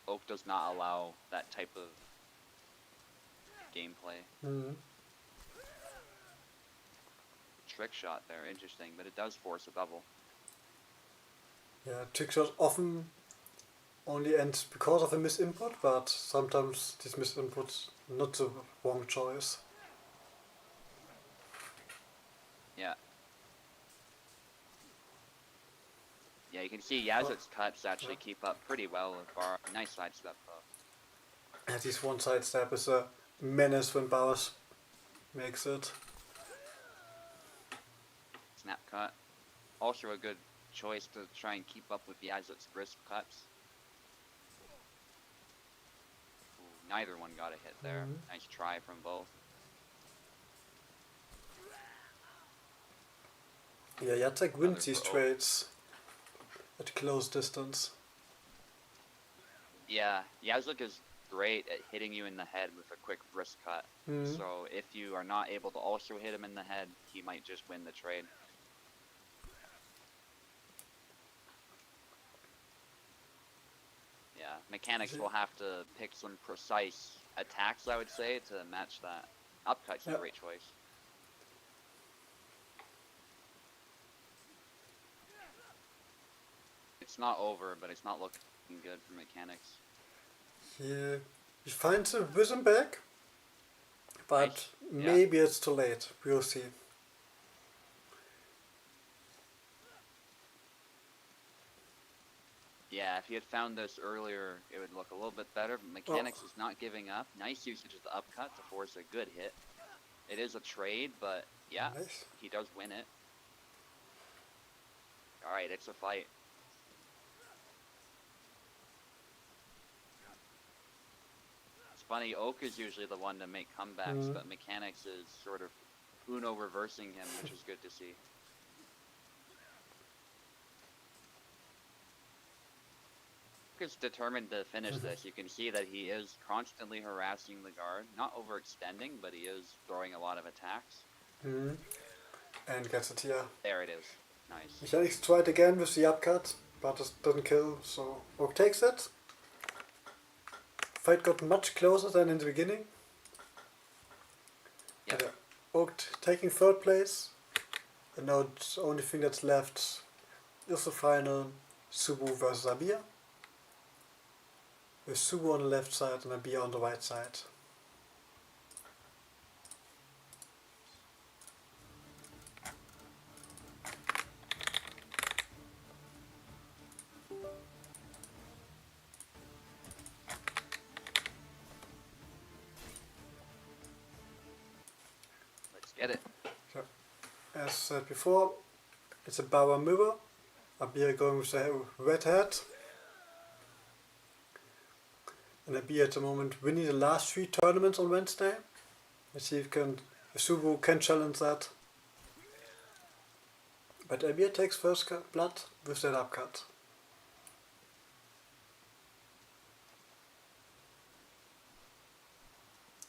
Oak does not allow that type of gameplay. Mhm. Trick shot there, interesting, but it does force a double. Yeah, trick shots often only end because of a misinput, but sometimes these misinputs not the wrong choice. Yeah. Yeah, you can see Yazuk's cuts actually keep up pretty well with Bar. Nice sidestep though. At least one side step is a menace when Bowers makes it. Snap cut. Also a good choice to try and keep up with Yazuk's crisp cuts. Ooh, neither one got a hit there. Mhm. Nice try from both. Yeah, Jacek Another wins these for Oak. trades at close distance. Yeah, Yazuk is great at hitting you in the head with a quick wrist cut. Mhm. So if you are not able to also hit him in the head, he might just win the trade. Yeah, mechanics will have to pick some precise attacks, I would say, to match that. Upcut's a Yeah. great choice. It's not over, but it's not looking good for mechanics. He finds a wisdom back, but Nice. Yeah. maybe it's too late. We'll see. Yeah, if he had found this earlier, it would look a little bit better, but mechanics is not giving up. Nice usage of the upcut to force a good hit. It is a trade, but yeah, Nice. he does win it. Alright, it's a fight. It's funny, Oak is usually the one to make comebacks, but mechanics is sort of Uno reversing him, which is good to see. Oak is determined to finish this. You can see that he is constantly harassing the guard. Not overextending, but he is throwing a lot of attacks. Mhm. And gets it here. There it is. Nice. Mechanics tried again with the upcut, but it doesn't kill, so Oak takes it. Fight got much closer than in the beginning. Yep. Yeah. Oak taking third place. And now the only thing that's left is the final Subu versus Abir. With Subu on the left side and Abir on the right side. Let's get it. As said before, it's a Bauer mirror. Abir going with the red hat. And Abir at the moment winning the last 3 tournaments on Wednesday. Let's see if Subu can challenge that. But Abir takes first blood with that upcut.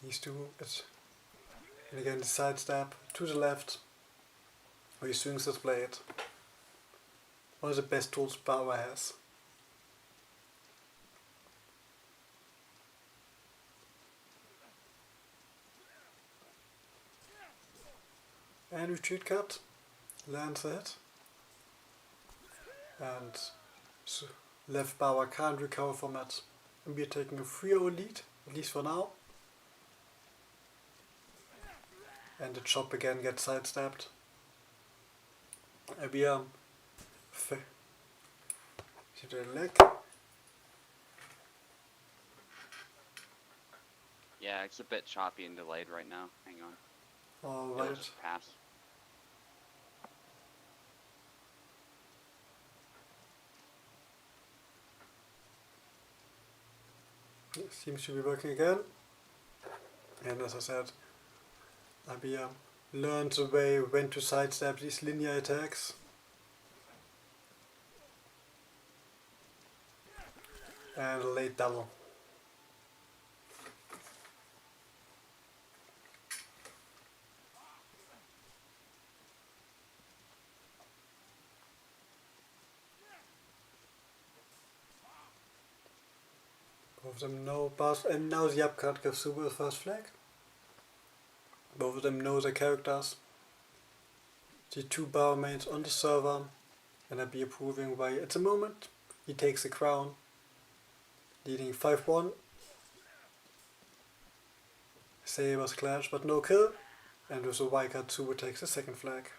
These two, and again the side stab to the left, where he swings his blade. One of the best tools Bauer has. And retreat cut, lands a hit. And left Bauer can't recover from that. And we're taking a 3-0 lead, at least for now. And the chop again gets sidestepped. And we are to the leg. Yeah, it's a bit choppy and delayed right now. Hang on. It'll Alright. just pass. Seems to be working again. And as I said, Abia learned the way when to sidestep these linear attacks. And a late double. Both of them know pass, and now the upcut gives Super the first flag. Both of them know their characters. The 2 bar mains on the server, and I'll be approving why at the moment he takes the crown, leading 5-1. Sabers clash, but no kill, and with the Y card Super takes the second flag.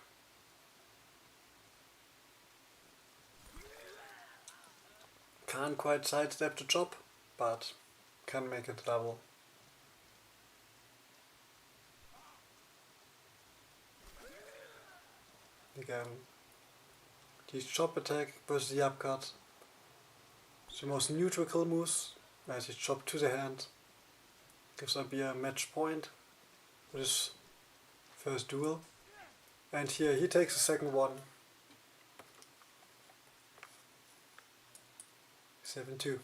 Can't quite sidestep the chop, but can make it double. Again, the chop attack versus the upcut. The most neutral kill moves, as he chop to the hand. Gives Abir a match point for his first duel. And here he takes the second one. 7-2.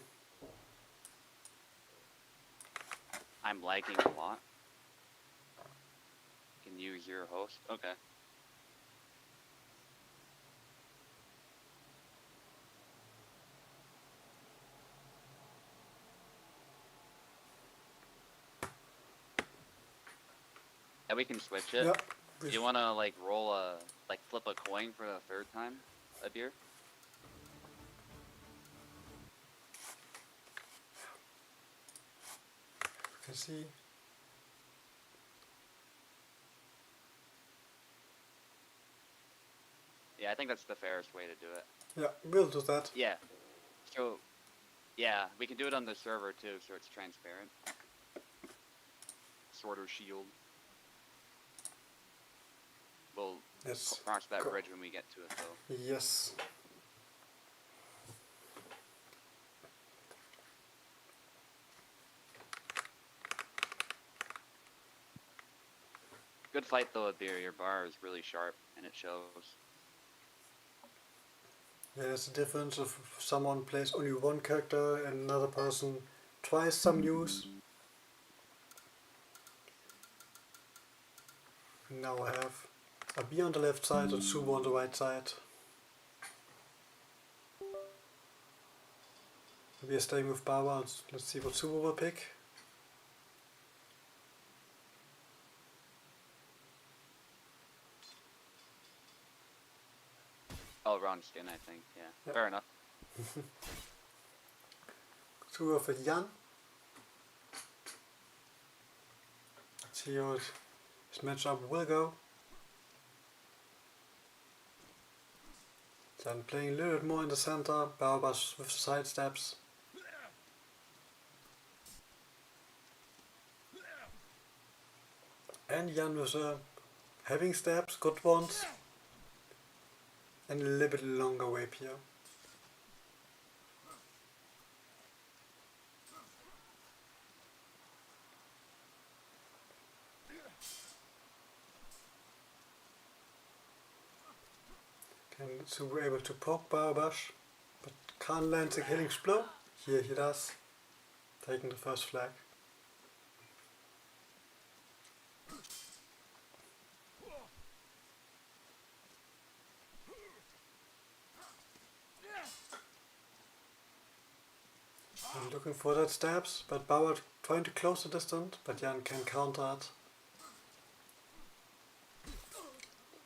I'm lagging a lot. Can use your host. Okay. Yeah, we can switch it. Yeah. Do you wanna like roll flip a coin for the third time? A beer? You can see. Yeah, I think that's the fairest way to do it. Yeah, we'll do that. Yeah. So, yeah, we can do it on the server too, so it's transparent. Sword or shield. We'll Let's cross that go. bridge when we get to it, though. Yes. Good fight though, Abir. Your bar is really sharp, and it shows. Yeah, there's a difference if someone plays only one character and another person tries some news. Now I have a B on the left side and Subo on the right side. We are staying with Baba. Let's see what Subo will pick. Oh, wrong skin, I think. Yeah, Yep. fair enough. Subo for Jan. Let's see how his matchup will go. Then playing a little bit more in the center. Baba's with the side steps. And Jan with having steps, good ones. And a little bit longer rapier. And so we're able to poke Barbash, but can't land the killing blow. Here he does, taking the first flag. I'm looking for that stabs, but Bauer trying to close the distance, but Jan can counter it.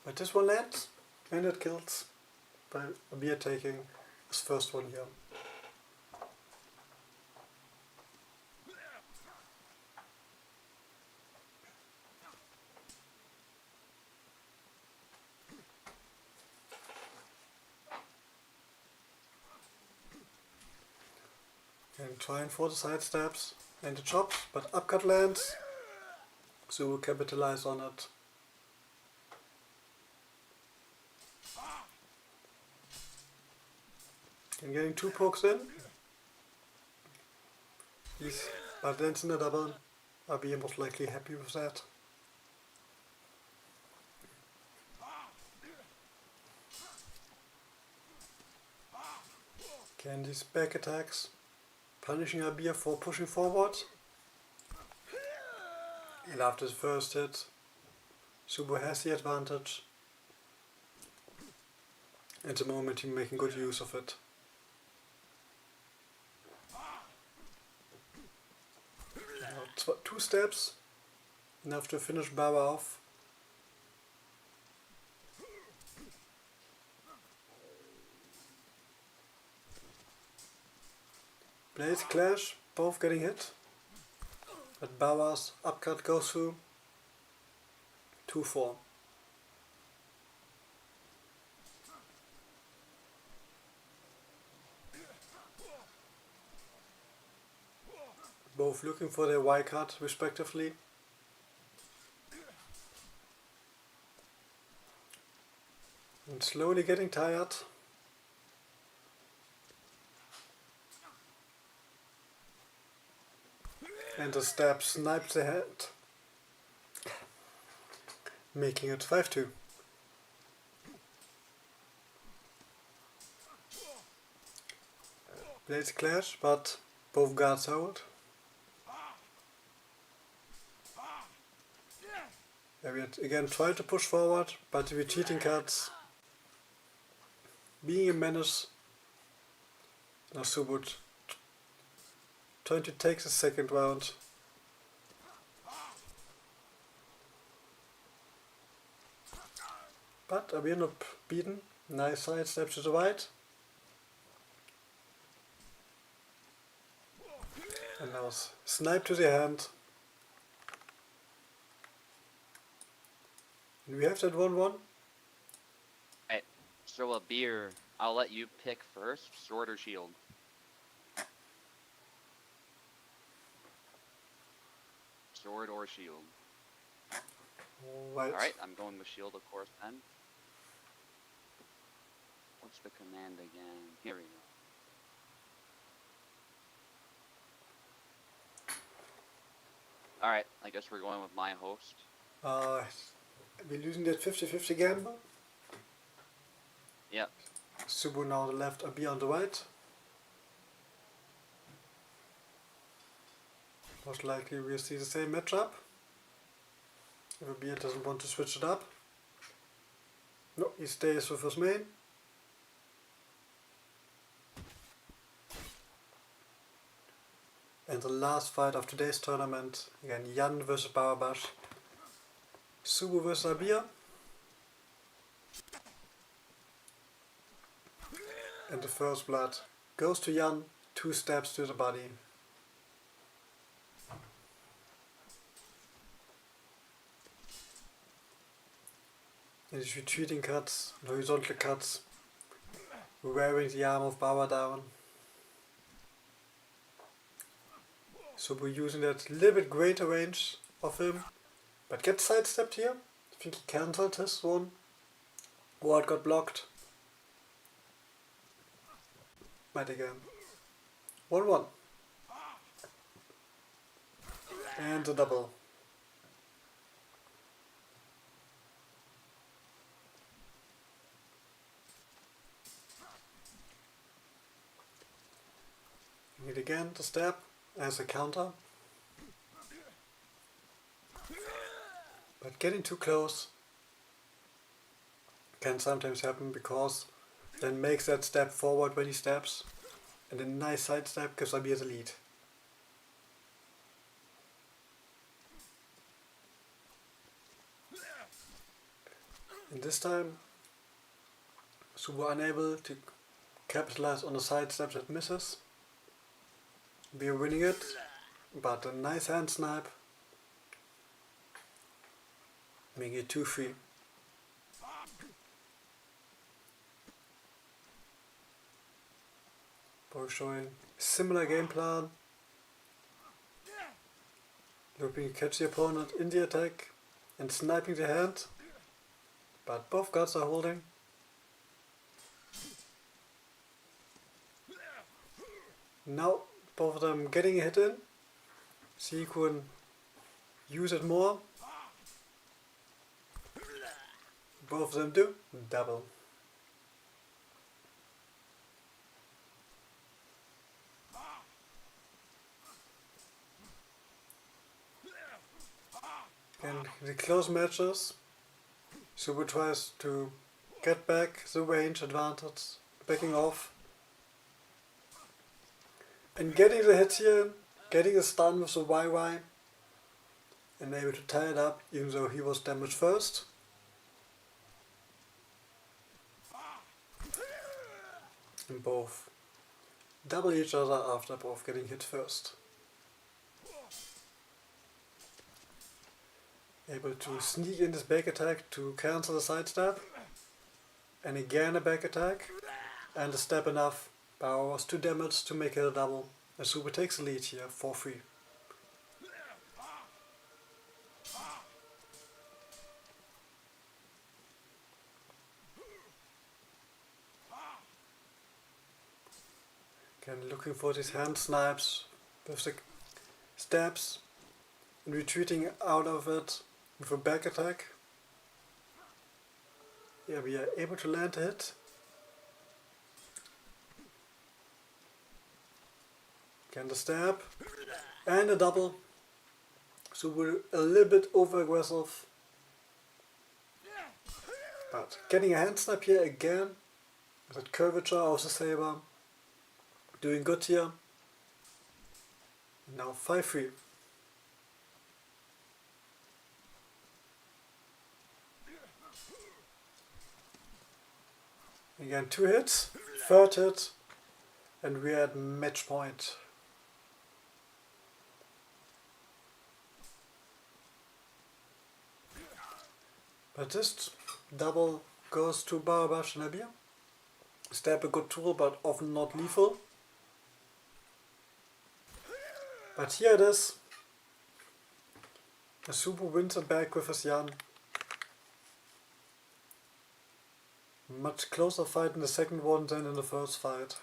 But this one lands, and it kills. By Abir taking his first one here. And trying for the side stabs and the chops, but upcut lands, so we'll capitalize on it. And getting 2 pokes in. But lands in a double. I'll be most likely happy with that. Candy's back attacks, punishing Abir for pushing forward. And after his first hit, Subo has the advantage. At the moment he's making good use of it. Now 2 steps, enough to finish Baba off. Blades clash, both getting hit. But Baba's upcut goes through. 2-4. Both looking for their Y card respectively. And slowly getting tired. And the stab snipes the head, making it 5-2. Blades clash, but both guards hold. we again try to push forward, but the retreating cards being a menace. Now Subud trying to take the second round. But we end up beaten. Nice side step to the right. And now snipe to the hand. And we have that 1-1. Alright, so a beer. I'll let you pick first, sword or shield. Sword or shield. Alright, I'm going with shield of course then. What's the command again? Here we go. Alright, I guess we're going with my host. We're losing that 50-50 gamble. Yep. Subu now on the left, Abi on the right. Most likely we'll see the same matchup. If Abi doesn't want to switch it up. No, he stays with his main. And the last fight of today's tournament, again Jan vs Barabash, Subu vs Abir. And the first blood goes to Jan, 2 stabs to the body. And his retreating cuts, horizontal cuts, wearing the arm of Baba down. So we're using that little bit greater range of him, but gets sidestepped here. I think he cancelled his one, or it got blocked. Might again. 1-1. And a double. Need again to stab as a counter. But getting too close can sometimes happen because then makes that step forward when he stabs, and a nice side step gives Abir the lead. And this time Subu unable to capitalize on the side step that misses. We are winning it, but a nice hand snipe, making it 2-3. Both showing similar game plan, hoping to catch the opponent in the attack and sniping the hand, but both guards are holding. Now both of them getting a hit in, so you can use it more. Both of them do, double. And the close matches, Subu tries to get back the range advantage, backing off. And getting the hits here, getting a stun with the YY, and able to tie it up even though he was damaged first. And both double each other after both getting hit first. Able to sneak in this back attack to cancel the side step. And again a back attack. And a step enough. Power was too damaged to make it a double. And Subu takes the lead here, 4-3. Again looking for these hand snipes with the stabs. And retreating out of it with a back attack. Yeah, we are able to land a hit. Again the stab. And a double. So we're a little bit over aggressive. But getting a hand snap here again, with that curvature of the saber, doing good here. Now 5-3. Again 2 hits, third hit, and we're at match point. But this double goes to Barabash and Abir. Stab a good tool, but often not lethal. But here it is. Asubu wins it back with his Yan. Much closer fight in the second one than in the first fight.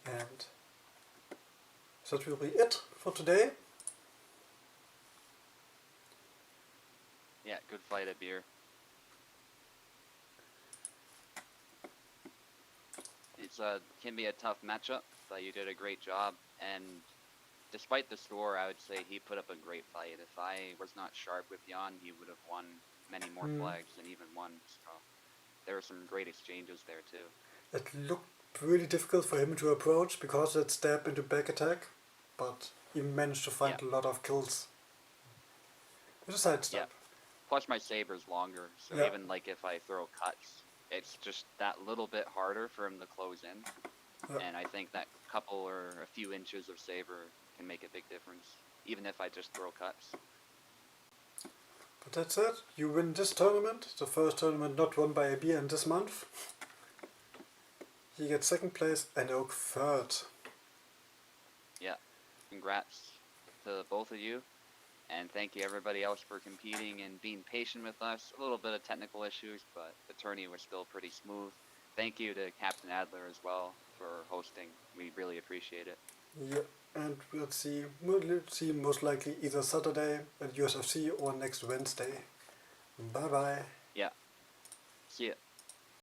And that will be it for today. Yeah, good fight at beer. It's can be a tough matchup, but you did a great job. And despite the score, I would say he put up a great fight. If I was not sharp with Jan, he would have won many more flags and even won. So there were some great exchanges there too. It looked really difficult for him to approach because that stab into back attack, but he managed to find a lot of kills. With a side step. Plus my saber's longer, so even like if I throw cuts, it's just that little bit harder for him to close in. And I think that couple or a few inches of saber can make a big difference, even if I just throw cuts. But that's it. You win this tournament, the first tournament not won by AB in this month. He gets second place and Oak third. Yeah, congrats to both of you. And thank you everybody else for competing and being patient with us. A little bit of technical issues, but the tourney was still pretty smooth. Thank you to Captain Adler as well for hosting. We really appreciate it. Yeah, and we'll see most likely either Saturday at USFC or next Wednesday. Bye bye. Yeah. See ya.